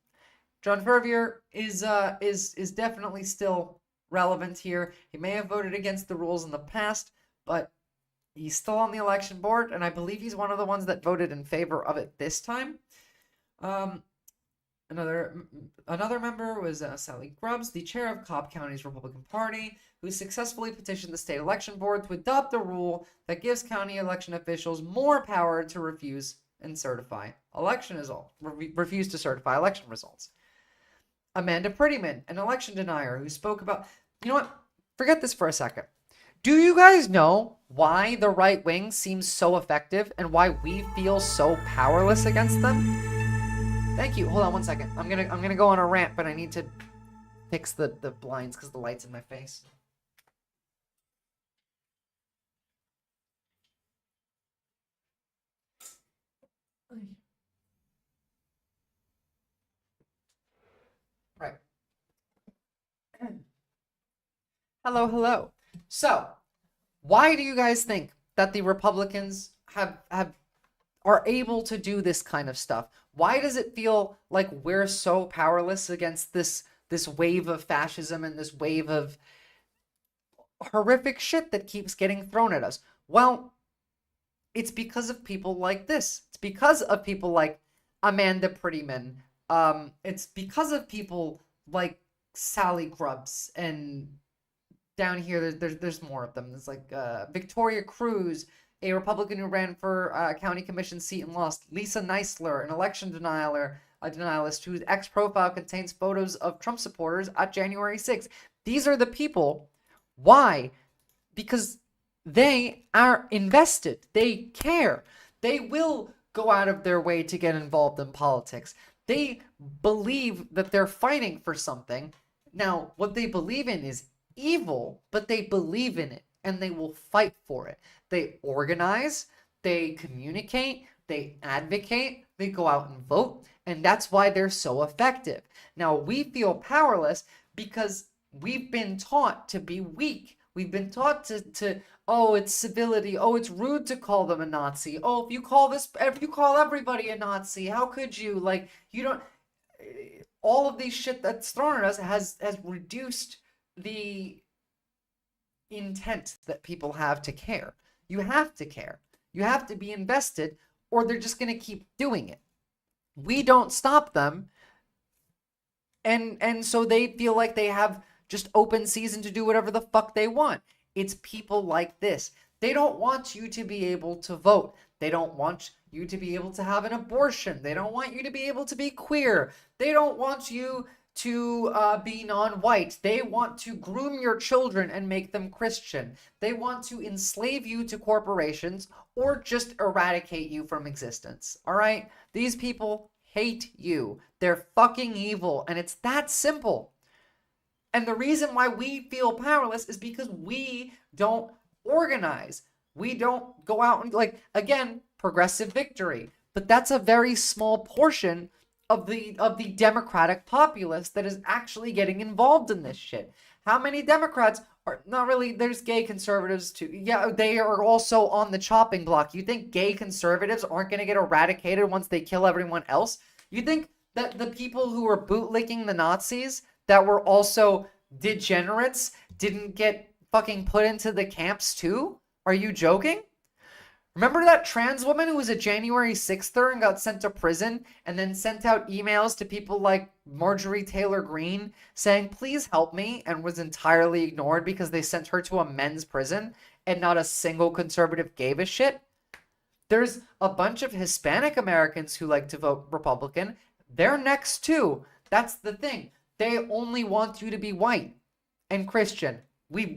John Fervier is definitely still relevant here. He may have voted against the rules in the past, but he's still on the election board, and I believe he's one of the ones that voted in favor of it this time. Another member was Sally Grubbs, the chair of Cobb County's Republican Party, who successfully petitioned the state election board to adopt a rule that gives county election officials more power to refuse to certify election results. Amanda Prettyman, an election denier who spoke about, you know what? Forget this for a second. Do you guys know why the right wing seems so effective and why we feel so powerless against them? Thank you. Hold on one second. I'm gonna go on a rant, but I need to fix the blinds because the light's in my face. Right. Hello. So, why do you guys think that the Republicans are able to do this kind of stuff? Why does it feel like we're so powerless against this wave of fascism and this wave of horrific shit that keeps getting thrown at us? Well, it's because of people like this. It's because of people like Amanda Prettyman. It's because of people like Sally Grubbs, and down here there's more of them. There's like Victoria Cruz, a Republican who ran for a county commission seat and lost. Lisa Neisler, an election denialist whose X profile contains photos of Trump supporters at January 6th. These are the people. Why? Because they are invested. They care. They will go out of their way to get involved in politics. They believe that they're fighting for something. Now, what they believe in is evil, but they believe in it, and they will fight for it. They organize, they communicate, they advocate, they go out and vote, and that's why they're so effective. Now, we feel powerless because we've been taught to be weak. We've been taught to oh, it's civility. Oh, it's rude to call them a Nazi. Oh, if you call everybody a Nazi, how could you? Like, you don't. All of these shit that's thrown at us has reduced the intent that people have to care. You have to care. You have to be invested, or they're just going to keep doing it. We don't stop them, and so they feel like they have just open season to do whatever the fuck they want. It's people like this. They don't want you to be able to vote. They don't want you to be able to have an abortion. They don't want you to be able to be queer. They don't want you to be non-white. They want to groom your children and make them Christian. They want to enslave you to corporations or just eradicate you from existence. All right? These people hate you. They're fucking evil, and it's that simple. And the reason why we feel powerless is because we don't organize. We don't go out and, like, again, progressive victory. But that's a very small portion of the Democratic populace that is actually getting involved in this shit. How many Democrats are not really? There's gay conservatives too. Yeah, they are also on the chopping block. You think gay conservatives aren't going to get eradicated once they kill everyone else? You think that the people who were bootlicking the Nazis that were also degenerates didn't get fucking put into the camps too? Are you joking? Remember that trans woman who was a January 6ther and got sent to prison and then sent out emails to people like Marjorie Taylor Greene saying, please help me, and was entirely ignored because they sent her to a men's prison and not a single conservative gave a shit? There's a bunch of Hispanic Americans who like to vote Republican. They're next too. That's the thing. They only want you to be white. and Christian. We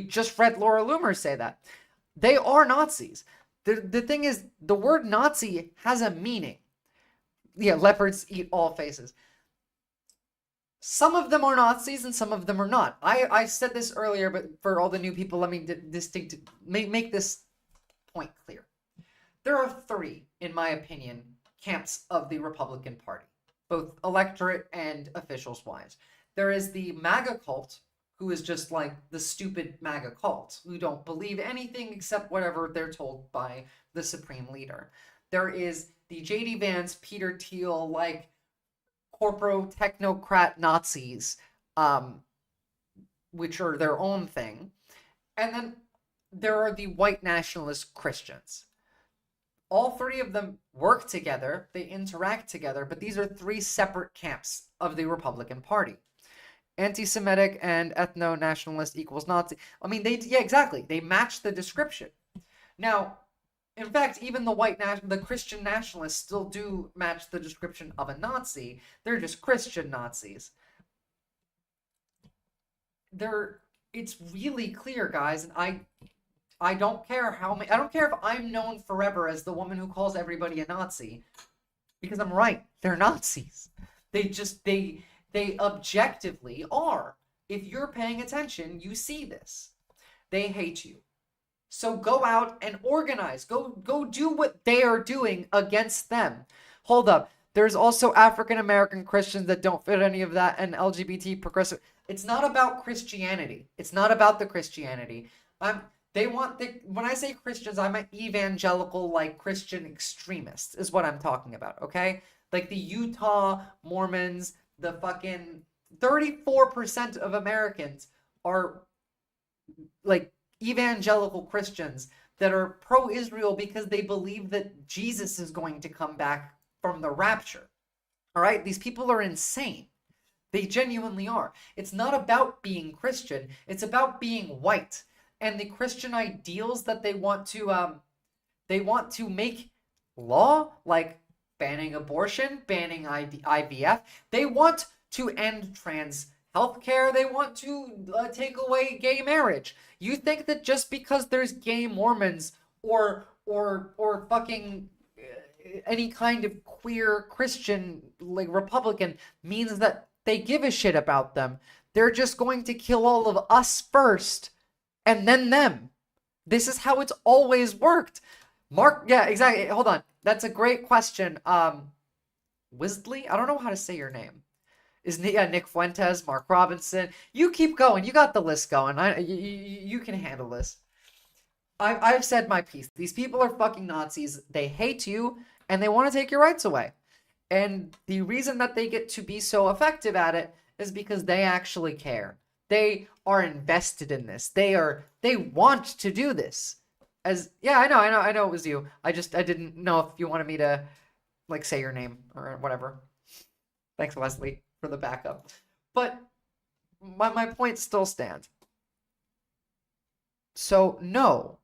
just read Laura Loomer say that. They are Nazis. The thing is, the word Nazi has a meaning. Yeah, leopards eat all faces. Some of them are Nazis and some of them are not. I said this earlier, but for all the new people, let me make this point clear. There are three, in my opinion, camps of the Republican Party, both electorate and officials-wise. There is the MAGA cult, who is just like the stupid MAGA cult, who don't believe anything except whatever they're told by the supreme leader. There is the J.D. Vance, Peter Thiel, like corporo technocrat Nazis, which are their own thing. And then there are the white nationalist Christians. All three of them work together, they interact together, but these are three separate camps of the Republican Party. Anti-Semitic and ethno-nationalist equals Nazi. I mean, yeah, exactly. They match the description. Now, in fact, even the Christian nationalists still do match the description of a Nazi. They're just Christian Nazis. It's really clear, guys, and I don't care I don't care if I'm known forever as the woman who calls everybody a Nazi, because I'm right. They're Nazis. They objectively are. If you're paying attention, you see this. They hate you. So go out and organize. Go do what they are doing against them. Hold up. There's also African American Christians that don't fit any of that, and LGBT progressive. It's not about Christianity. It's not about the Christianity. When I say Christians, I'm an evangelical, like Christian extremists is what I'm talking about, okay? Like the Utah Mormons, the fucking 34% of Americans are like evangelical Christians that are pro-Israel because they believe that Jesus is going to come back from the rapture. All right? These people are insane. They genuinely are. It's not about being Christian. It's about being white. And the Christian ideals that they want to make law, like banning abortion, banning IVF. They want to end trans healthcare. They want to take away gay marriage. You think that just because there's gay Mormons or fucking any kind of queer Christian like Republican means that they give a shit about them? They're just going to kill all of us first and then them. This is how it's always worked. Yeah, exactly. Hold on. That's a great question. Wisley? I don't know how to say your name. Nick Fuentes, Mark Robinson. You keep going. You got the list going. You can handle this. I've said my piece. These people are fucking Nazis. They hate you, and they want to take your rights away. And the reason that they get to be so effective at it is because they actually care. They are invested in this. They want to do this. Yeah, I know it was you. I didn't know if you wanted me to like say your name or whatever. Thanks, Wesley, for the backup. But my point still stands. So no,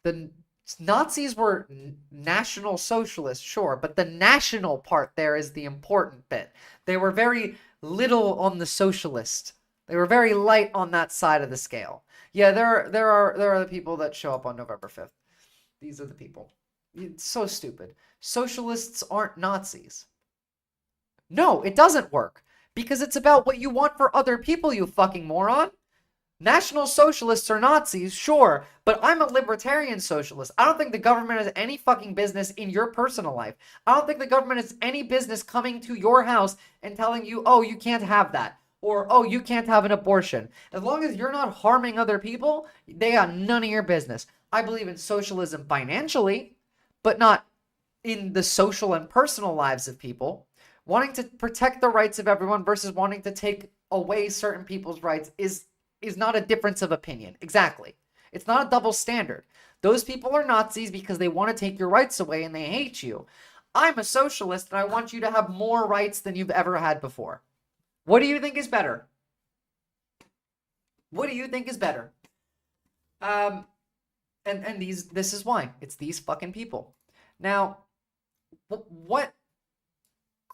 the Nazis were National Socialists, sure, but the national part there is the important bit. They were very little on the socialist. They were very light on that side of the scale. Yeah, there are the people that show up on November 5th. These are the people. It's so stupid. Socialists aren't Nazis. No, it doesn't work. Because it's about what you want for other people, you fucking moron. National Socialists are Nazis, sure, but I'm a libertarian socialist. I don't think the government has any fucking business in your personal life. I don't think the government has any business coming to your house and telling you, oh, you can't have that. Or, oh, you can't have an abortion. As long as you're not harming other people, they got none of your business. I believe in socialism financially, but not in the social and personal lives of people. Wanting to protect the rights of everyone versus wanting to take away certain people's rights is not a difference of opinion. Exactly. It's not a double standard. Those people are Nazis because they want to take your rights away and they hate you. I'm a socialist and I want you to have more rights than you've ever had before. What do you think is better? What do you think is better? And this is why. It's these fucking people. Now, what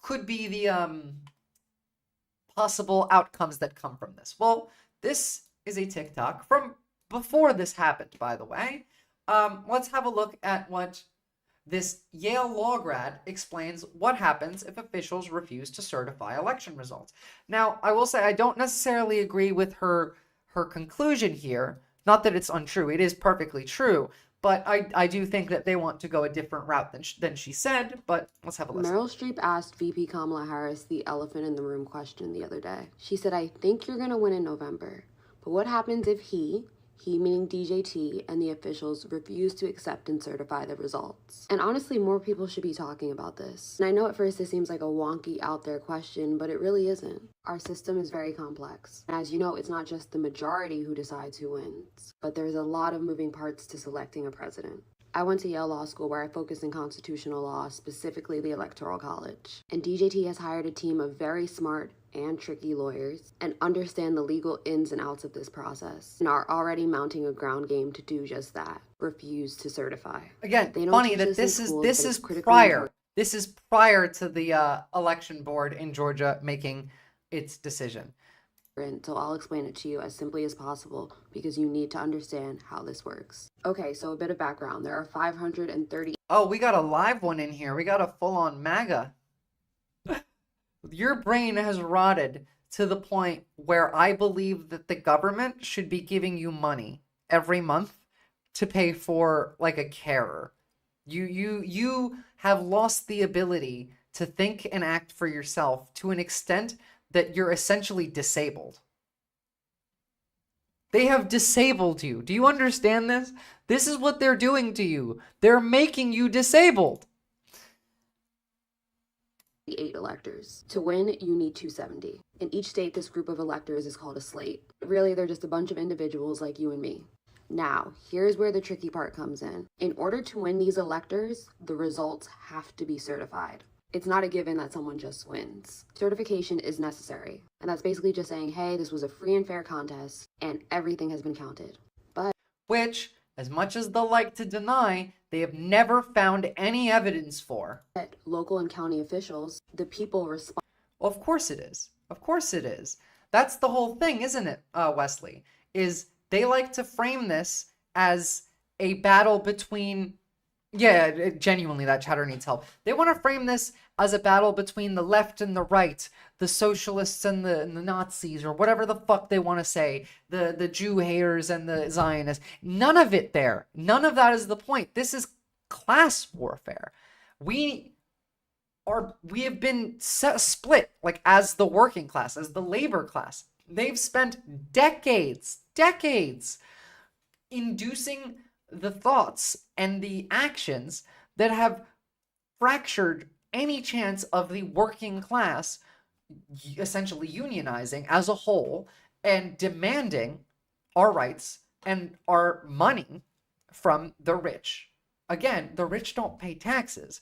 could be the possible outcomes that come from this? Well, This is a TikTok from before this happened, by the way. Let's have a look at what this Yale law grad explains what happens if officials refuse to certify election results. Now, I will say I don't necessarily agree with her conclusion here. Not that it's untrue. It is perfectly true. But I do think that they want to go a different route than she said. But let's have a listen. Meryl Streep asked VP Kamala Harris the elephant in the room question the other day. She said, I think you're going to win in November. But what happens if he meaning DJT, and the officials refuse to accept and certify the results? And honestly, more people should be talking about this. And I know at first this seems like a wonky, out there question, but it really isn't. Our system is very complex. And as you know, it's not just the majority who decides who wins, but there's a lot of moving parts to selecting a president. I went to Yale Law School where I focused in constitutional law, specifically the Electoral College. And DJT has hired a team of very smart and tricky lawyers and understand the legal ins and outs of this process and are already mounting a ground game to do just that, refuse to certify. Again, funny that this is prior to the election board in Georgia making its decision. So I'll explain it to you as simply as possible because you need to understand how this works. Okay, so a bit of background. There are 530. Oh, we got a live one in here. We got a full-on MAGA. Your brain has rotted to the point where I believe that the government should be giving you money every month to pay for like a carer. You have lost the ability to think and act for yourself to an extent that you're essentially disabled. They have disabled you. Do you understand this? This is what they're doing to you. They're making you disabled. 8 electors. To win, you need 270. In each state, this group of electors is called a slate. Really, they're just a bunch of individuals like you and me. Now, here's where the tricky part comes in. In order to win these electors, the results have to be certified. It's not a given that someone just wins. Certification is necessary, and that's basically just saying, hey, this was a free and fair contest, and everything has been counted. But which, as much as they'll like to deny, they have never found any evidence for. Local and county officials, the people respond. Well, of course it is. Of course it is. That's the whole thing, isn't it, Wesley? Is they like to frame this as a battle between... Yeah, genuinely, that chatter needs help. They want to frame this as a battle between the left and the right, the socialists and the Nazis, or whatever the fuck they want to say, the Jew haters and the Zionists. None of it there. None of that is the point. This is class warfare. We have been split, like, as the working class, as the labor class. They've spent decades inducing the thoughts and the actions that have fractured any chance of the working class essentially unionizing as a whole and demanding our rights and our money from the rich. Again, the rich don't pay taxes.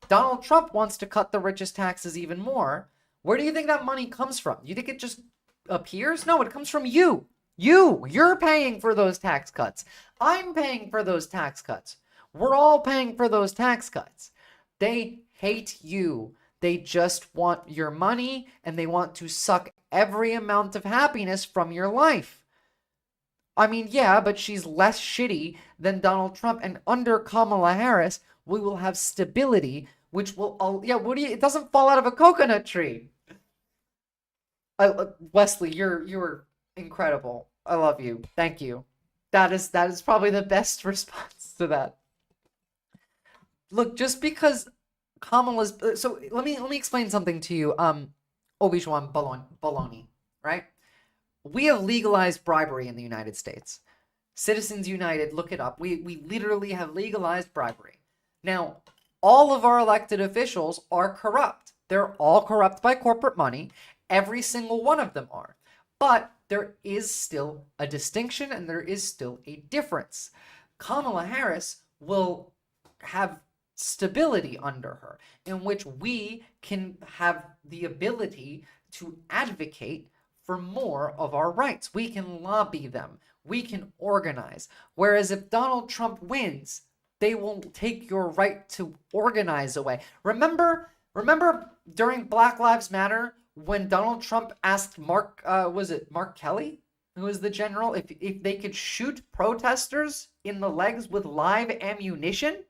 Donald Trump wants to cut the richest taxes even more. Where do you think that money comes from? You think it just appears? No, it comes from you. You're paying for those tax cuts. I'm paying for those tax cuts. We're all paying for those tax cuts. They hate you. They just want your money, and they want to suck every amount of happiness from your life. I mean, yeah, but she's less shitty than Donald Trump, and under Kamala Harris, we will have stability, which will, it doesn't fall out of a coconut tree. Wesley, you're incredible. I love you. Thank you. That is probably the best response to that. Look, just because Kamala's so let me explain something to you. Obi-Wan Baloney, right? We have legalized bribery in the United States. Citizens United, look it up. We literally have legalized bribery. Now, all of our elected officials are corrupt. They're all corrupt by corporate money. Every single one of them are. But there is still a distinction and there is still a difference. Kamala Harris will have stability under her in which we can have the ability to advocate for more of our rights. We can lobby them. We can organize. Whereas if Donald Trump wins, they will take your right to organize away. Remember during Black Lives Matter when Donald Trump asked Mark Kelly? who is the general, if they could shoot protesters in the legs with live ammunition,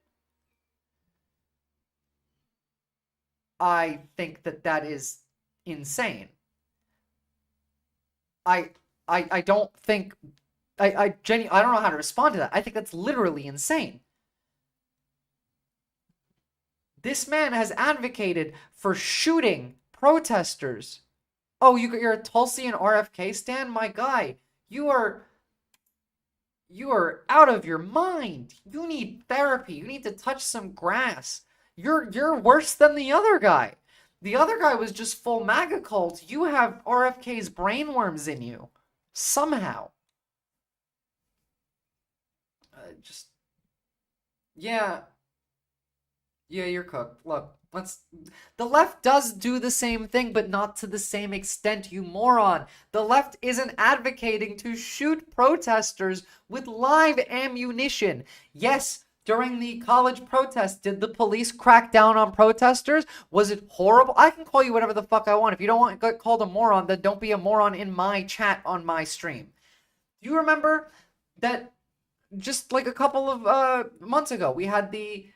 I think that is insane. I don't think I don't know how to respond to that. I think that's literally insane. This man has advocated for shooting protesters. Oh, you're a Tulsi and RFK stan? My guy, you are out of your mind. You need therapy. You need to touch some grass. You're worse than the other guy. The other guy was just full MAGA cult. You have RFK's brainworms in you. Somehow. Yeah, you're cooked. Look, the left does do the same thing, but not to the same extent, you moron. The left isn't advocating to shoot protesters with live ammunition. Yes, during the college protest, did the police crack down on protesters? Was it horrible? I can call you whatever the fuck I want. If you don't want to get called a moron, then don't be a moron in my chat on my stream. Do you remember that just like a couple of months ago, we had the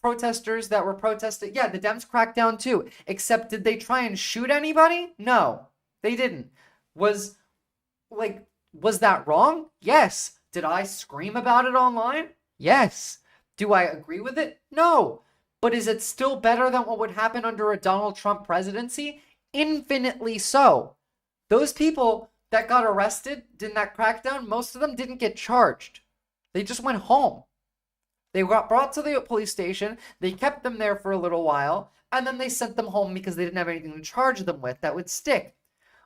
protesters that were protesting? Yeah, the Dems cracked down too. Except, did they try and shoot anybody? No, they didn't. Was that wrong? Yes. Did I scream about it online? Yes. Do I agree with it? No. But is it still better than what would happen under a Donald Trump presidency? Infinitely so. Those people that got arrested in that crackdown, most of them didn't get charged. They just went home. They got brought to the police station, they kept them there for a little while, and then they sent them home because they didn't have anything to charge them with that would stick.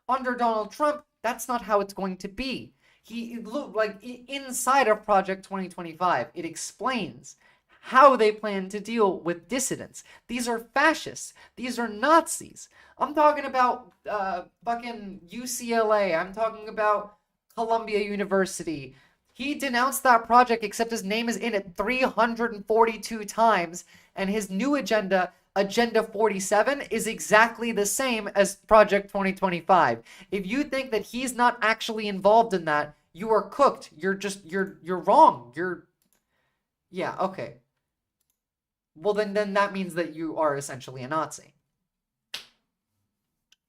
Under Donald Trump, that's not how it's going to be. Inside of Project 2025, it explains how they plan to deal with dissidents. These are fascists. These are Nazis. I'm talking about fucking UCLA. I'm talking about Columbia University. He denounced that project, except his name is in it 342 times, and his new agenda, Agenda 47, is exactly the same as Project 2025. If you think that he's not actually involved in that, you are cooked. You're wrong. Yeah, okay. Well, then that means that you are essentially a Nazi.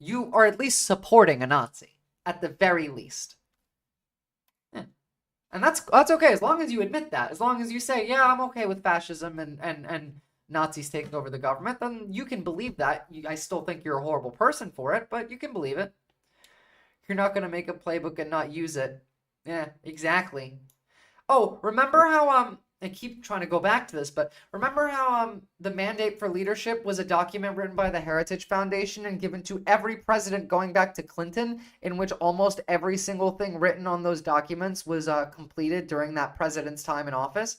You are at least supporting a Nazi, at the very least. And that's okay, as long as you admit that. As long as you say, yeah, I'm okay with fascism and Nazis taking over the government, then you can believe that. I still think you're a horrible person for it, but you can believe it. You're not going to make a playbook and not use it. Yeah, exactly. Oh, remember how, I keep trying to go back to this, but remember how the Mandate for Leadership was a document written by the Heritage Foundation and given to every president going back to Clinton, in which almost every single thing written on those documents was completed during that president's time in office?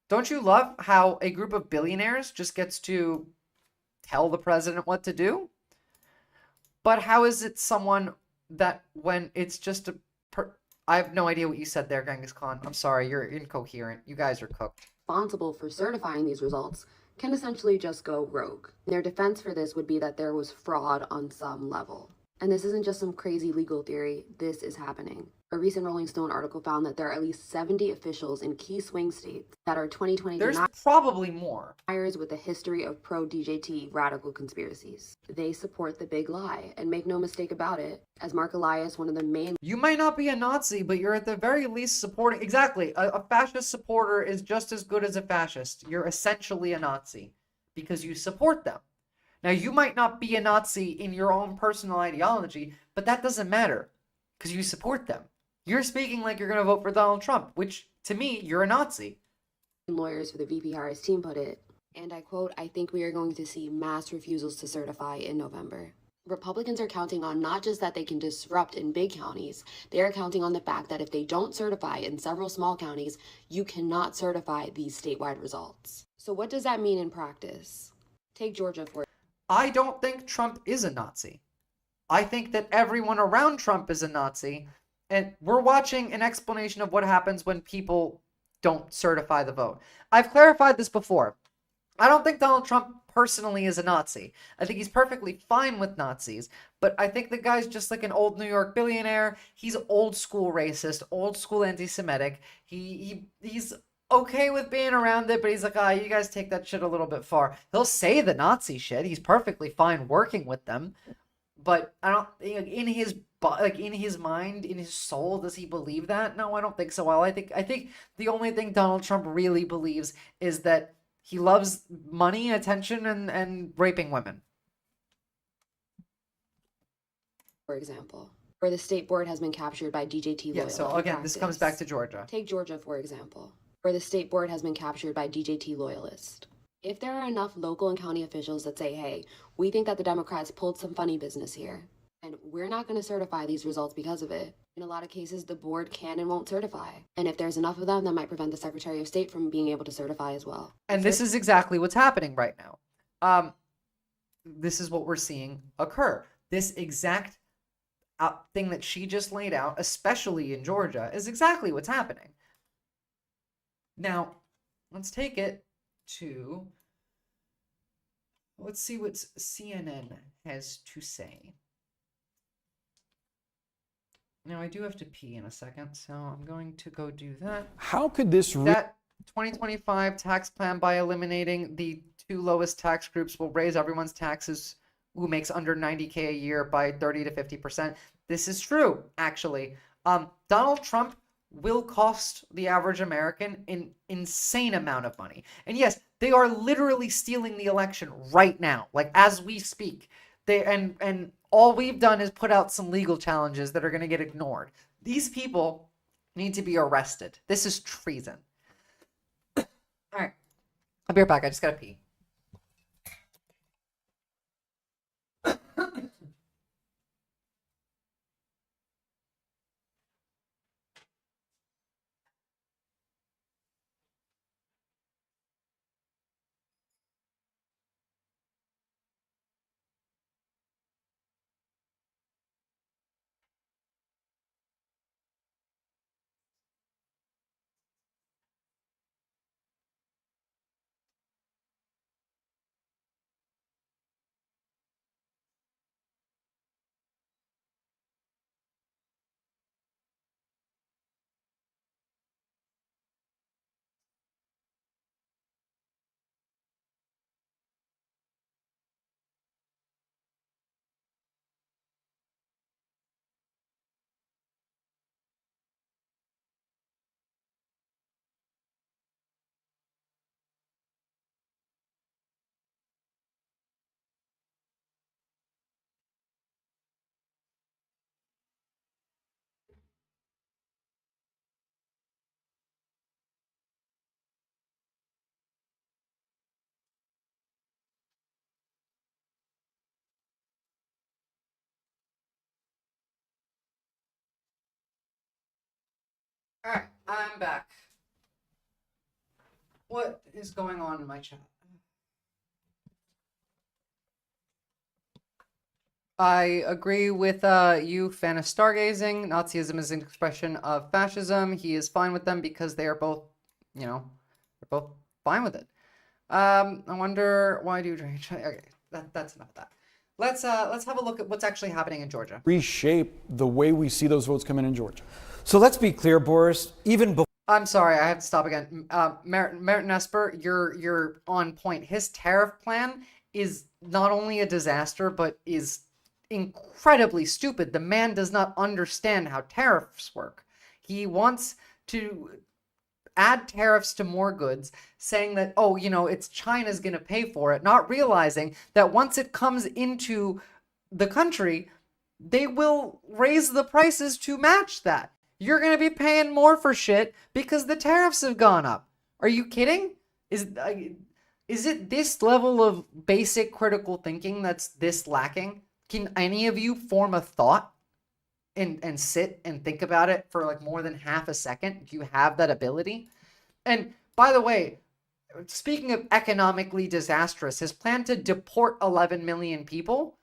Don't you love how a group of billionaires just gets to tell the president what to do? But how is it someone that, when it's just I have no idea what you said there, Genghis Khan. I'm sorry, you're incoherent. You guys are cooked. Responsible for certifying these results can essentially just go rogue. Their defense for this would be that there was fraud on some level. And this isn't just some crazy legal theory, this is happening. A recent Rolling Stone article found that there are at least 70 officials in key swing states that are 2020 There's probably more. Deniers with a history of pro-DJT radical conspiracies. They support the big lie, and make no mistake about it, as Mark Elias, one of the main... You might not be a Nazi, but you're at the very least supporting... Exactly. A fascist supporter is just as good as a fascist. You're essentially a Nazi because you support them. Now, you might not be a Nazi in your own personal ideology, but that doesn't matter because you support them. You're speaking like you're going to vote for Donald Trump, which, to me, you're a Nazi. Lawyers for the VP Harris team put it, and I quote, "I think we are going to see mass refusals to certify in November." Republicans are counting on not just that they can disrupt in big counties, they are counting on the fact that if they don't certify in several small counties, you cannot certify these statewide results. So what does that mean in practice? Take Georgia for... I don't think Trump is a Nazi. I think that everyone around Trump is a Nazi. And we're watching an explanation of what happens when people don't certify the vote. I've clarified this before. I don't think Donald Trump personally as a Nazi. I think he's perfectly fine with Nazis, but I think the guy's just like an old New York billionaire. He's old school racist, old school anti-Semitic. He's okay with being around it, but he's like, you guys take that shit a little bit far. He'll say the Nazi shit. He's perfectly fine working with them, but I don't in his mind, in his soul, does he believe that? No, I don't think so. Well, I think the only thing Donald Trump really believes is that he loves money, attention, and raping women. For example, where the state board has been captured by DJT loyalists. Yeah, so again, this comes back to Georgia. Take Georgia, for example, where the state board has been captured by DJT loyalists. If there are enough local and county officials that say, hey, we think that the Democrats pulled some funny business here, and we're not going to certify these results because of it, in a lot of cases, the board can and won't certify. And if there's enough of them, that might prevent the Secretary of State from being able to certify as well. And this is exactly what's happening right now. This is what we're seeing occur. This exact thing that she just laid out, especially in Georgia, is exactly what's happening. Now, let's take it to, let's see what CNN has to say. Now, I do have to pee in a second, so I'm going to go do that. How could this... That 2025 tax plan, by eliminating the 2 lowest tax groups, will raise everyone's taxes who makes under 90K a year by 30 to 50%. This is true, actually. Donald Trump will cost the average American an insane amount of money. And yes, they are literally stealing the election right now, like as we speak. And all we've done is put out some legal challenges that are going to get ignored. These people need to be arrested. This is treason. All right. I'll be right back. I just got to pee. All right, I'm back. What is going on in my chat? I agree with you, fan of stargazing. Nazism is an expression of fascism. He is fine with them because they are both, they're both fine with it. I wonder why do you drink? Okay, that's enough of that. Let's have a look at what's actually happening in Georgia. Reshape the way we see those votes come in Georgia. So let's be clear, Boris, even before... I'm sorry, I have to stop again. Merritt Nesper, you're on point. His tariff plan is not only a disaster, but is incredibly stupid. The man does not understand how tariffs work. He wants to add tariffs to more goods, saying that, oh, it's China's going to pay for it, not realizing that once it comes into the country, they will raise the prices to match that. You're going to be paying more for shit because the tariffs have gone up. Are you kidding? Is it this level of basic critical thinking that's this lacking? Can any of you form a thought and sit and think about it for like more than half a second? Do you have that ability? And by the way, speaking of economically disastrous, his plan to deport 11 million people,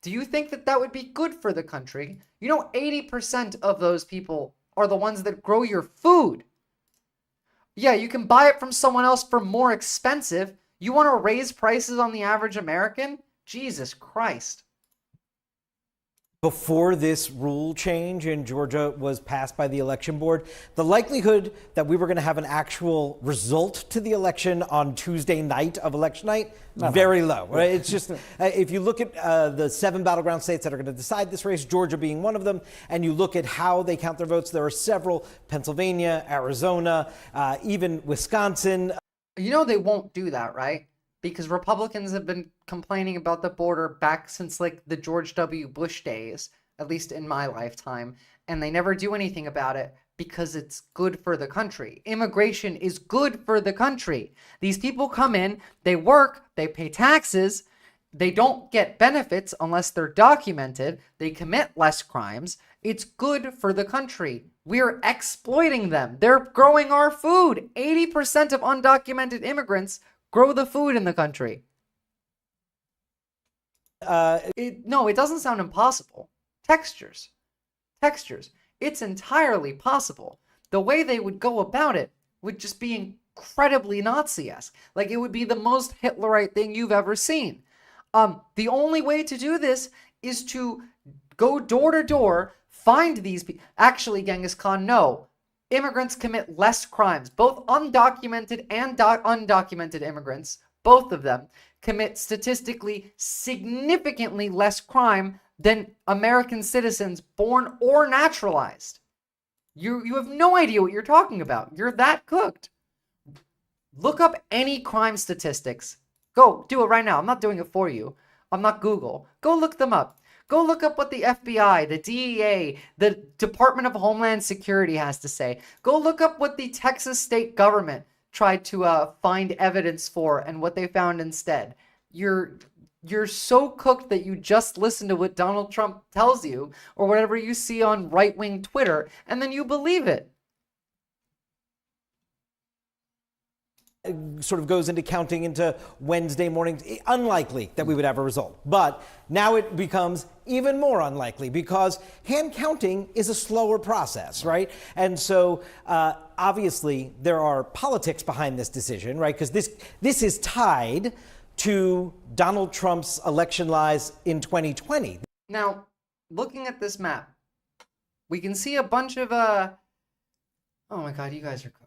do you think that that would be good for the country? 80% of those people are the ones that grow your food. Yeah, you can buy it from someone else for more expensive. You want to raise prices on the average American? Jesus Christ. Before this rule change in Georgia was passed by the election board, the likelihood that we were going to have an actual result to the election on Tuesday night of election night, very low. Right? It's just, if you look at the 7 battleground states that are going to decide this race, Georgia being one of them, and you look at how they count their votes, there are several: Pennsylvania, Arizona, even Wisconsin. You know they won't do that, right? Because Republicans have been complaining about the border back since like the George W. Bush days, at least in my lifetime, and they never do anything about it because it's good for the country. Immigration is good for the country. These people come in, they work, they pay taxes, they don't get benefits unless they're documented, they commit less crimes. It's good for the country. We're exploiting them. They're growing our food. 80% of undocumented immigrants grow the food in the country. No, it doesn't sound impossible. Textures. It's entirely possible. The way they would go about it would just be incredibly Nazi-esque. Like, it would be the most Hitlerite thing you've ever seen. The only way to do this is to go door to door, find these people. Actually, Genghis Khan, no. Immigrants commit less crimes. Both undocumented and undocumented immigrants, both of them, commit statistically significantly less crime than American citizens born or naturalized. You have no idea what you're talking about. You're that cooked. Look up any crime statistics. Go, do it right now. I'm not doing it for you. I'm not Google. Go look them up. Go look up what the FBI, the DEA, the Department of Homeland Security has to say. Go look up what the Texas state government tried to find evidence for and what they found instead. You're so cooked that you just listen to what Donald Trump tells you or whatever you see on right-wing Twitter, and then you believe it. Sort of goes into counting into Wednesday mornings. Unlikely that we would have a result. But now it becomes even more unlikely because hand counting is a slower process, right? And so obviously there are politics behind this decision, right? Because this is tied to Donald Trump's election lies in 2020. Now, looking at this map, we can see a bunch of oh my God, you guys are cooked.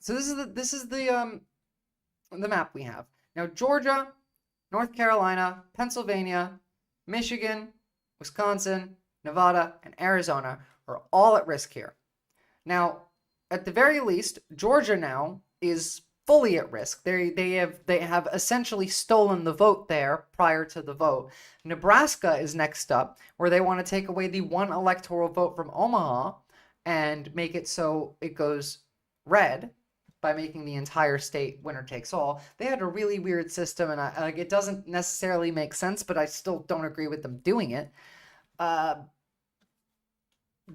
So this is the map we have. Now, Georgia, North Carolina, Pennsylvania, Michigan, Wisconsin, Nevada, and Arizona are all at risk here. Now, at the very least, Georgia now is fully at risk. They have essentially stolen the vote there prior to the vote. Nebraska is next up, where they want to take away the one electoral vote from Omaha and make it so it goes red by making the entire state winner takes all. They had a really weird system, and it doesn't necessarily make sense, but I still don't agree with them doing it.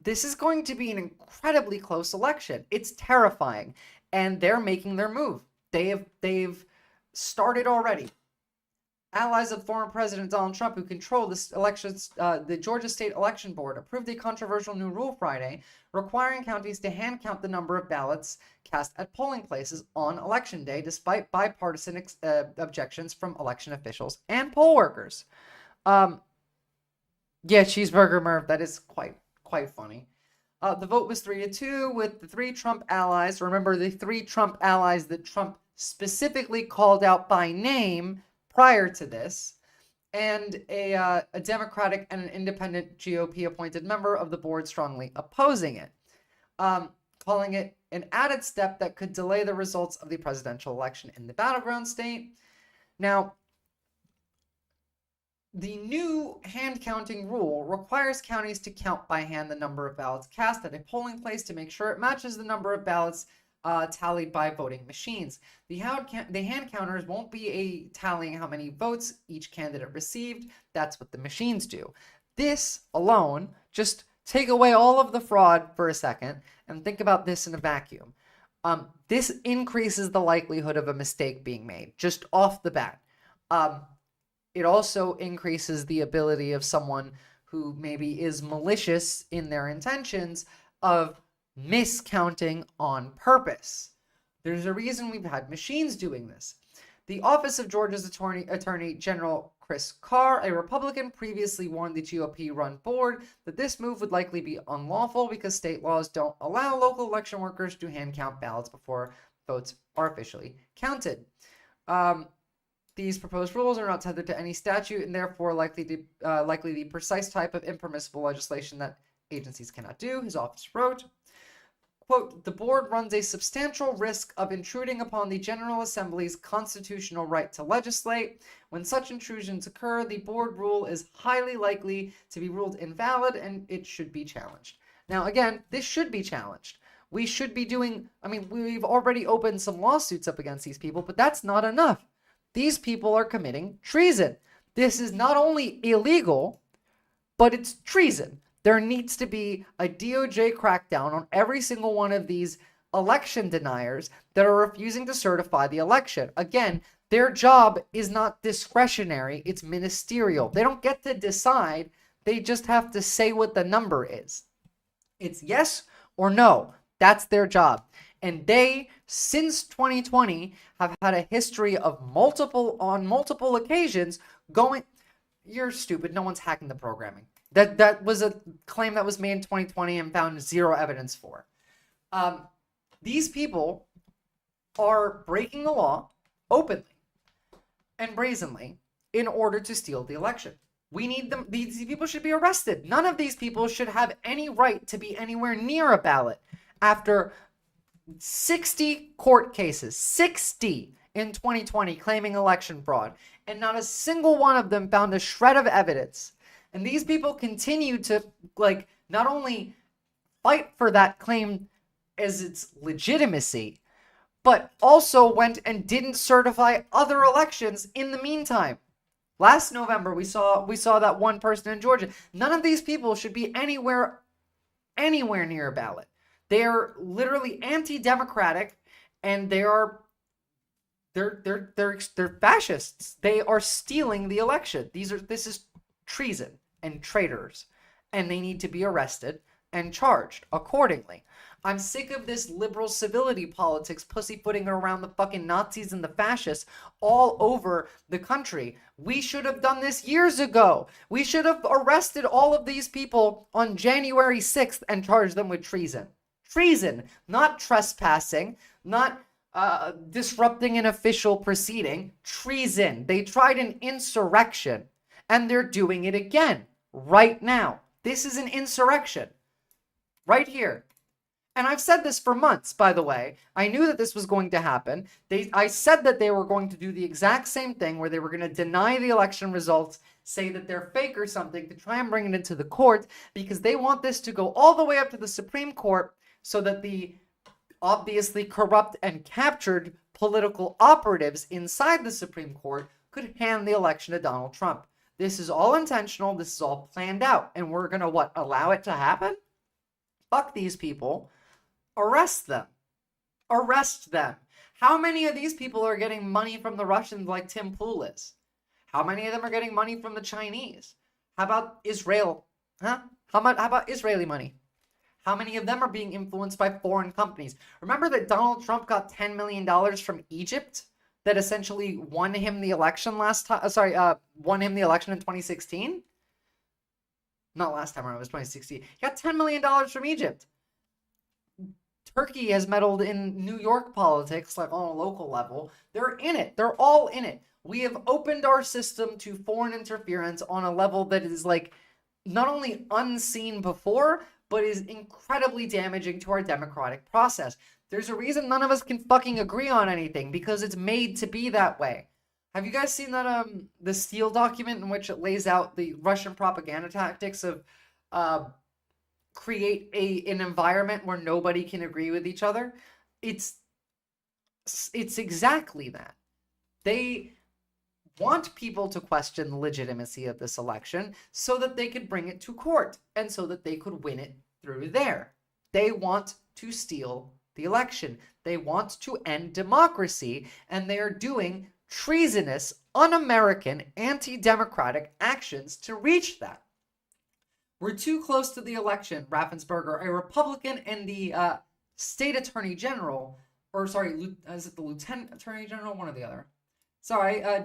This is going to be an incredibly close election. It's terrifying, and they're making their move. They've started already. Allies of former President Donald Trump, who control this elections, the Georgia State Election Board, approved a controversial new rule Friday requiring counties to hand count the number of ballots cast at polling places on Election Day, despite bipartisan objections from election officials and poll workers. Yeah, Cheeseburger Merv, that is quite funny. The vote was 3-2 with the 3 Trump allies. Remember, the 3 Trump allies that Trump specifically called out by name prior to this, and a Democratic and an independent GOP appointed member of the board strongly opposing it, calling it an added step that could delay the results of the presidential election in the battleground state. Now, the new hand counting rule requires counties to count by hand the number of ballots cast at a polling place to make sure it matches the number of ballots tallied by voting machines. The hand counters won't be tallying how many votes each candidate received. That's what the machines do. This alone, just take away all of the fraud for a second and think about this in a vacuum. This increases the likelihood of a mistake being made, just off the bat. It also increases the ability of someone who maybe is malicious in their intentions of miscounting on purpose. There's a reason we've had machines doing this. The office of Georgia's Attorney General Chris Carr, a Republican, previously warned the GOP-run board that this move would likely be unlawful because state laws don't allow local election workers to hand count ballots before votes are officially counted. These proposed rules are not tethered to any statute and therefore likely the precise type of impermissible legislation that agencies cannot do, his office wrote. Quote, the board runs a substantial risk of intruding upon the General Assembly's constitutional right to legislate. When such intrusions occur, the board rule is highly likely to be ruled invalid and it should be challenged. Now, again, this should be challenged. We should be doing, we've already opened some lawsuits up against these people, but that's not enough. These people are committing treason. This is not only illegal, but it's treason. There needs to be a DOJ crackdown on every single one of these election deniers that are refusing to certify the election. Again, their job is not discretionary, it's ministerial. They don't get to decide, they just have to say what the number is. It's yes or no. That's their job. And they, since 2020, have had a history of on multiple occasions going, you're stupid, no one's hacking the programming. That was a claim that was made in 2020 and found zero evidence for. These people are breaking the law openly and brazenly in order to steal the election. We need them. These people should be arrested. None of these people should have any right to be anywhere near a ballot after 60 court cases, 60 in 2020 claiming election fraud, and not a single one of them found a shred of evidence. And these people continue to, not only fight for that claim as its legitimacy, but also went and didn't certify other elections in the meantime. Last November, we saw that one person in Georgia. None of these people should be anywhere near a ballot. They are literally anti-democratic, and they're fascists. They are stealing the election. This is treason and traitors, and they need to be arrested and charged accordingly. I'm sick of this liberal civility politics pussyfooting around the fucking Nazis and the fascists all over the country. We should have done this years ago. We should have arrested all of these people on January 6th and charged them with treason. Treason, not trespassing, not disrupting an official proceeding. Treason. They tried an insurrection, and they're doing it again right now. This is an insurrection right here. And I've said this for months, by the way. I knew that this was going to happen. I said that they were going to do the exact same thing where they were going to deny the election results, say that they're fake or something to try and bring it into the court because they want this to go all the way up to the Supreme Court so that the obviously corrupt and captured political operatives inside the Supreme Court could hand the election to Donald Trump. This is all intentional. This is all planned out. And we're going to, allow it to happen? Fuck these people. Arrest them. Arrest them. How many of these people are getting money from the Russians like Tim Pool is? How many of them are getting money from the Chinese? How about Israel? How about Israeli money? How many of them are being influenced by foreign companies? Remember that Donald Trump got $10 million from Egypt that essentially won him the election won him the election in 2016? Not last time around, it was 2016. He got $10 million from Egypt. Turkey has meddled in New York politics, on a local level. They're in it. They're all in it. We have opened our system to foreign interference on a level that is not only unseen before, but is incredibly damaging to our democratic process. There's a reason none of us can fucking agree on anything, because it's made to be that way. Have you guys seen that the Steele document in which it lays out the Russian propaganda tactics of create an environment where nobody can agree with each other? It's exactly that. They want people to question the legitimacy of this election so that they could bring it to court and so that they could win it through there. They want to steal the election. They want to end democracy, and they are doing treasonous, un-American, anti-democratic actions to reach that. We're too close to the election, Raffensperger, a Republican, and the state attorney general, is it the lieutenant attorney general? One or the other.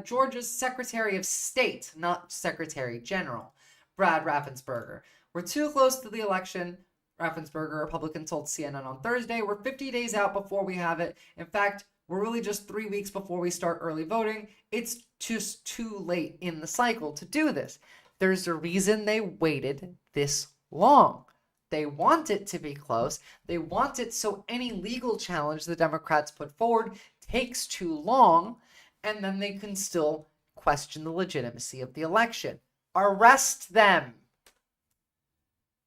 Georgia's Secretary of State, not Secretary General, Brad Raffensperger. We're too close to the election, Raffensperger, Republican, told CNN on Thursday. We're 50 days out before we have it. In fact, we're really just 3 weeks before we start early voting. It's just too late in the cycle to do this. There's a reason they waited this long. They want it to be close. They want it so any legal challenge the Democrats put forward takes too long, and then they can still question the legitimacy of the election. Arrest them.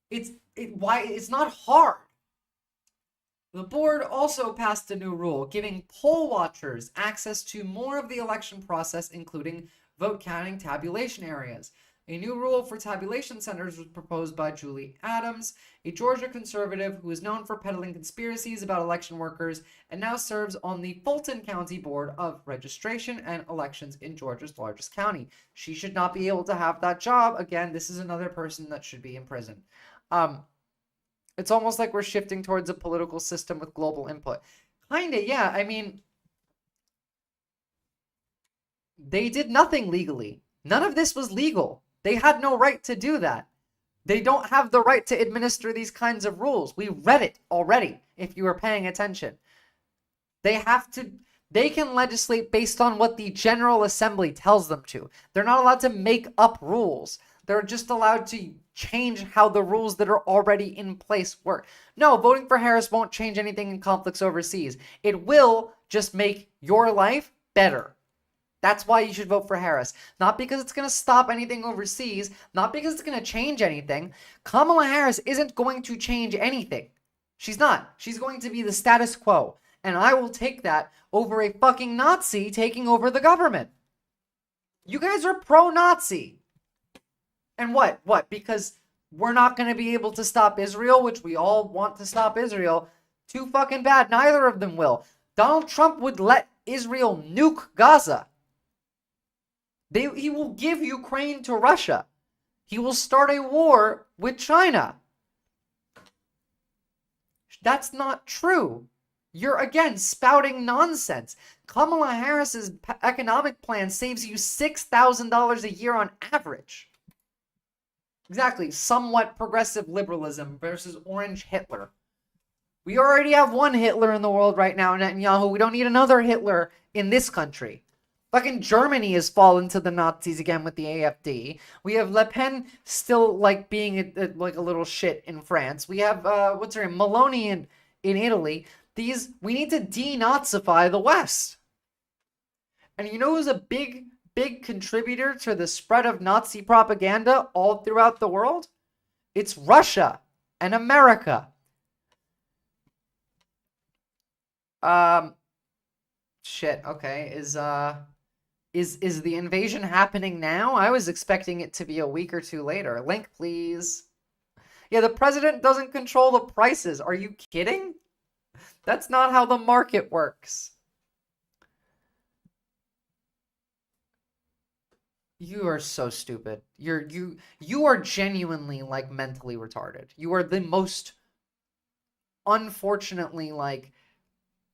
It's not hard. The board also passed a new rule giving poll watchers access to more of the election process, including vote counting tabulation areas. A new rule for tabulation centers was proposed by Julie Adams, a Georgia conservative who is known for peddling conspiracies about election workers and now serves on the Fulton County Board of Registration and Elections in Georgia's largest county. She should not be able to have that job. Again, this is another person that should be in prison. It's almost like we're shifting towards a political system with global input. Kinda, yeah. I mean, they did nothing legally. None of this was legal. They had no right to do that. They don't have the right to administer these kinds of rules. We read it already, if you were paying attention. They can legislate based on what the General Assembly tells them to. They're not allowed to make up rules. They're just allowed to change how the rules that are already in place work. No, voting for Harris won't change anything in conflicts overseas. It will just make your life better. That's why you should vote for Harris. Not because it's going to stop anything overseas, not because it's going to change anything. Kamala Harris isn't going to change anything. She's not. She's going to be the status quo. And I will take that over a fucking Nazi taking over the government. You guys are pro-Nazi. And what? What? Because we're not going to be able to stop Israel, which we all want to stop Israel. Too fucking bad. Neither of them will. Donald Trump would let Israel nuke Gaza. He will give Ukraine to Russia. He will start a war with China. That's not true. You're, again, spouting nonsense. Kamala Harris's economic plan saves you $6,000 a year on average. Exactly. Somewhat progressive liberalism versus orange Hitler. We already have one Hitler in the world right now, Netanyahu. We don't need another Hitler in this country. Fucking Germany has fallen to the Nazis again with the AfD. We have Le Pen still like being like a little shit in France. We have what's her name, Meloni in Italy. We need to denazify the West. And you know who's a big contributor to the spread of Nazi propaganda all throughout the world? It's Russia and America. Shit. Okay. Is the invasion happening now? I was expecting it to be a week or two later. Link, please. Yeah, the president doesn't control the prices. Are you kidding? That's not how the market works. You are so stupid. You are genuinely like mentally retarded. You are the most unfortunately like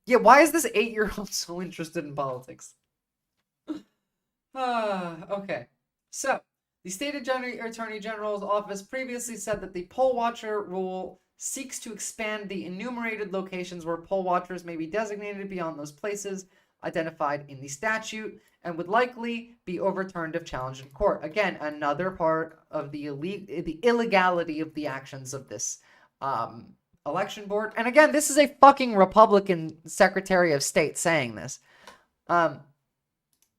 yeah, why is this 8-year-old so interested in politics? Okay. So, the state attorney general's office previously said that the poll watcher rule seeks to expand the enumerated locations where poll watchers may be designated beyond those places identified in the statute and would likely be overturned if challenged in court. Again, another part of the illegality of the actions of this election board. And again, this is a fucking Republican Secretary of State saying this.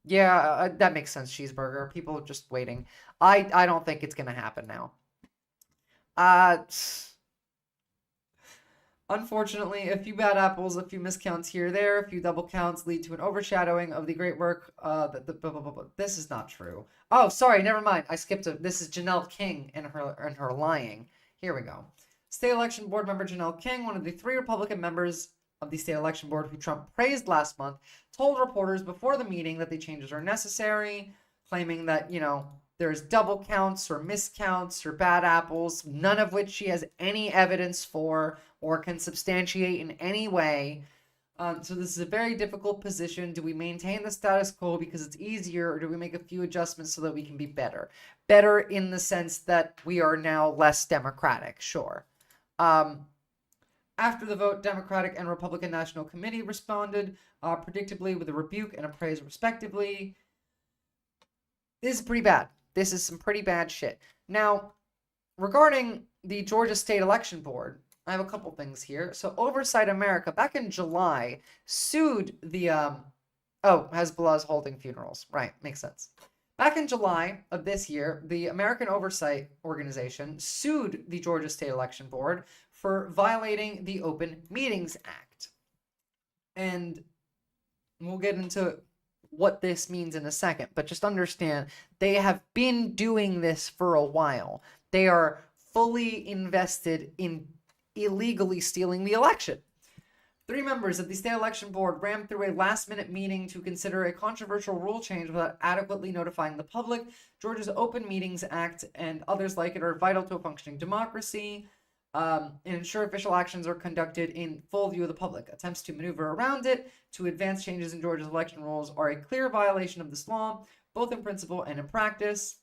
Yeah, that makes sense, Cheeseburger. People are just waiting. I don't think it's going to happen now. Unfortunately, a few bad apples, a few miscounts here or there, a few double counts lead to an overshadowing of the great work. This is not true. Oh, sorry, never mind. I skipped it. This is Janelle King and her lying. Here we go. State Election Board member Janelle King, one of the 3 Republican members of the State Election Board who Trump praised last month, told reporters before the meeting that the changes are necessary, claiming that, there's double counts or miscounts or bad apples, none of which she has any evidence for or can substantiate in any way. So this is a very difficult position. Do we maintain the status quo because it's easier, or do we make a few adjustments so that we can be better? Better in the sense that we are now less democratic, sure. After the vote, Democratic and Republican National Committee responded predictably with a rebuke and a praise respectively. This is pretty bad. This is some pretty bad shit. Now, regarding the Georgia State Election Board, I have a couple things here. So Oversight America, back in July, sued the, Hezbollah's holding funerals. Right, makes sense. Back in July of this year, the American Oversight Organization sued the Georgia State Election Board for violating the Open Meetings Act. And we'll get into what this means in a second, but just understand they have been doing this for a while. They are fully invested in illegally stealing the election. 3 members of the state election board rammed through a last-minute meeting to consider a controversial rule change without adequately notifying the public. Georgia's Open Meetings Act and others like it are vital to a functioning democracy and ensure official actions are conducted in full view of the public. Attempts to maneuver around it to advance changes in Georgia's election rules are a clear violation of this law, both in principle and in practice.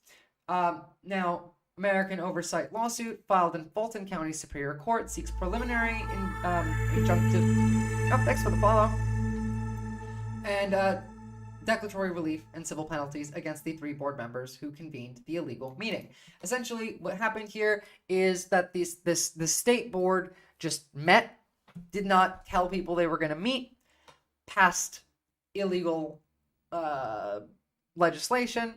Now, American Oversight lawsuit filed in Fulton County Superior Court seeks preliminary injunctive. Oh, thanks for the follow. And declaratory relief and civil penalties against the 3 board members who convened the illegal meeting. Essentially, what happened here is that the state board just met, did not tell people they were going to meet, passed illegal legislation,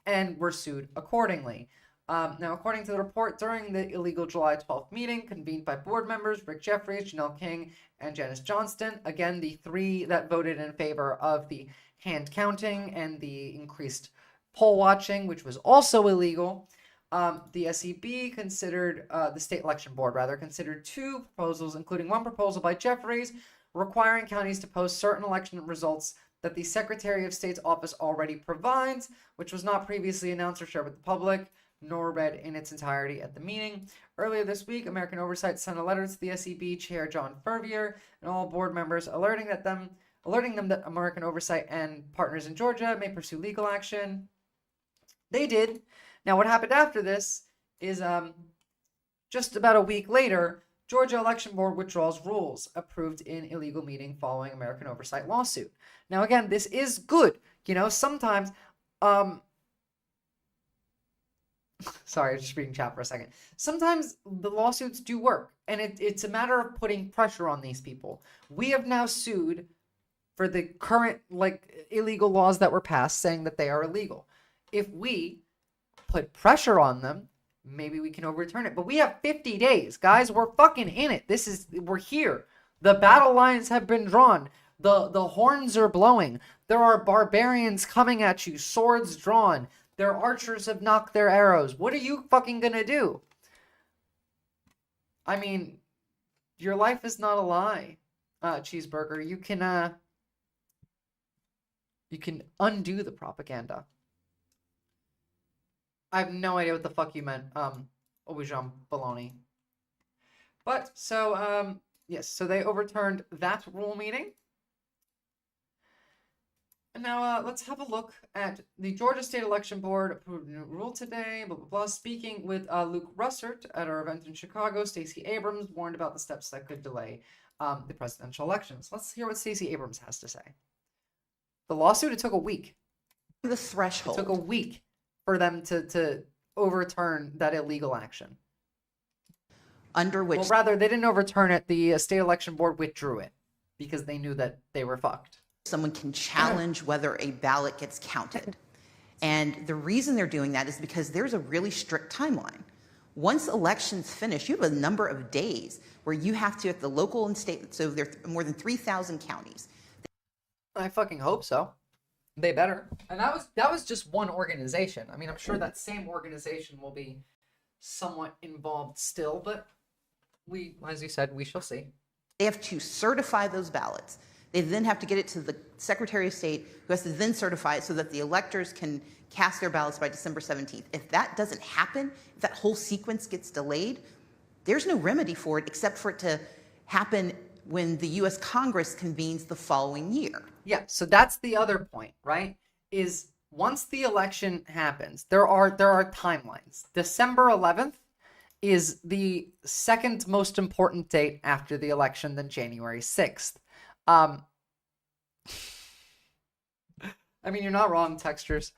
and were sued accordingly. Now, according to the report, during the illegal July 12th meeting convened by board members Rick Jeffries, Janelle King, and Janice Johnston, again, the 3 that voted in favor of the hand counting and the increased poll watching, which was also illegal, the SEB considered, the state election board rather, considered 2 proposals, including one proposal by Jeffries requiring counties to post certain election results that the Secretary of State's office already provides, which was not previously announced or shared with the public, nor read in its entirety at the meeting. Earlier this week, American Oversight sent a letter to the SEB Chair John Fervier and all board members alerting them that American Oversight and partners in Georgia may pursue legal action. They did. Now, what happened after this is just about a week later, Georgia Election Board withdraws rules approved in illegal meeting following American Oversight lawsuit. Now, again, this is good. You know, sometimes sorry, just reading chat for a second. Sometimes the lawsuits do work, and it's a matter of putting pressure on these people. We have now sued for the current, illegal laws that were passed saying that they are illegal. If we put pressure on them, maybe we can overturn it. But we have 50 days, guys. We're fucking in it. We're here. The battle lines have been drawn. The horns are blowing. There are barbarians coming at you, swords drawn. Their archers have knocked their arrows. What are you fucking gonna do? I mean, your life is not a lie, Cheeseburger. You can undo the propaganda. I have no idea what the fuck you meant, Obijan Baloney. But, so, yes, so they overturned that rule meeting. And now let's have a look at the Georgia State Election Board approved a new rule today, blah, blah, blah. Speaking with Luke Russert at our event in Chicago, Stacey Abrams warned about the steps that could delay the presidential elections. Let's hear what Stacey Abrams has to say. The lawsuit, it took a week. The threshold. It took a week for them to overturn that illegal action. Under which... Well, rather, they didn't overturn it. The State Election Board withdrew it because they knew that they were fucked. Someone can challenge whether a ballot gets counted. And the reason they're doing that is because there's a really strict timeline. Once elections finish, you have a number of days where you have to, at the local and state, so there are more than 3,000 counties. I fucking hope so. They better. And that was just one organization. I mean, I'm sure that same organization will be somewhat involved still, but we, as you said, we shall see. They have to certify those ballots. They then have to get it to the Secretary of State, who has to then certify it so that the electors can cast their ballots by December 17th. If that doesn't happen, if that whole sequence gets delayed, there's no remedy for it except for it to happen when the U.S. Congress convenes the following year. Yeah, so that's the other point, right? Is once the election happens, there are timelines. December 11th is the second most important date after the election than January 6th. I mean, you're not wrong, textures.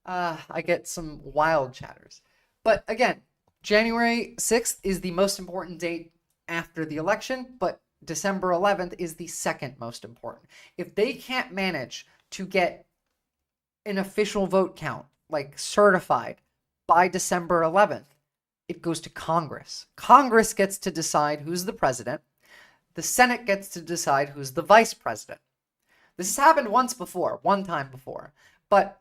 I get some wild chatters. But again, January 6th is the most important date after the election, but December 11th is the second most important. If they can't manage to get an official vote count, like certified, by December 11th, it goes to Congress. Congress gets to decide who's the president. The Senate gets to decide who's the vice president. This has happened one time before. But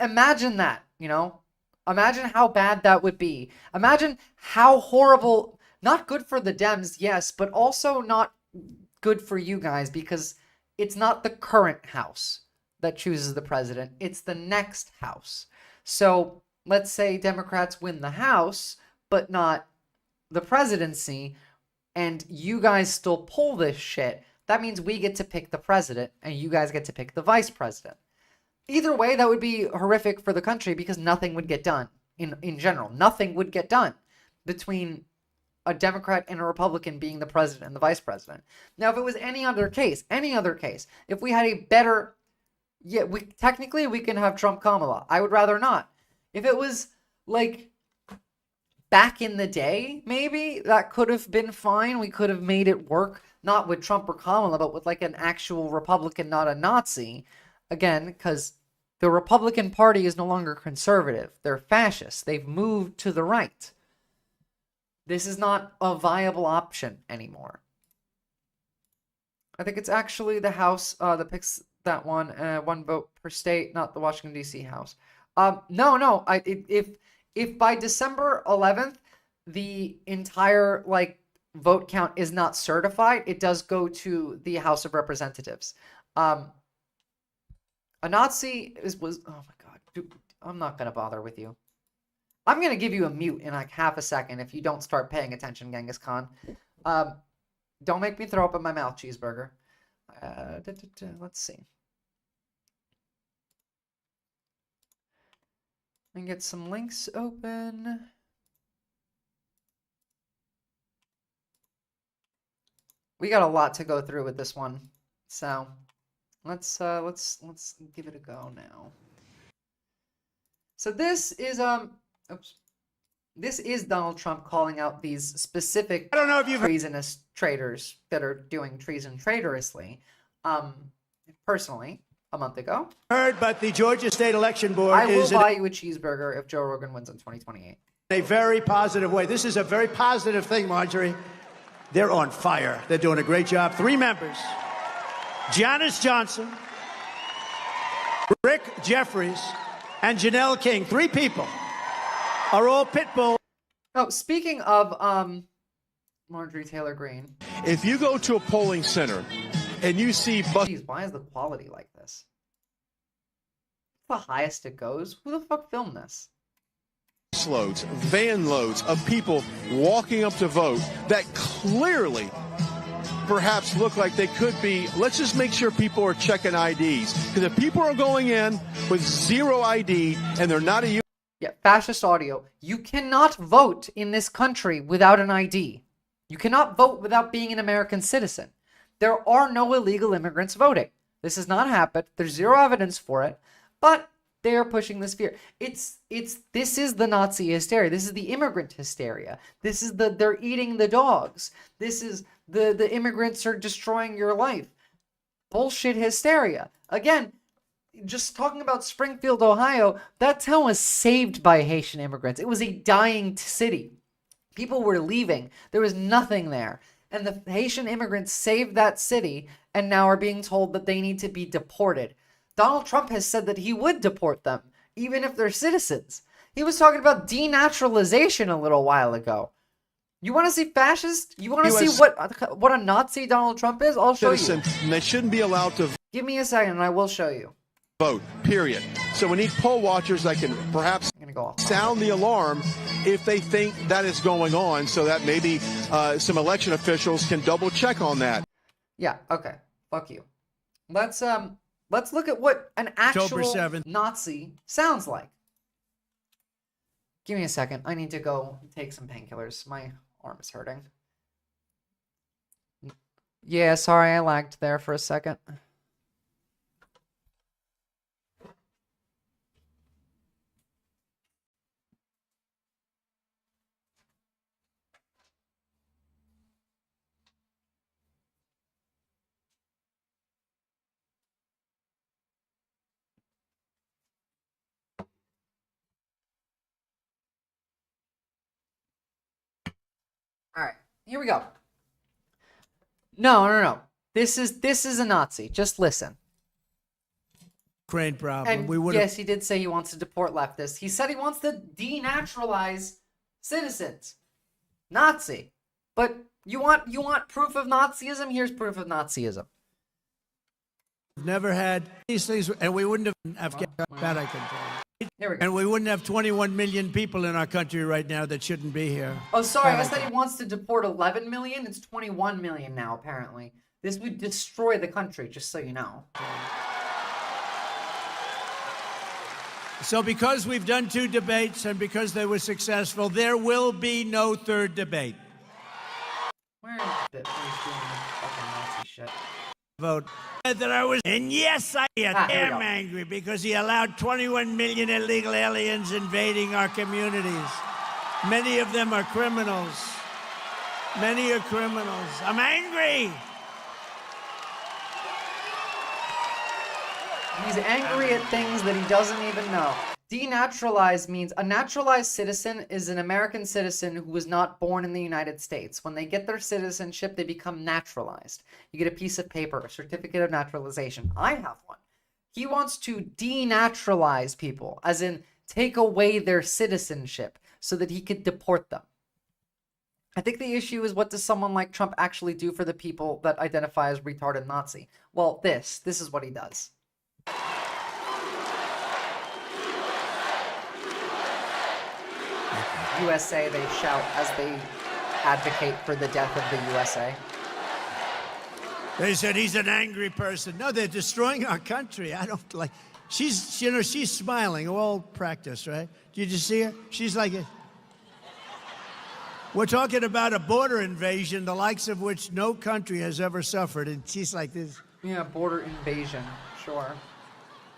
imagine that, you know? Imagine how bad that would be. Imagine how horrible, not good for the Dems, yes, but also not good for you guys, because it's not the current House that chooses the president. It's the next House. So let's say Democrats win the House, but not the presidency, and you guys still pull this shit. That means we get to pick the president, and you guys get to pick the vice president. Either way, that would be horrific for the country, because nothing would get done in general. Nothing would get done between a Democrat and a Republican being the president and the vice president. Now, if it was any other case, if we had a better, we can have Trump Kamala. I would rather not. If it was like back in the day, maybe that could have been fine. We could have made it work, not with Trump or Kamala, but with like an actual Republican, not a Nazi. Again, because the Republican Party is no longer conservative. They're fascists. They've moved to the right. This is not a viable option anymore. I think it's actually the House that picks that one, one vote per state, not the Washington, D.C. House. No. If by December 11th, the entire, like, vote count is not certified, it does go to the House of Representatives. A Nazi was, oh my God, dude, I'm not going to bother with you. I'm going to give you a mute in like half a second if you don't start paying attention, Genghis Khan. Don't make me throw up in my mouth, cheeseburger. Let's see. And get some links open. We got a lot to go through with this one, so let's give it a go now. So this is this is Donald Trump calling out these specific treasonous traitors that are doing treason traitorously. Personally, a month ago, heard, but the Georgia State Election Board I will buy you a cheeseburger if Joe Rogan wins in 2028. A very positive way. This is a very positive thing, Marjorie. They're on fire. They're doing a great job. 3 members: Janice Johnson, Rick Jeffries, and Janelle King. 3 people are all pit bull. Oh, speaking of Marjorie Taylor Greene. If you go to a polling center and you see... Jeez, why is the quality like this? The highest it goes? Who the fuck filmed this? Loads, van loads of people walking up to vote that clearly perhaps look like they could be. Let's just make sure people are checking IDs. Because if people are going in with 0 ID and they're not a... Yeah, fascist audio. You cannot vote in this country without an ID. You cannot vote without being an American citizen. There are no illegal immigrants voting. This has not happened. There's 0 evidence for it. But they are pushing this fear. This is the Nazi hysteria. This is the immigrant hysteria. This is they're eating the dogs. This is the immigrants are destroying your life. Bullshit hysteria. Again, just talking about Springfield, Ohio, that town was saved by Haitian immigrants. It was a dying city. People were leaving. There was nothing there. And the Haitian immigrants saved that city and now are being told that they need to be deported. Donald Trump has said that he would deport them, even if they're citizens. He was talking about denaturalization a little while ago. You want to see fascist? You want to see what a Nazi Donald Trump is? I'll show you. And they shouldn't be allowed to give me a second and I will show you. Vote, period. So we need poll watchers that can perhaps... I'm going to go off. Sound the alarm if they think that is going on, so that maybe some election officials can double check on that. Yeah, okay. Fuck you. Let's look at what an actual 7th. Nazi sounds like. Give me a second. I need to go take some painkillers. My arm is hurting. Yeah, sorry, I lagged there for a second. All right, here we go. No. This is a Nazi. Just listen. Ukraine problem. And yes, he did say he wants to deport leftists. He said he wants to denaturalize citizens. Nazi. But you want proof of Nazism? Here's proof of Nazism. Never had these things, and we wouldn't have that I can tell you. Here we go. And we wouldn't have 21 million people in our country right now that shouldn't be here. Oh, sorry. I said he wants to deport 11 million. It's 21 million now, apparently. This would destroy the country, just so you know. So because we've done 2 debates and because they were successful, there will be no 3rd debate. Where is it? He's doing fucking Nazi shit. Vote that I was, and yes, I am angry because he allowed 21 million illegal aliens invading our communities. Many of them are criminals. Many are criminals. I'm angry. He's angry at things that he doesn't even know. Denaturalized means a naturalized citizen is an American citizen who was not born in the United States. When they get their citizenship, they become naturalized. You get a piece of paper, a certificate of naturalization. I have one. He wants to denaturalize people, as in take away their citizenship so that he could deport them. I think the issue is, what does someone like Trump actually do for the people that identify as retarded Nazi? Well, this is what he does. USA, they shout as they advocate for the death of the USA. They said he's an angry person. No, they're destroying our country. I don't like. She's smiling. All practice, right? Did you see her? She's like a. We're talking about a border invasion, the likes of which no country has ever suffered, and she's like this. Yeah, border invasion, sure.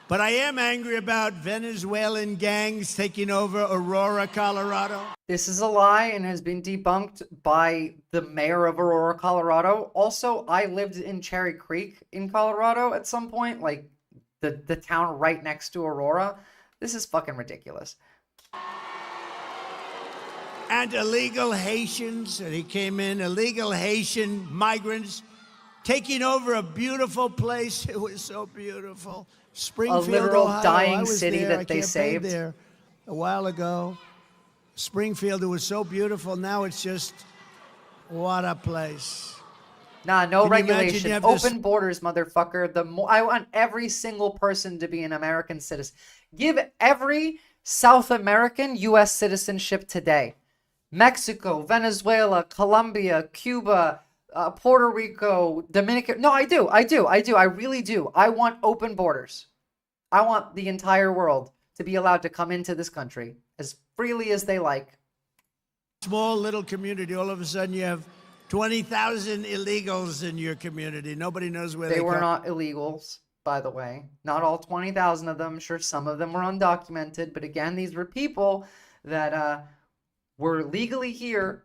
But I am angry about Venezuelan gangs taking over Aurora, Colorado. This is a lie and has been debunked by the mayor of Aurora, Colorado. Also, I lived in Cherry Creek in Colorado at some point, like the town right next to Aurora. This is fucking ridiculous. And illegal Haitians, and he came in, illegal Haitian migrants taking over a beautiful place. It was so beautiful. Springfield, a literal Ohio. dying city that they saved there a while ago. Springfield, it was so beautiful. Now it's just, what a place. Nah, no regulation. Open borders, motherfucker. I want every single person to be an American citizen. Give every South American U.S. citizenship today. Mexico, Venezuela, Colombia, Cuba, Puerto Rico, Dominican. No, I do. I really do. I want open borders. I want the entire world to be allowed to come into this country as freely as they like. Small little community. All of a sudden you have 20,000 illegals in your community. Nobody knows where they were come. not illegals, by the way. Not all 20,000 of them. I'm sure some of them were undocumented. But again, these were people that were legally here.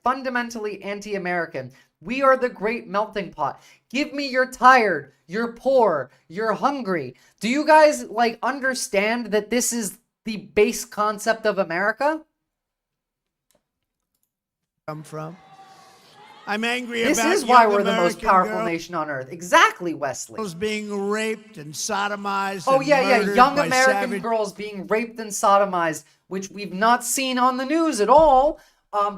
Fundamentally anti-American. We are the great melting pot. Give me you're tired, you're poor, you're hungry. Do you guys understand that this is the base concept of America? Come from. I'm angry this about is why young we're the most American powerful girls nation on earth. Exactly, Wesley. Being raped and sodomized. Oh and yeah. murdered Young by American savage... girls being raped and sodomized, which we've not seen on the news at all.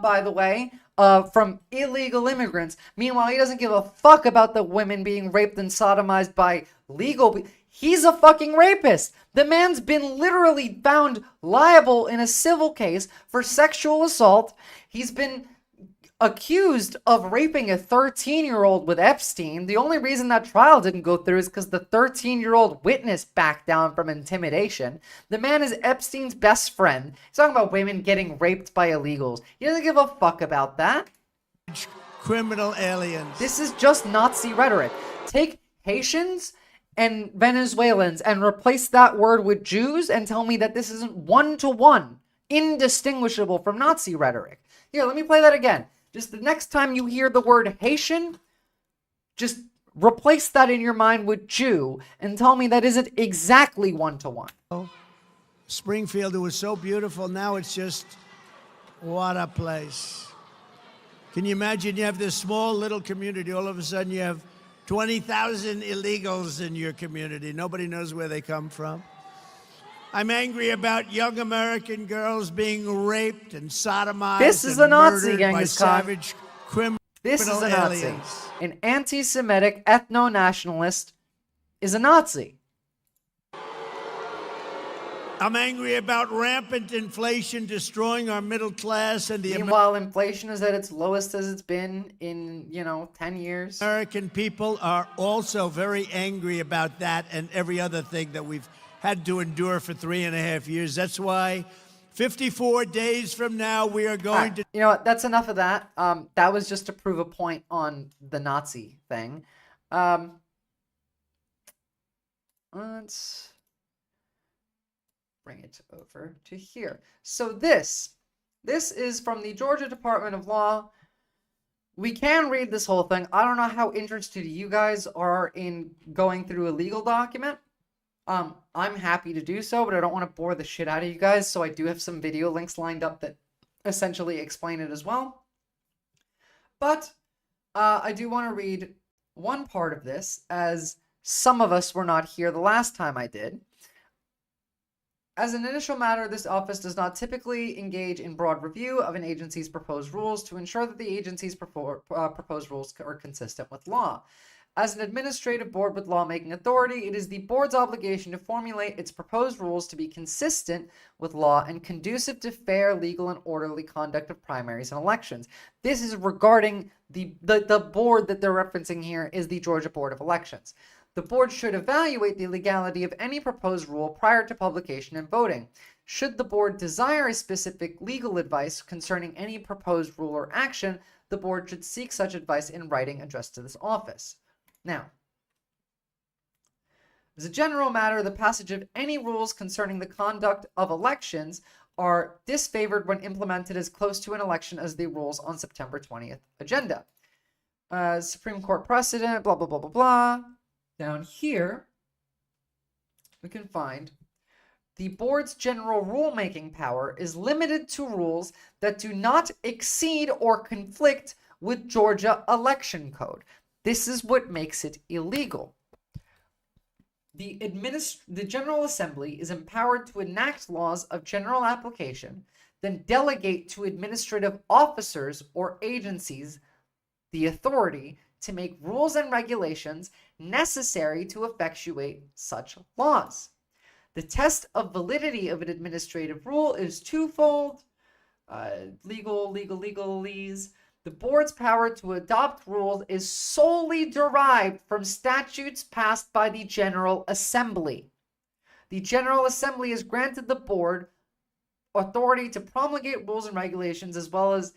By the way, from illegal immigrants. Meanwhile, he doesn't give a fuck about the women being raped and sodomized by legal. He's a fucking rapist. The man's been literally found liable in a civil case for sexual assault. He's been accused of raping a 13-year-old with Epstein. The only reason that trial didn't go through is because the 13-year-old witness backed down from intimidation. The man is Epstein's best friend. He's talking about women getting raped by illegals. He doesn't give a fuck about that. Criminal aliens. This is just Nazi rhetoric. Take Haitians and Venezuelans and replace that word with Jews and tell me that this isn't one-to-one, indistinguishable from Nazi rhetoric. Here, let me play that again. Just the next time you hear the word Haitian, just replace that in your mind with Jew and tell me that isn't exactly one-to-one. Springfield, it was so beautiful. Now it's just, what a place. Can you imagine you have this small little community, all of a sudden you have 20,000 illegals in your community. Nobody knows where they come from. I'm angry about young American girls being raped and sodomized. This is and a Nazi, murdered by Genghis Khan. savage criminal This is a Nazi. aliens. An anti-Semitic ethno-nationalist is a Nazi. I'm angry about rampant inflation destroying our middle class and the Meanwhile, inflation is at its lowest as it's been in, 10 years. American people are also very angry about that and every other thing that we've had to endure for 3.5 years. That's why 54 days from now we are going to... You know what? That's enough of that. That was just to prove a point on the Nazi thing. Let's bring it over to here. So this is from the Georgia Department of Law. We can read this whole thing. I don't know how interested you guys are in going through a legal document. I'm happy to do so, but I don't want to bore the shit out of you guys, so I do have some video links lined up that essentially explain it as well. But I do want to read one part of this, as some of us were not here the last time I did. As an initial matter, this office does not typically engage in broad review of an agency's proposed rules to ensure that the agency's proposed rules are consistent with law. As an administrative board with lawmaking authority, it is the board's obligation to formulate its proposed rules to be consistent with law and conducive to fair, legal, and orderly conduct of primaries and elections. This is regarding the board that they're referencing here is the Georgia Board of Elections. The board should evaluate the legality of any proposed rule prior to publication and voting. Should the board desire a specific legal advice concerning any proposed rule or action, the board should seek such advice in writing addressed to this office. Now, as a general matter, the passage of any rules concerning the conduct of elections are disfavored when implemented as close to an election as the rules on September 20th agenda. Supreme Court precedent, blah, blah, blah, blah, blah. Down here, we can find the board's general rulemaking power is limited to rules that do not exceed or conflict with Georgia election code. This is what makes it illegal. The General Assembly is empowered to enact laws of general application, then delegate to administrative officers or agencies the authority to make rules and regulations necessary to effectuate such laws. The test of validity of an administrative rule is twofold. Legalese. The board's power to adopt rules is solely derived from statutes passed by the General Assembly. The General Assembly has granted the board authority to promulgate rules and regulations as well as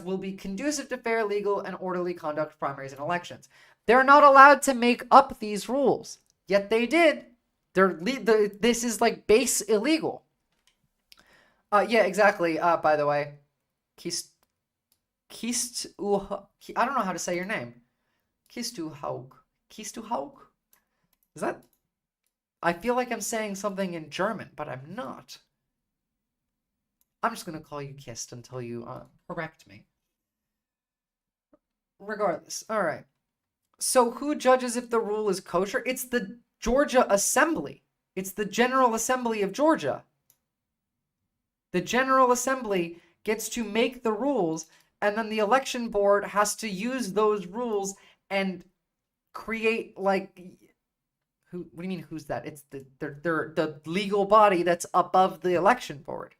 will be conducive to fair, legal, and orderly conduct of primaries and elections. They're not allowed to make up these rules, yet they did. This is like base illegal. Yeah, exactly. By the way, I don't know how to say your name. Kistuhaug. Is that? I feel like I'm saying something in German, but I'm not. I'm just going to call you Kist until you correct me. Regardless. All right. So who judges if the rule is kosher? It's the Georgia Assembly. It's the General Assembly of Georgia. The General Assembly gets to make the rules, and then the election board has to use those rules and create, like, Who? What do you mean? Who's that? It's they're the legal body that's above the election board.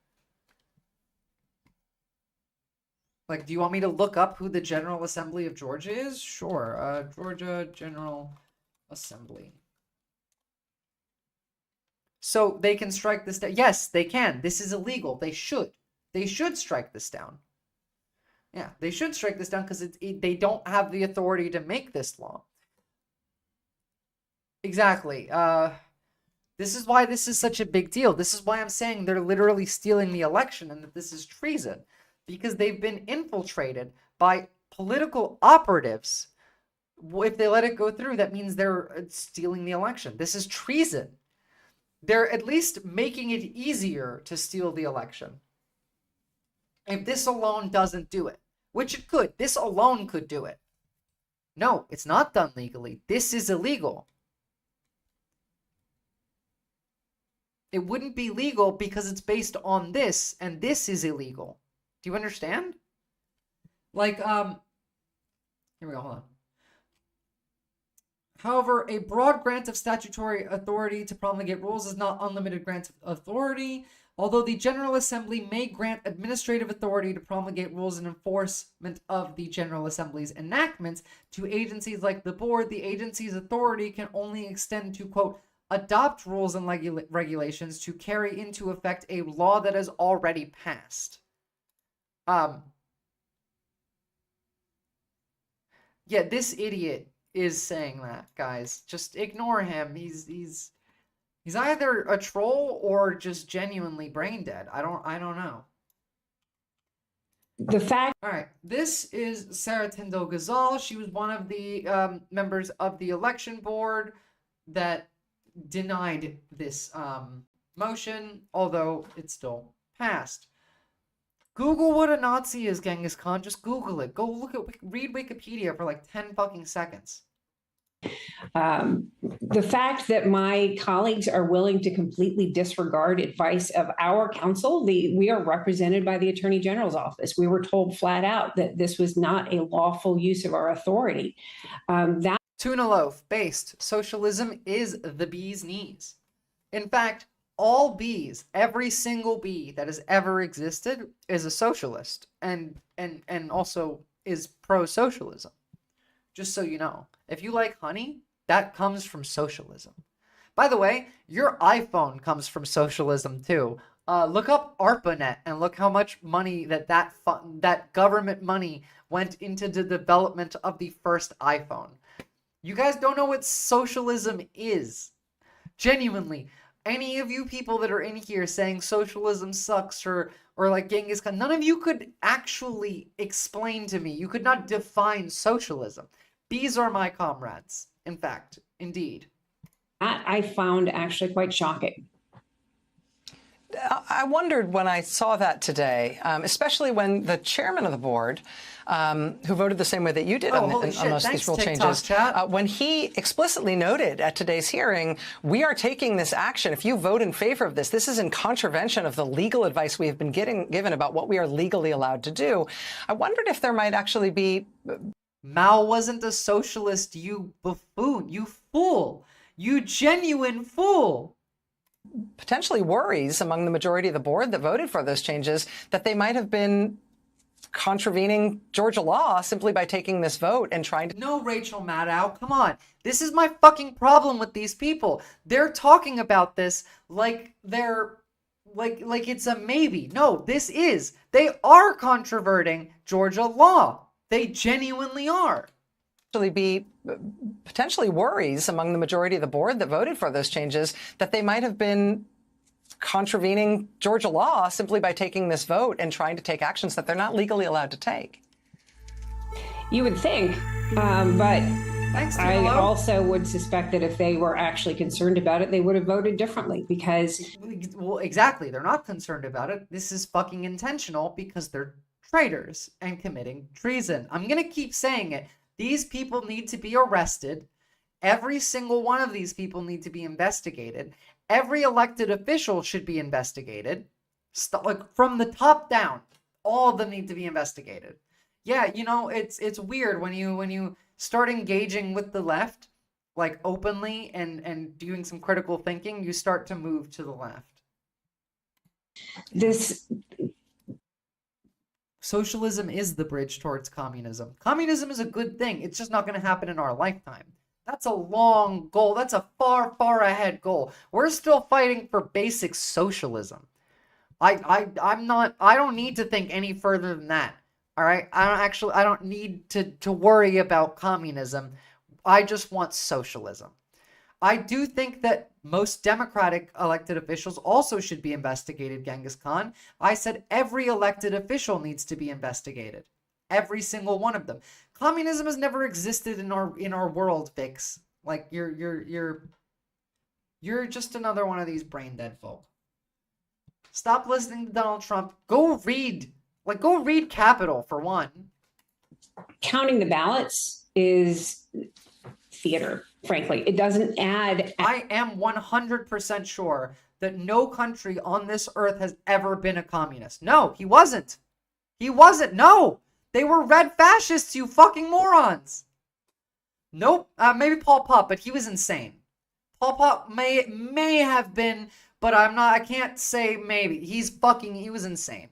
Like, do you want me to look up who the General Assembly of Georgia is? Sure. Georgia General Assembly. So they can strike this down. Yes, they can. This is illegal. They should. They should strike this down. Yeah, they should strike this down because they don't have the authority to make this law. Exactly. This is why this is such a big deal. This is why I'm saying they're literally stealing the election and that this is treason. Because they've been infiltrated by political operatives. If they let it go through, that means they're stealing the election. This is treason. They're at least making it easier to steal the election. If this alone doesn't do it, which it could, this alone could do it. No, it's not done legally. This is illegal. It wouldn't be legal because it's based on this, and this is illegal. Do you understand? Like, here we go, hold on. However, a broad grant of statutory authority to promulgate rules is not unlimited grant of authority. Although the General Assembly may grant administrative authority to promulgate rules and enforcement of the General Assembly's enactments to agencies like the board, the agency's authority can only extend to, quote, adopt rules and regulations to carry into effect a law that has already passed. Yeah, this idiot is saying that, guys. Just ignore him. He's either a troll or just genuinely brain dead. I don't know. The fact. All right, this is Sarah Tyndall Ghazal. She was one of the members of the election board that denied this motion, although it still passed. Google what a Nazi is, Genghis Khan. Just Google it. Go read Wikipedia for like 10 fucking seconds. The fact that my colleagues are willing to completely disregard advice of our counsel, we are represented by the Attorney General's office. We were told flat out that this was not a lawful use of our authority. Tuna loaf based socialism is the bee's knees. In fact, all bees, every single bee that has ever existed is a socialist and also is pro-socialism. Just so you know. If you like honey, that comes from socialism. By the way, your iPhone comes from socialism too. Look up ARPANET and look how much money that government money went into the development of the first iPhone. You guys don't know what socialism is. Genuinely. Any of you people that are in here saying socialism sucks or like Genghis Khan, none of you could actually explain to me. You could not define socialism. Bees are my comrades. In fact, indeed. I found actually quite shocking. I wondered when I saw that today, especially when the chairman of the board, who voted the same way that you did on most of these rule changes, when he explicitly noted at today's hearing, we are taking this action. If you vote in favor of this, this is in contravention of the legal advice we have been given about what we are legally allowed to do. I wondered if there might actually be... Mao wasn't a socialist, you buffoon, you fool, you genuine fool. Potentially worries among the majority of the board that voted for those changes that they might have been contravening Georgia law simply by taking this vote and trying to... No, Rachel Maddow, come on. This is my fucking problem with these people. They're talking about this like they're... Like it's a maybe. No, this is. They are controverting Georgia law. They genuinely are. Be potentially worries among the majority of the board that voted for those changes that they might have been contravening Georgia law simply by taking this vote and trying to take actions that they're not legally allowed to take. You would think, but I also would suspect that if they were actually concerned about it, they would have voted differently because... Well, exactly. They're not concerned about it. This is fucking intentional because they're traitors and committing treason. I'm going to keep saying it. These people need to be arrested. Every single one of these people need to be investigated. Every elected official should be investigated. Like from the top down, all of them need to be investigated. Yeah, you know, it's weird when you start engaging with the left like openly and doing some critical thinking, you start to move to the left. Socialism is the bridge towards communism. Communism is a good thing. It's just not going to happen in our lifetime. That's a long goal. That's a far, far ahead goal. We're still fighting for basic socialism. I don't need to think any further than that. All right? I don't need to worry about communism. I just want socialism. I do think that most Democratic elected officials also should be investigated, Genghis Khan. I said every elected official needs to be investigated. Every single one of them. Communism has never existed in our world, Vix. Like you're just another one of these brain dead folk. Stop listening to Donald Trump. Go read Capital for one. Counting the ballots is theater, frankly. It doesn't add. I am 100% sure that no country on this earth has ever been a communist. No, he wasn't. He wasn't. No. They were red fascists, you fucking morons. Nope. Maybe Pol Pot, but he was insane. Pol Pot may have been, but I can't say maybe. He was insane.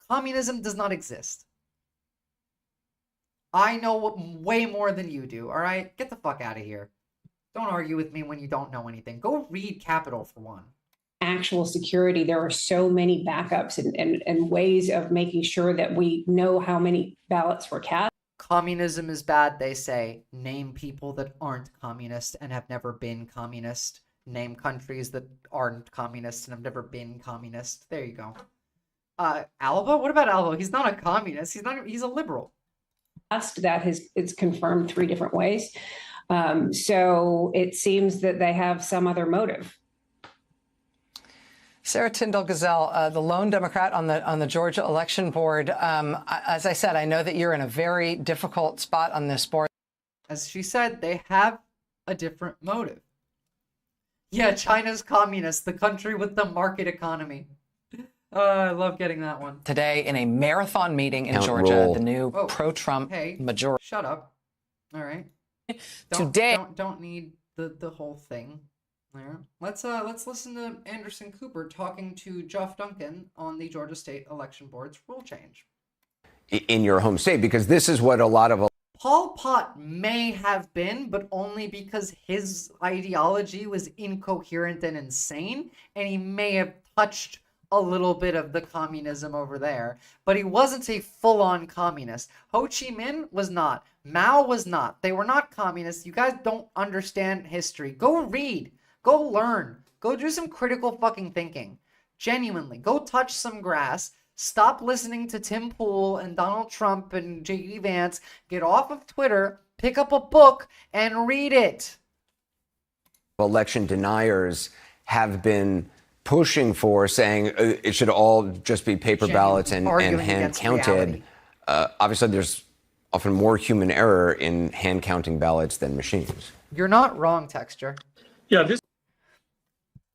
Communism does not exist. I know way more than you do, all right? Get the fuck out of here. Don't argue with me when you don't know anything. Go read Capital for one. Actual security, there are so many backups and ways of making sure that we know how many ballots were cast. Communism is bad, they say. Name people that aren't communist and have never been communist. Name countries that aren't communist and have never been communist. There you go. Alva? What about Alva? He's not a communist. He's a liberal. That it's confirmed 3 different ways. So it seems that they have some other motive. Sarah Tyndall Gazelle, the lone Democrat on the Georgia election board. As I said, I know that you're in a very difficult spot on this board. As she said, they have a different motive. Yeah, China's communist, the country with the market economy. I love getting that one. Today, in a marathon meeting in Georgia, the new pro-Trump majority. Shut up. All right. Today, don't need the whole thing. There. Let's listen to Anderson Cooper talking to Jeff Duncan on the Georgia State Election Board's rule change. In your home state, because this is what a lot of Pol Pot may have been, but only because his ideology was incoherent and insane, and he may have touched a little bit of the communism over there, but he wasn't a full-on communist. Ho Chi Minh was not. Mao was not. They were not communists. You guys don't understand history. Go read. Go learn. Go do some critical fucking thinking. Genuinely. Go touch some grass. Stop listening to Tim Pool and Donald Trump and J.D. Vance. Get off of Twitter. Pick up a book and read it. election deniers have been pushing for, saying it should all just be paper ballots and hand counted. Obviously, there's often more human error in hand counting ballots than machines. You're not wrong, Texture. Yeah,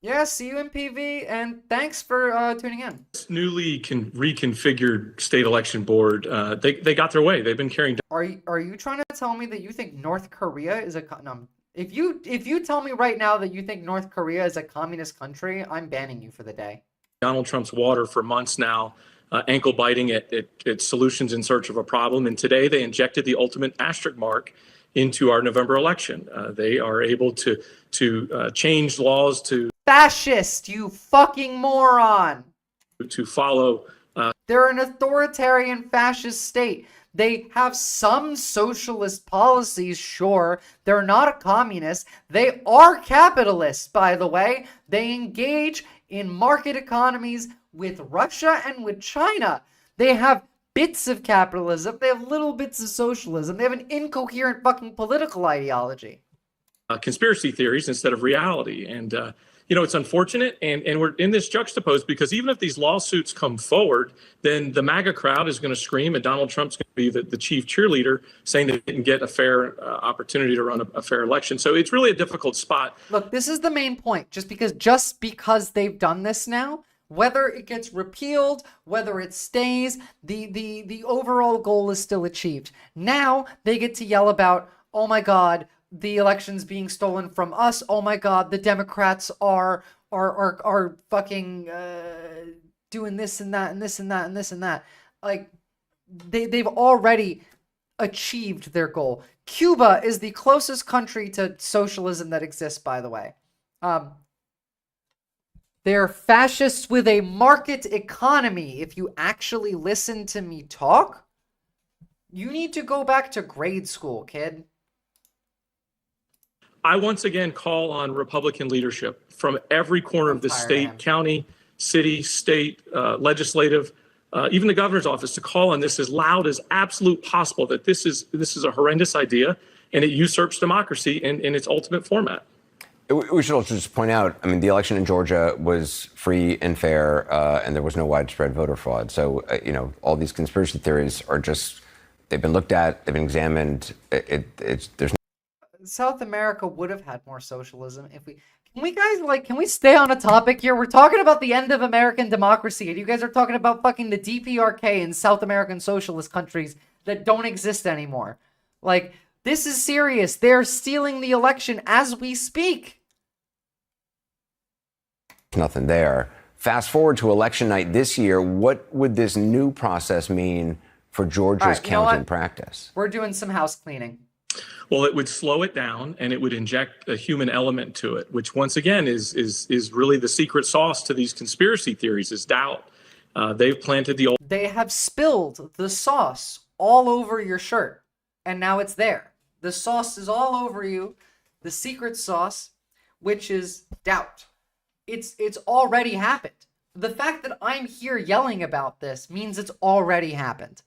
Yeah, see you in PV, and thanks for tuning in. This newly reconfigured state election board, they got their way. They've been carrying. Are you trying to tell me that you think North Korea is a no, if you tell me right now that you think North Korea is a communist country, I'm banning you for the day. Donald Trump's water for months now, ankle biting at solutions in search of a problem, and today they injected the ultimate asterisk mark into our November election. They are able to change laws to fascist, you fucking moron. To follow. They're an authoritarian fascist state. They have some socialist policies, sure. They're not a communist. They are capitalists, by the way. They engage in market economies with Russia and with China. They have bits of capitalism. They have little bits of socialism. They have an incoherent fucking political ideology. Conspiracy theories instead of reality. And, it's unfortunate. And we're in this juxtaposed because even if these lawsuits come forward, then the MAGA crowd is going to scream and Donald Trump's going to be the chief cheerleader saying they didn't get a fair opportunity to run a fair election. So it's really a difficult spot. Look, this is the main point. Just because they've done this now, whether it gets repealed, whether it stays, the overall goal is still achieved. Now they get to yell about, oh my God, the elections being stolen from us. Oh my God, the Democrats are fucking doing this and that and this and that and this and that. Like they've already achieved their goal. Cuba is the closest country to socialism that exists, by the way. They're fascists with a market economy. If you actually listen to me talk, you need to go back to grade school, kid. I once again call on Republican leadership from every corner of the state, county, city, state, legislative, even the governor's office to call on this as loud as absolute possible, that this is a horrendous idea and it usurps democracy in its ultimate format. We should also just point out, I mean, the election in Georgia was free and fair, and there was no widespread voter fraud. So, all these conspiracy theories are just, they've been looked at, they've been examined. There's South America would have had more socialism if we... Can we stay on a topic here? We're talking about the end of American democracy, and you guys are talking about fucking the DPRK in South American socialist countries that don't exist anymore. Like, this is serious. They're stealing the election as we speak. nothing there. Fast forward to election night this year, what would this new process mean for Georgia's counting practice? We're doing some house cleaning. Well, it would slow it down and it would inject a human element to it, which once again is really the secret sauce to these conspiracy theories is doubt. They've planted the old. They have spilled the sauce all over your shirt, and now it's there. The sauce is all over you, the secret sauce, which is doubt. It's already happened. The fact that I'm here yelling about this means it's already happened.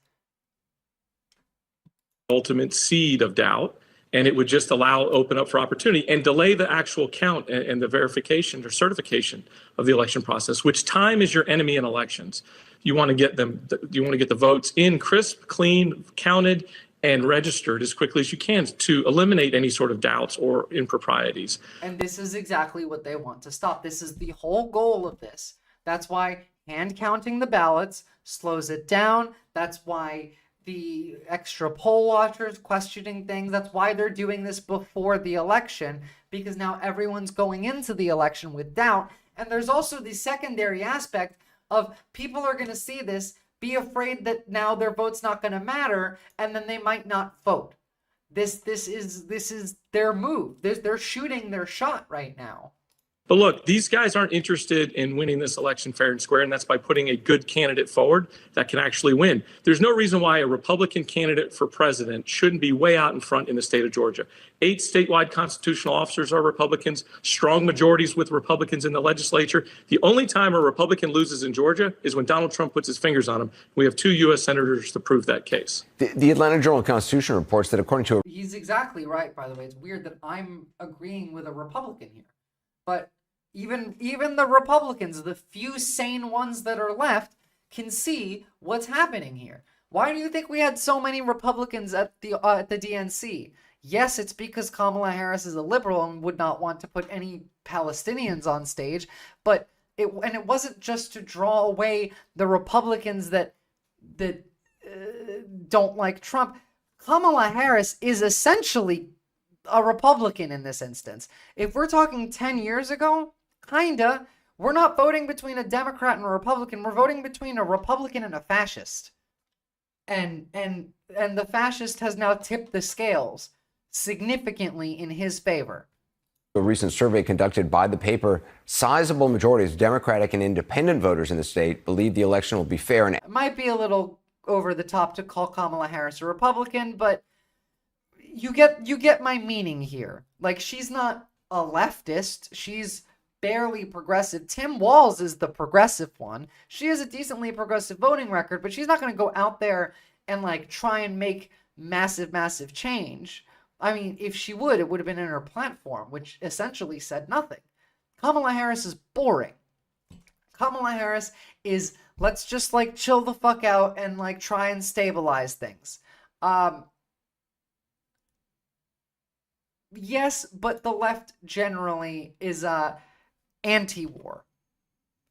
Ultimate seed of doubt, and it would just open up for opportunity and delay the actual count and the verification or certification of the election process, which time is your enemy in elections. You want to get the votes in crisp, clean, counted, and registered as quickly as you can to eliminate any sort of doubts or improprieties. And this is exactly what they want to stop. This is the whole goal of this. That's why hand counting the ballots slows it down. That's why the extra poll watchers questioning things, that's why they're doing this before the election, because now everyone's going into the election with doubt. And there's also the secondary aspect of people are going to see this, be afraid that now their vote's not going to matter, and then they might not vote. This is their move. They're shooting their shot right now. But look, these guys aren't interested in winning this election fair and square, and that's by putting a good candidate forward that can actually win. There's no reason why a Republican candidate for president shouldn't be way out in front in the state of Georgia. 8 statewide constitutional officers are Republicans, strong majorities with Republicans in the legislature. The only time a Republican loses in Georgia is when Donald Trump puts his fingers on him. We have 2 U.S. senators to prove that case. The Atlanta Journal-Constitution reports that according to He's exactly right, by the way. It's weird that I'm agreeing with a Republican here. But even the Republicans, the few sane ones that are left, can see what's happening here. Why do you think we had so many Republicans at the DNC? Yes, it's because Kamala Harris is a liberal and would not want to put any Palestinians on stage, but it wasn't just to draw away the Republicans that don't like Trump. Kamala Harris is essentially a Republican in this instance. If we're talking 10 years ago, kinda, we're not voting between a Democrat and a Republican. We're voting between a Republican and a fascist. And the fascist has now tipped the scales significantly in his favor. a recent survey conducted by the paper, sizable majorities of Democratic and independent voters in the state believe the election will be fair. And it might be a little over the top to call Kamala Harris a Republican, but you get my meaning here. Like, she's not a leftist. She's barely progressive. Tim Walz is the progressive one. She has a decently progressive voting record, but she's not going to go out there and like try and make massive change. I mean, if she would, it would have been in her platform, which essentially said nothing. Kamala Harris is boring. Kamala Harris is, let's just like chill the fuck out and like try and stabilize things. Yes, but the left generally is anti-war,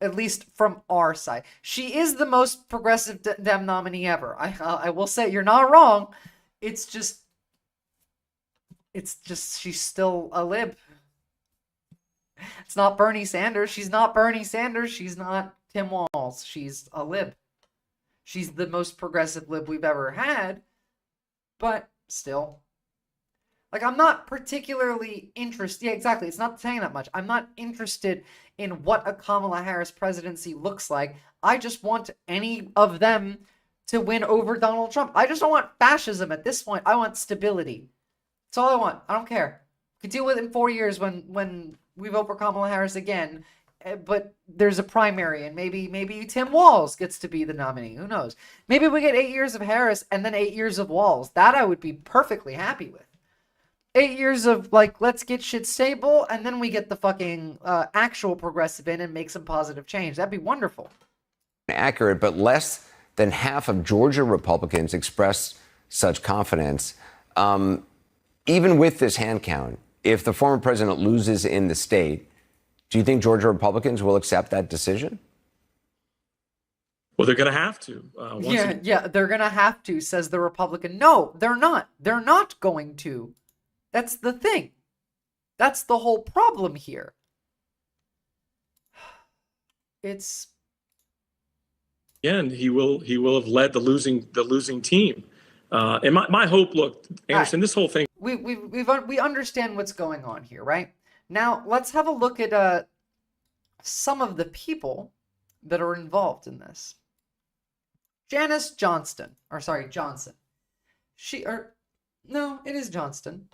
at least from our side. She is the most progressive Dem nominee ever. I will say, you're not wrong. It's just, it's just she's still a lib. It's not Bernie Sanders. She's not Bernie Sanders. She's not Tim Walz. She's a lib. She's the most progressive lib we've ever had, but still. Like, I'm not particularly interested. Yeah, exactly. It's not saying that much. I'm not interested in what a Kamala Harris presidency looks like. I just want any of them to win over Donald Trump. I just don't want fascism at this point. I want stability. That's all I want. I don't care. We could deal with it in 4 years when we vote for Kamala Harris again. But there's a primary, and maybe Tim Walz gets to be the nominee. Who knows? Maybe we get 8 years of Harris and then 8 years of Walz. That I would be perfectly happy with. 8 years of, like, let's get shit stable, and then we get the fucking actual progressive in and make some positive change. That'd be wonderful. Accurate, but less than half of Georgia Republicans expressed such confidence. Even with this hand count, if the former president loses in the state, do you think Georgia Republicans will accept that decision? Well, they're going to have to. Yeah, they're going to have to, says the Republican. No, they're not. They're not going to. That's the thing. That's the whole problem here. It's and he will have led the losing team. And my hope, look, Anderson, this whole thing. We understand what's going on here, right? Now let's have a look at some of the people that are involved in this. Janice Johnson. No, it is Johnston.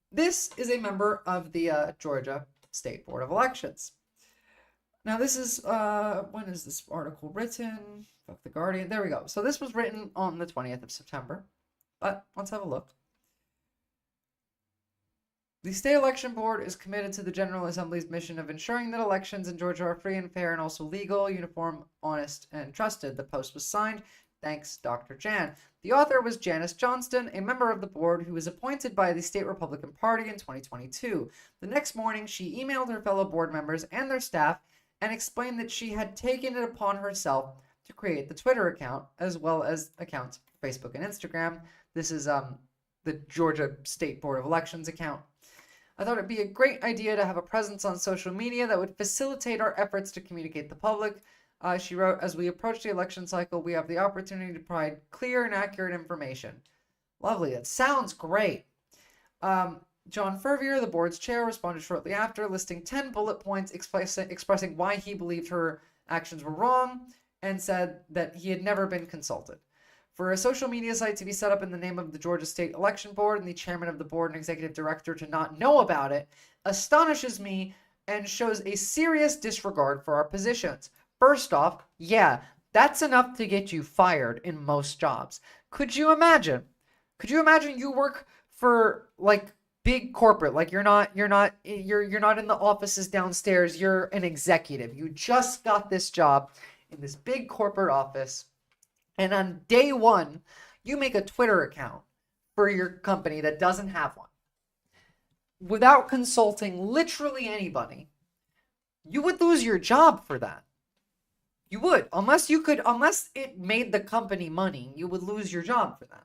This is a member of the Georgia State Board of Elections. Now, this is, when is this article written? Fuck the Guardian. There we go. So this was written on the 20th of September. But let's have a look. The State Election Board is committed to the General Assembly's mission of ensuring that elections in Georgia are free and fair and also legal, uniform, honest, and trusted. The post was signed. Thanks, Dr. Jan. The author was Janice Johnston, a member of the board who was appointed by the State Republican Party in 2022. The next morning, she emailed her fellow board members and their staff and explained that she had taken it upon herself to create the Twitter account, as well as accounts for Facebook and Instagram. This is the Georgia State Board of Elections account. I thought it'd be a great idea to have a presence on social media that would facilitate our efforts to communicate the public. She wrote, as we approach the election cycle, we have the opportunity to provide clear and accurate information. Lovely. That sounds great. John Fervier, the board's chair, responded shortly after, listing 10 bullet points expressing why he believed her actions were wrong and said that he had never been consulted. For a social media site to be set up in the name of the Georgia State Election Board and the chairman of the board and executive director to not know about it astonishes me and shows a serious disregard for our positions. First off, yeah, that's enough to get you fired in most jobs. Could you imagine you work for like big corporate, like you're not in the offices downstairs, you're an executive. You just got this job in this big corporate office, and on day one, you make a Twitter account for your company that doesn't have one. Without consulting literally anybody, you would lose your job for that. You would, unless it made the company money, you would lose your job for that.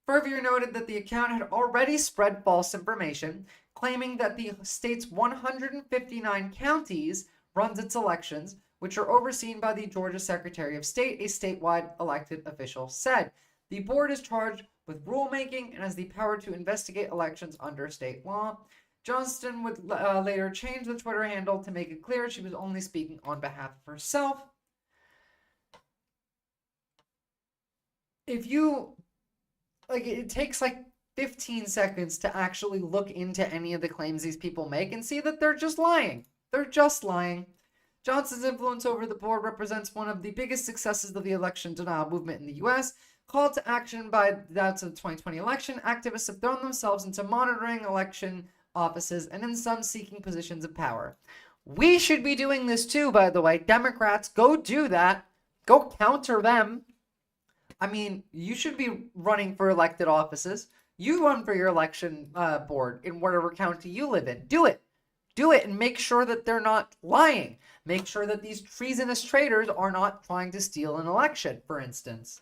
Fervier noted that the account had already spread false information, claiming that the state's 159 counties runs its elections, which are overseen by the Georgia Secretary of State, a statewide elected official said. The board is charged with rulemaking and has the power to investigate elections under state law. Johnston would later change the Twitter handle to make it clear she was only speaking on behalf of herself. If you, it takes 15 seconds to actually look into any of the claims these people make and see that they're just lying. They're just lying. Johnson's influence over the board represents one of the biggest successes of the election denial movement in the U.S. Call to action by that's of the 2020 election. Activists have thrown themselves into monitoring election offices and in some seeking positions of power. We should be doing this too, by the way. Democrats, go do that. Go counter them. I mean, you should be running for elected offices. You run for your election board in whatever county you live in. Do it. Do it and make sure that they're not lying. Make sure that these treasonous traitors are not trying to steal an election, for instance.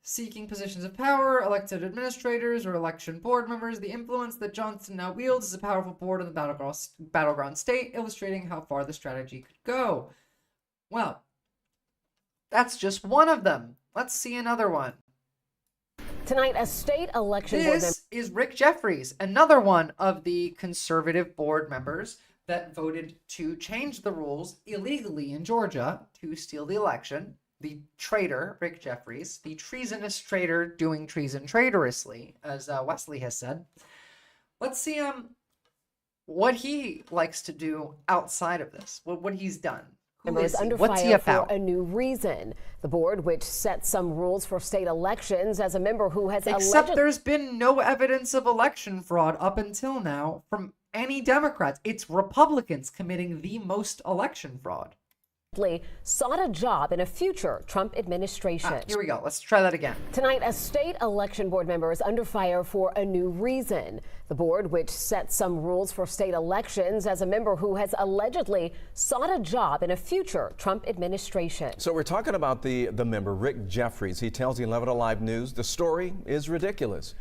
seeking positions of power, elected administrators, or election board members. The influence that Johnson now wields is a powerful board in the battleground state, illustrating how far the strategy could go. Well, that's just one of them. Let's see another one. Tonight, a state election board This is Rick Jeffries, another one of the conservative board members that voted to change the rules illegally in Georgia to steal the election. The traitor, Rick Jeffries, the treasonous traitor doing treason traitorously, as Wesley has said. Let's see what he likes to do outside of this, what he's done. Who is he? under What's he fire about? for a new reason. The board, which sets some rules for state elections, as a member who has Except there's been no evidence of election fraud up until now from any Democrats. It's Republicans committing the most election fraud. sought a job in a future Trump administration. Here we go. Let's try that again. Tonight, a state election board member is under fire for a new reason. The board, which sets some rules for state elections, as a member who has allegedly sought a job in a future Trump administration. So we're talking about the member, Rick Jeffries. He tells the 11 Alive News the story is ridiculous.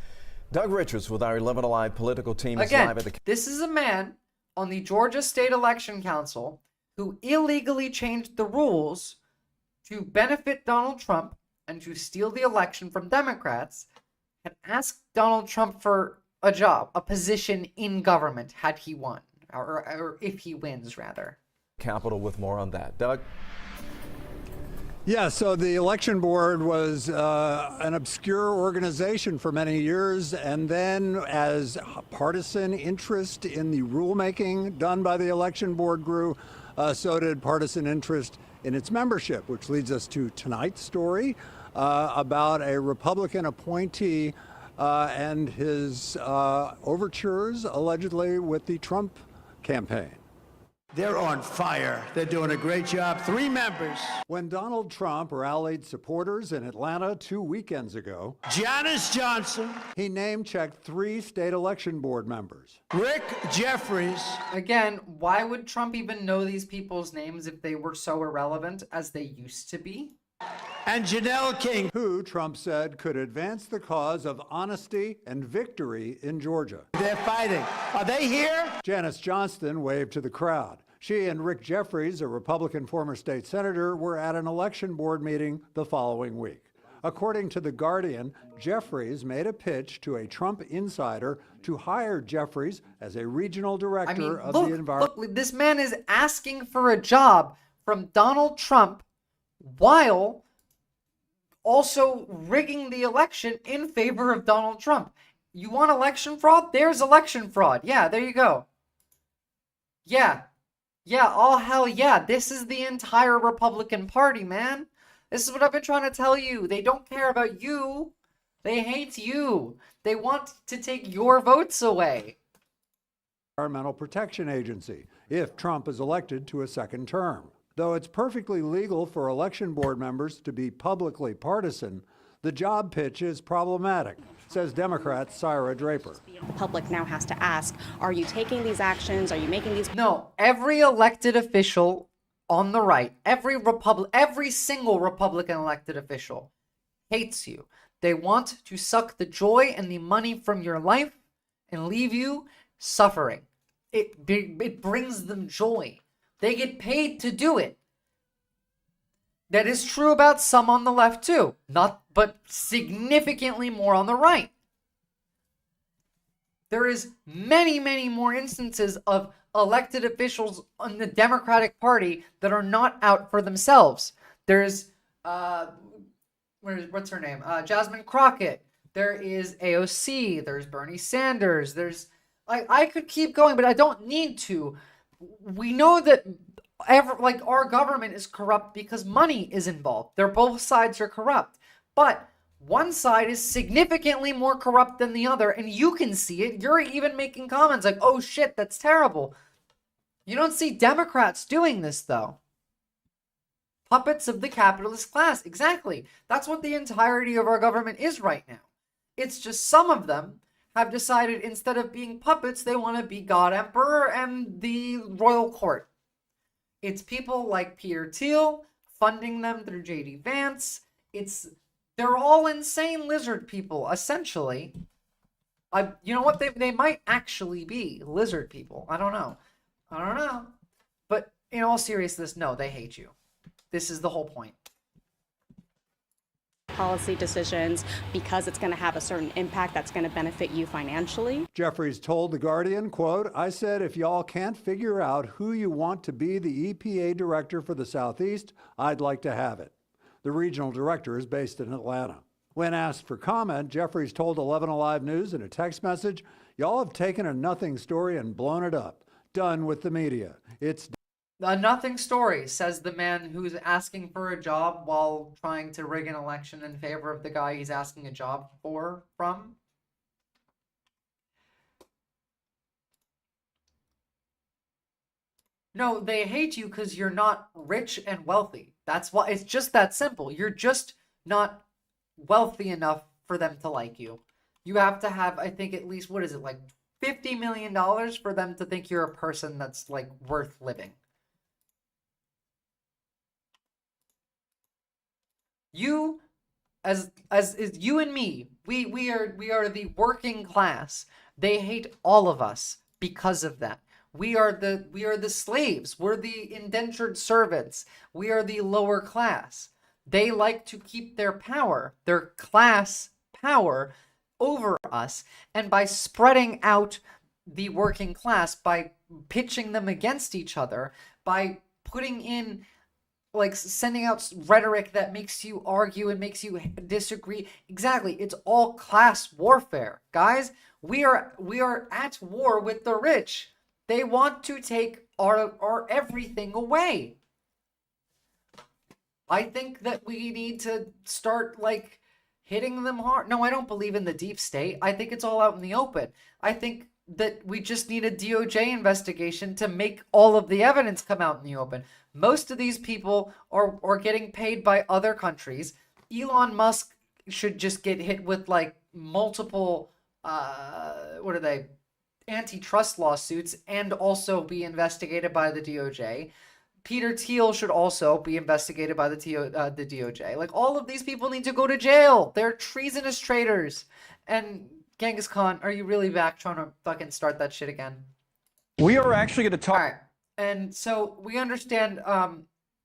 Doug Richards with our 11 Alive political team is live at the... This is a man on the Georgia State Election Council who illegally changed the rules to benefit Donald Trump and to steal the election from Democrats, and asked Donald Trump for a job, a position in government, had he won, or if he wins, rather. Capitol with more on that. Doug? Yeah, so the election board was an obscure organization for many years, and then as partisan interest in the rulemaking done by the election board grew, so did partisan interest in its membership, which leads us to tonight's story about a Republican appointee and his overtures, allegedly, with the Trump campaign. They're on fire. They're doing a great job. 3 members. When Donald Trump rallied supporters in Atlanta 2 weekends ago, Janice Johnson, he name-checked 3 state election board members. Rick Jeffries. Again, why would Trump even know these people's names if they were so irrelevant as they used to be? And Janelle King, who Trump said could advance the cause of honesty and victory in Georgia. They're fighting. Are they here? Janice Johnston waved to the crowd. She and Rick Jeffries, a Republican former state senator, were at an election board meeting the following week. According to The Guardian, Jeffries made a pitch to a Trump insider to hire Jeffries as a regional director of the environment. Look, this man is asking for a job from Donald Trump while also rigging the election in favor of Donald Trump. You want election fraud? There's election fraud. Yeah, there you go. Yeah, oh hell yeah. This is the entire Republican Party, man. This is what I've been trying to tell you. They don't care about you. They hate you. They want to take your votes away. Environmental Protection Agency, if Trump is elected to a second term. Though it's perfectly legal for election board members to be publicly partisan, the job pitch is problematic, says Democrat Syra Draper. The public now has to ask, are you taking these actions? Are you making these? No, every elected official on the right, every single Republican elected official hates you. They want to suck the joy and the money from your life and leave you suffering. It brings them joy. They get paid to do it. That is true about some on the left too, but significantly more on the right. There is many, many more instances of elected officials on the Democratic Party that are not out for themselves. There's what's her name? Jasmine Crockett. There is AOC. There's Bernie Sanders. There's I could keep going, but I don't need to. We know that our government is corrupt because money is involved. Both sides are corrupt, but one side is significantly more corrupt than the other, and you can see it. You're even making comments like, "Oh shit, that's terrible." You don't see Democrats doing this though. Puppets of the capitalist class. Exactly. That's what the entirety of our government is right now. It's just some of them have decided instead of being puppets, they want to be God Emperor and the royal court. It's people like Peter Thiel funding them through J.D. Vance. It's They're all insane lizard people, essentially. You know what? They might actually be lizard people. I don't know. But in all seriousness, no, they hate you. This is the whole point. Policy decisions because it's going to have a certain impact that's going to benefit you financially. Jeffries told The Guardian, quote, "I said if y'all can't figure out who you want to be the EPA director for the Southeast, I'd like to have it." The regional director is based in Atlanta. When asked for comment, Jeffries told 11 Alive News in a text message, "Y'all have taken a nothing story and blown it up. Done with the media. It's A nothing story," says the man who's asking for a job while trying to rig an election in favor of the guy he's asking a job from. No, they hate you because you're not rich and wealthy. That's why. It's just that simple. You're just not wealthy enough for them to like you. You have to have, I think, at least, what is it, like $50 million for them to think you're a person that's like worth living. You, as is you and me, we are the working class. They hate all of us because of that. We are the slaves. We're the indentured servants. We are the lower class. They like to keep their power, their class power, over us, and by spreading out the working class, by pitching them against each other, by putting in, like, sending out rhetoric that makes you argue and makes you disagree. Exactly. It's all class warfare. Guys, we are at war with the rich. They want to take our everything away. I think that we need to start, like, hitting them hard. No, I don't believe in the deep state. I think it's all out in the open. I think that we just need a DOJ investigation to make all of the evidence come out in the open. Most of these people are getting paid by other countries. Elon Musk should just get hit with, like, multiple, what are they, antitrust lawsuits, and also be investigated by the DOJ. Peter Thiel should also be investigated by the DOJ. Like, all of these people need to go to jail. They're treasonous traitors. And Genghis Khan, are you really back trying to fucking start that shit again? We are actually going to talk. All right. And so we understand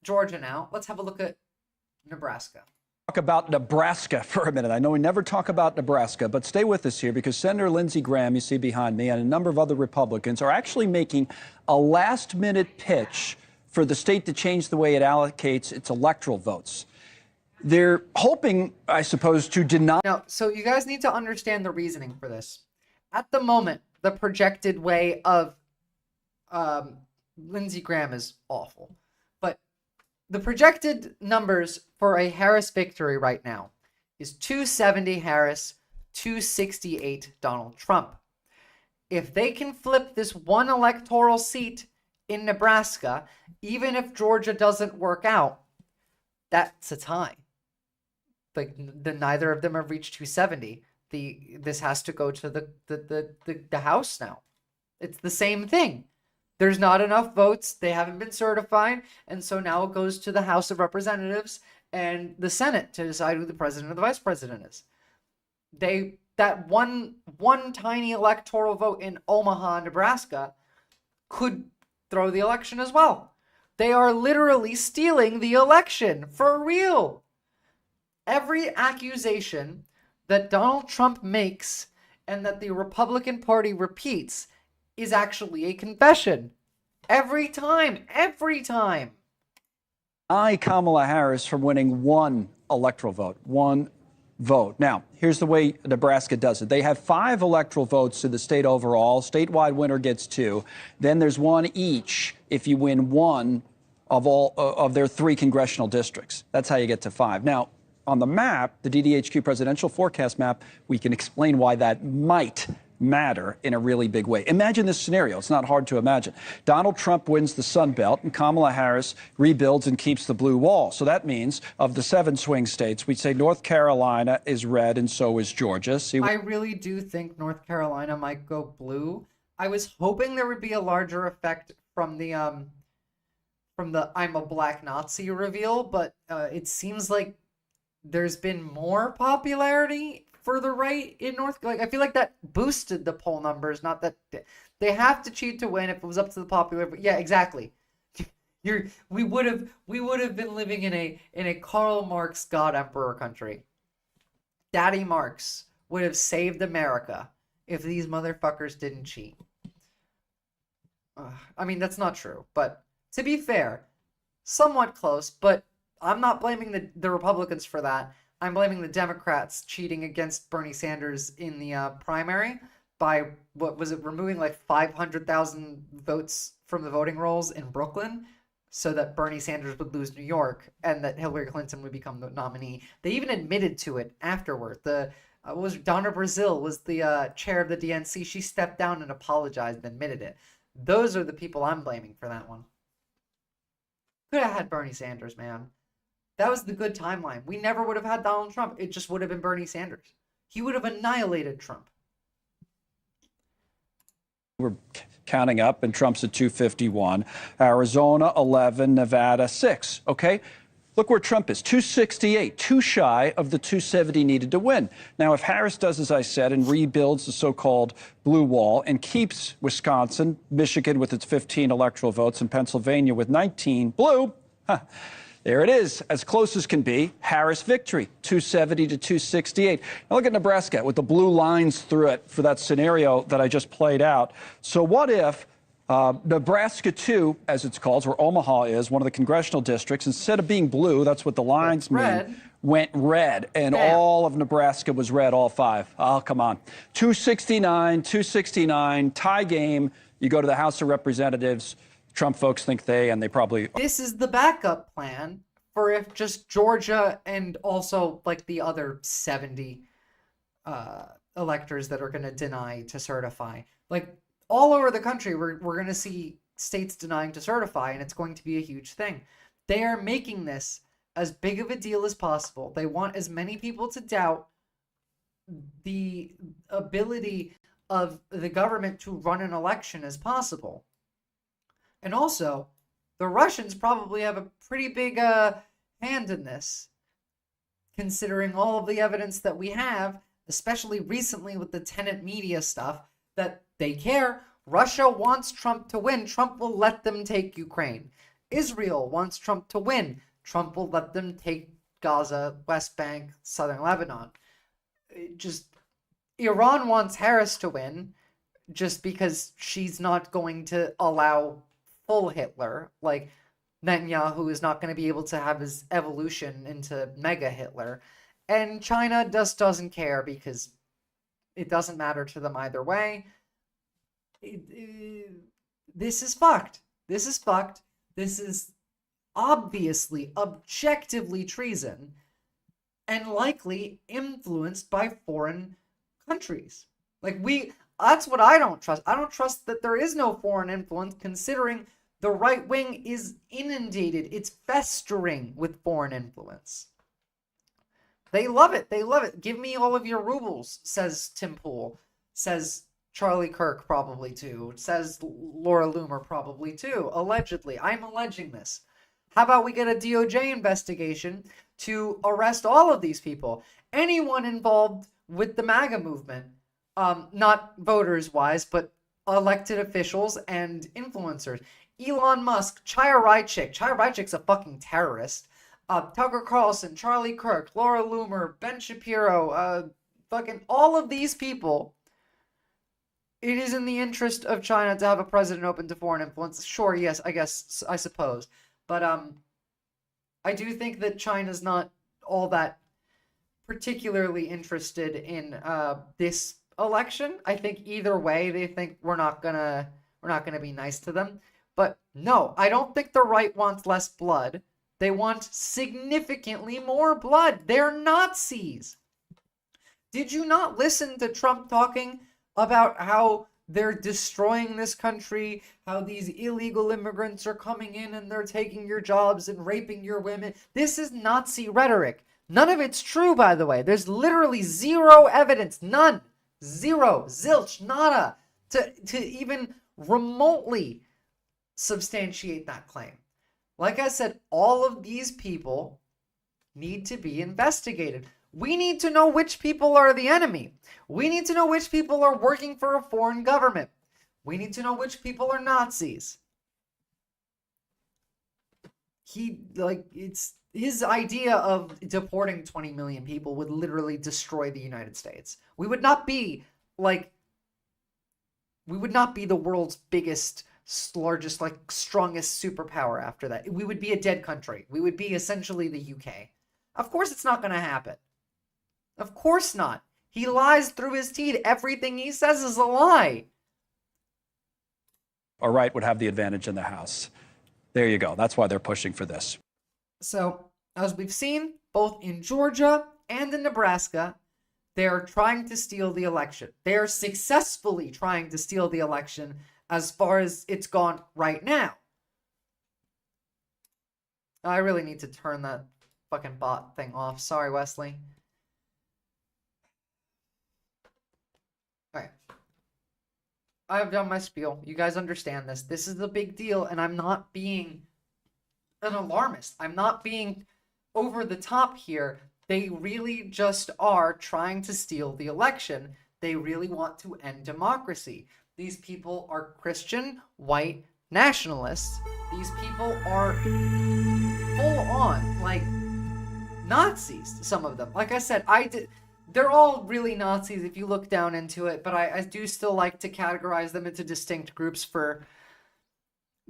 Georgia now. Let's have a look at Nebraska. Talk about Nebraska for a minute. I know we never talk about Nebraska, but stay with us here because Senator Lindsey Graham, you see behind me, and a number of other Republicans are actually making a last-minute pitch for the state to change the way it allocates its electoral votes. They're hoping, I suppose, to deny. Now, so you guys need to understand the reasoning for this. At the moment, the projected way of Lindsey Graham is awful. But the projected numbers for a Harris victory right now is 270 Harris, 268 Donald Trump. If they can flip this one electoral seat in Nebraska, even if Georgia doesn't work out, that's a tie. Like, neither of them have reached 270. This has to go to the House now. It's the same thing. There's not enough votes. They haven't been certified, and so now it goes to the House of Representatives and the Senate to decide who the president or the vice president is. That one tiny electoral vote in Omaha, Nebraska, could throw the election as well. They are literally stealing the election for real. Every accusation that Donald Trump makes and that the Republican Party repeats is actually a confession. Every time. Kamala Harris from winning one electoral vote, one vote. Now, here's the way Nebraska does it. They have 5 electoral votes in the state overall. Statewide winner gets 2. Then there's 1 each if you win one of all of their 3 congressional districts. That's how you get to 5. Now, on the map, the DDHQ presidential forecast map, we can explain why that might matter in a really big way. Imagine this scenario. It's not hard to imagine. Donald Trump wins the Sun Belt and Kamala Harris rebuilds and keeps the blue wall. So that means of the 7 swing states, we'd say North Carolina is red and so is Georgia. I really do think North Carolina might go blue. I was hoping there would be a larger effect from the I'm a black Nazi reveal, but it seems like there's been more popularity for the right in I feel like that boosted the poll numbers, not that they have to cheat to win. If it was up to the popular, but yeah, exactly. We would have been living in a Karl Marx God Emperor country. Daddy Marx would have saved America if these motherfuckers didn't cheat. I mean, that's not true, but to be fair, somewhat close, but I'm not blaming the Republicans for that. I'm blaming the Democrats cheating against Bernie Sanders in the primary by, what was it, removing like 500,000 votes from the voting rolls in Brooklyn so that Bernie Sanders would lose New York and that Hillary Clinton would become the nominee. They even admitted to it afterward. Donna Brazile was the chair of the DNC. She stepped down and apologized and admitted it. Those are the people I'm blaming for that one. Could have had Bernie Sanders, man. That was the good timeline. We never would have had Donald Trump. It just would have been Bernie Sanders. He would have annihilated Trump. We're counting up, and Trump's at 251. Arizona, 11. Nevada, 6. Okay? Look where Trump is, 268, too shy of the 270 needed to win. Now, if Harris does as I said and rebuilds the so-called blue wall and keeps Wisconsin, Michigan with its 15 electoral votes, and Pennsylvania with 19 blue, there it is, as close as can be. Harris victory, 270 to 268. Now look at Nebraska with the blue lines through it for that scenario that I just played out. So what if Nebraska 2, as it's called, where Omaha is, one of the congressional districts, instead of being blue, that's what the lines mean, went red, and all of Nebraska was red, all 5. Oh, come on. 269, tie game. You go to the House of Representatives. Trump folks think and they probably... This is the backup plan for if just Georgia and also like the other 70 electors that are going to deny to certify. Like, all over the country, we're going to see states denying to certify, and it's going to be a huge thing. They are making this as big of a deal as possible. They want as many people to doubt the ability of the government to run an election as possible. And also, the Russians probably have a pretty big hand in this, considering all of the evidence that we have, especially recently with the tenant media stuff, that they care. Russia wants Trump to win. Trump will let them take Ukraine. Israel wants Trump to win. Trump will let them take Gaza, West Bank, southern Lebanon. Iran wants Harris to win just because she's not going to allow full Hitler. Like, Netanyahu is not going to be able to have his evolution into mega Hitler. And China just doesn't care because it doesn't matter to them either way. This is fucked. This is fucked. This is obviously, objectively treason and likely influenced by foreign countries. That's what I don't trust. I don't trust that there is no foreign influence, considering the right wing is inundated. It's festering with foreign influence. They love it. They love it. Give me all of your rubles, says Tim Pool. Says Charlie Kirk probably too. Says Laura Loomer probably too. Allegedly. I'm alleging this. How about we get a DOJ investigation to arrest all of these people? Anyone involved with the MAGA movement. Not voters-wise, but elected officials and influencers. Elon Musk, Chaya Raichik. Chaya Raichik's a fucking terrorist. Tucker Carlson, Charlie Kirk, Laura Loomer, Ben Shapiro, fucking all of these people. It is in the interest of China to have a president open to foreign influence. Sure, yes, I suppose. But I do think that China's not all that particularly interested in this election. I think either way, they think we're not gonna be nice to them. But no, I don't think the right wants less blood. They want significantly more blood. They're Nazis. Did you not listen to Trump talking about how they're destroying this country, how these illegal immigrants are coming in and they're taking your jobs and raping your women? This is Nazi rhetoric. None of it's true, by the way. There's literally zero evidence, none, zero, zilch, nada, to even remotely substantiate that claim. Like I said, all of these people need to be investigated. We need to know which people are the enemy. We need to know which people are working for a foreign government. We need to know which people are Nazis. It's his idea of deporting 20 million people would literally destroy the United States. We would not be the world's biggest, largest, strongest superpower after that. We would be a dead country. We would be essentially the UK. Of course it's not going to happen. Of course not. He lies through his teeth. Everything he says is a lie. Or right would have the advantage in the House. There you go. That's why they're pushing for this. So, as we've seen, both in Georgia and in Nebraska, they're trying to steal the election. They're successfully trying to steal the election as far as it's gone right now. I really need to turn that fucking bot thing off. Sorry, Wesley. Alright. I've done my spiel. You guys understand this. This is a big deal, and I'm not being an alarmist. I'm not being over the top here. They really just are trying to steal the election. They really want to end democracy. These people are Christian, white nationalists. These people are full on, Nazis, some of them. Like I said, they're all really Nazis if you look down into it, but I do still like to categorize them into distinct groups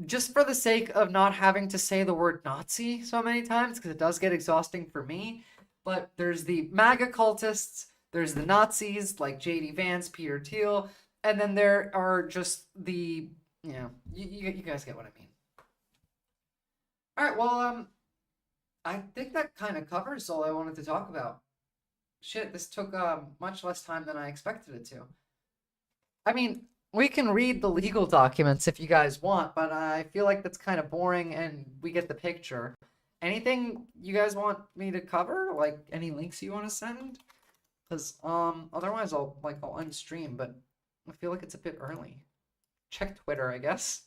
just for the sake of not having to say the word Nazi so many times, because it does get exhausting for me. But there's the MAGA cultists, there's the Nazis like J.D. Vance, Peter Thiel, and then there are just the, you guys get what I mean. All right, well, I think that kind of covers all I wanted to talk about. Shit, this took much less time than I expected it to. I mean, we can read the legal documents if you guys want, but I feel like that's kind of boring and we get the picture. Anything you guys want me to cover? Like, any links you want to send? Because, otherwise I'll unstream, but I feel like it's a bit early. Check Twitter, I guess.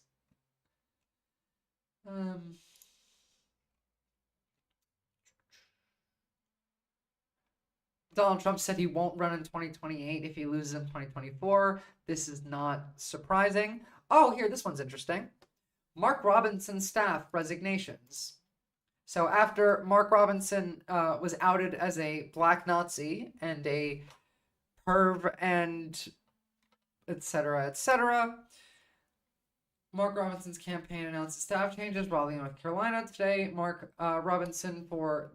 Donald Trump said he won't run in 2028 if he loses in 2024. This is not surprising. Oh, here, this one's interesting. Mark Robinson's staff resignations. So after Mark Robinson was outed as a black Nazi and a perv and etc., Mark Robinson's campaign announced staff changes. Raleigh, North Carolina today. Mark Robinson for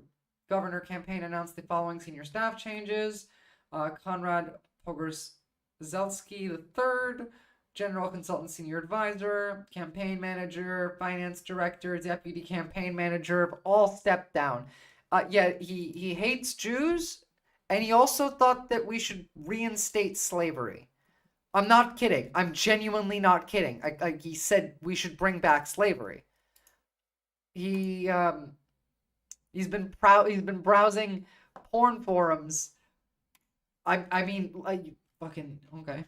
governor campaign announced the following senior staff changes. Conrad Pogorzelski III, general consultant, senior advisor, campaign manager, finance director, deputy campaign manager, all stepped down. He hates Jews, and he also thought that we should reinstate slavery. I'm not kidding. I'm genuinely not kidding. He said we should bring back slavery. He's been browsing porn forums. I mean, fucking okay.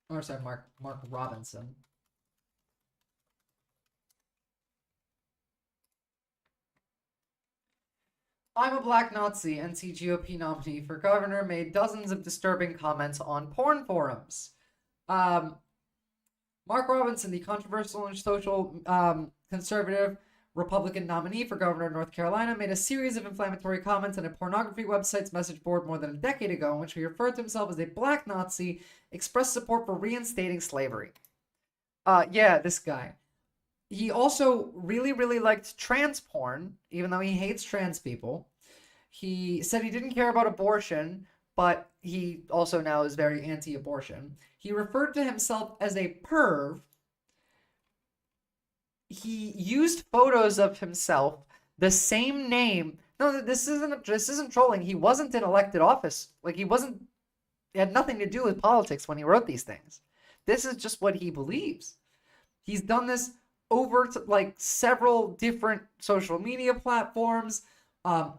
Or sorry, Mark Robinson. I'm a black Nazi. NC GOP nominee for governor made dozens of disturbing comments on porn forums. Mark Robinson, the controversial and social conservative Republican nominee for governor of North Carolina, made a series of inflammatory comments on a pornography website's message board more than a decade ago in which he referred to himself as a black Nazi, expressed support for reinstating slavery. This guy. He also really, really liked trans porn, even though he hates trans people. He said he didn't care about abortion, but he also now is very anti-abortion. He referred to himself as a perv. He used photos of himself, the same name. No, this isn't trolling. He wasn't in elected office. He had nothing to do with politics when he wrote these things. This is just what he believes. He's done this over several different social media platforms.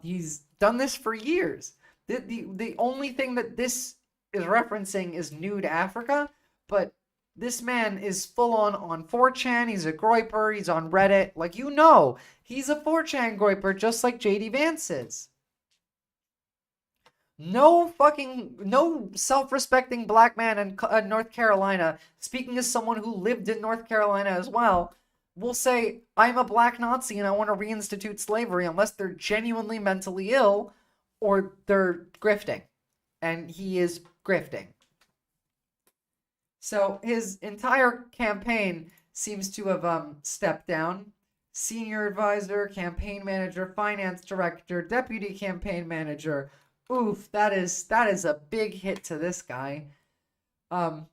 He's done this for years. The only thing that this is referencing is nude Africa, but This man is full on 4chan. He's a groyper. He's on Reddit. Like, you know, he's a 4chan groyper just like JD Vance is. No self-respecting black man in North Carolina, speaking as someone who lived in North Carolina as well, will say, I'm a black Nazi and I want to reinstitute slavery, unless they're genuinely mentally ill or they're grifting. And he is grifting. So his entire campaign seems to have stepped down. Senior advisor, campaign manager, finance director, deputy campaign manager. Oof, that is a big hit to this guy. Now,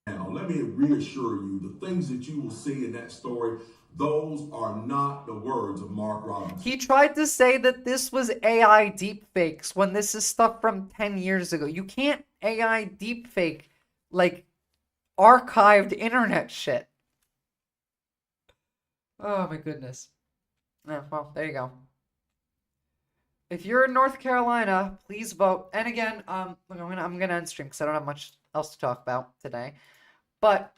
let me reassure you, the things that you will see in that story, those are not the words of Mark Robinson. He tried to say that this was AI deepfakes when this is stuff from 10 years ago. You can't AI deepfake, like, archived internet shit. Oh my goodness. Yeah, well, there you go. If you're in North Carolina, please vote. And again, I'm gonna end stream because I don't have much else to talk about today. But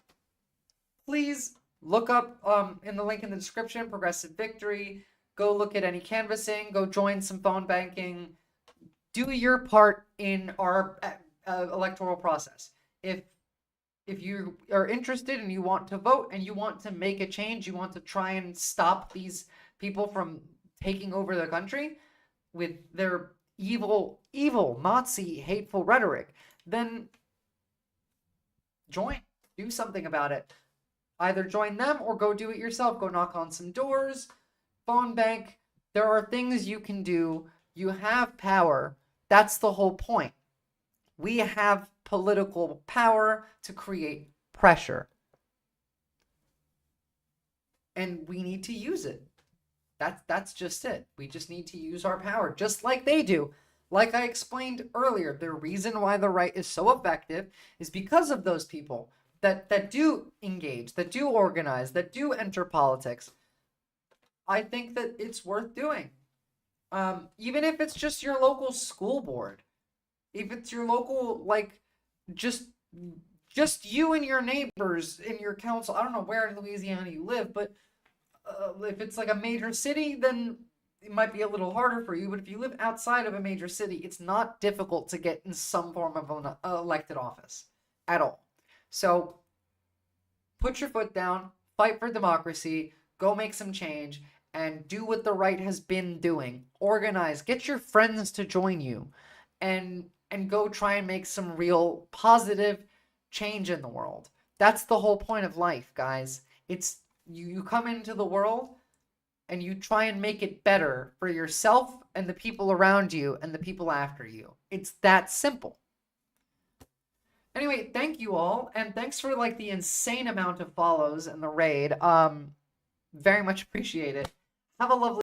please look up in the link in the description, Progressive Victory. Go look at any canvassing. Go join some phone banking. Do your part in our electoral process. If you are interested and you want to vote and you want to make a change, you want to try and stop these people from taking over the country with their evil Nazi hateful rhetoric, then join. Do something about it. Either join them or go do it yourself. Go knock on some doors, phone bank. There are things you can do. You have power. That's the whole point. We have political power to create pressure. And we need to use it. That's just it. We just need to use our power, just like they do. Like I explained earlier, the reason why the right is so effective is because of those people that do engage, that do organize, that do enter politics. I think that it's worth doing. Even if it's just your local school board. If it's your local, like, just you and your neighbors in your council. I don't know where in Louisiana you live, but if it's like a major city, then it might be a little harder for you. But if you live outside of a major city, it's not difficult to get in some form of an elected office at all. So put your foot down, fight for democracy, go make some change, and do what the right has been doing. Organize, get your friends to join you, and go try and make some real positive change in the world. That's the whole point of life, guys. It's you come into the world and you try and make it better for yourself and the people around you and the people after you. It's that simple. Anyway, thank you all, and thanks for like the insane amount of follows in the raid. Very much appreciate it. Have a lovely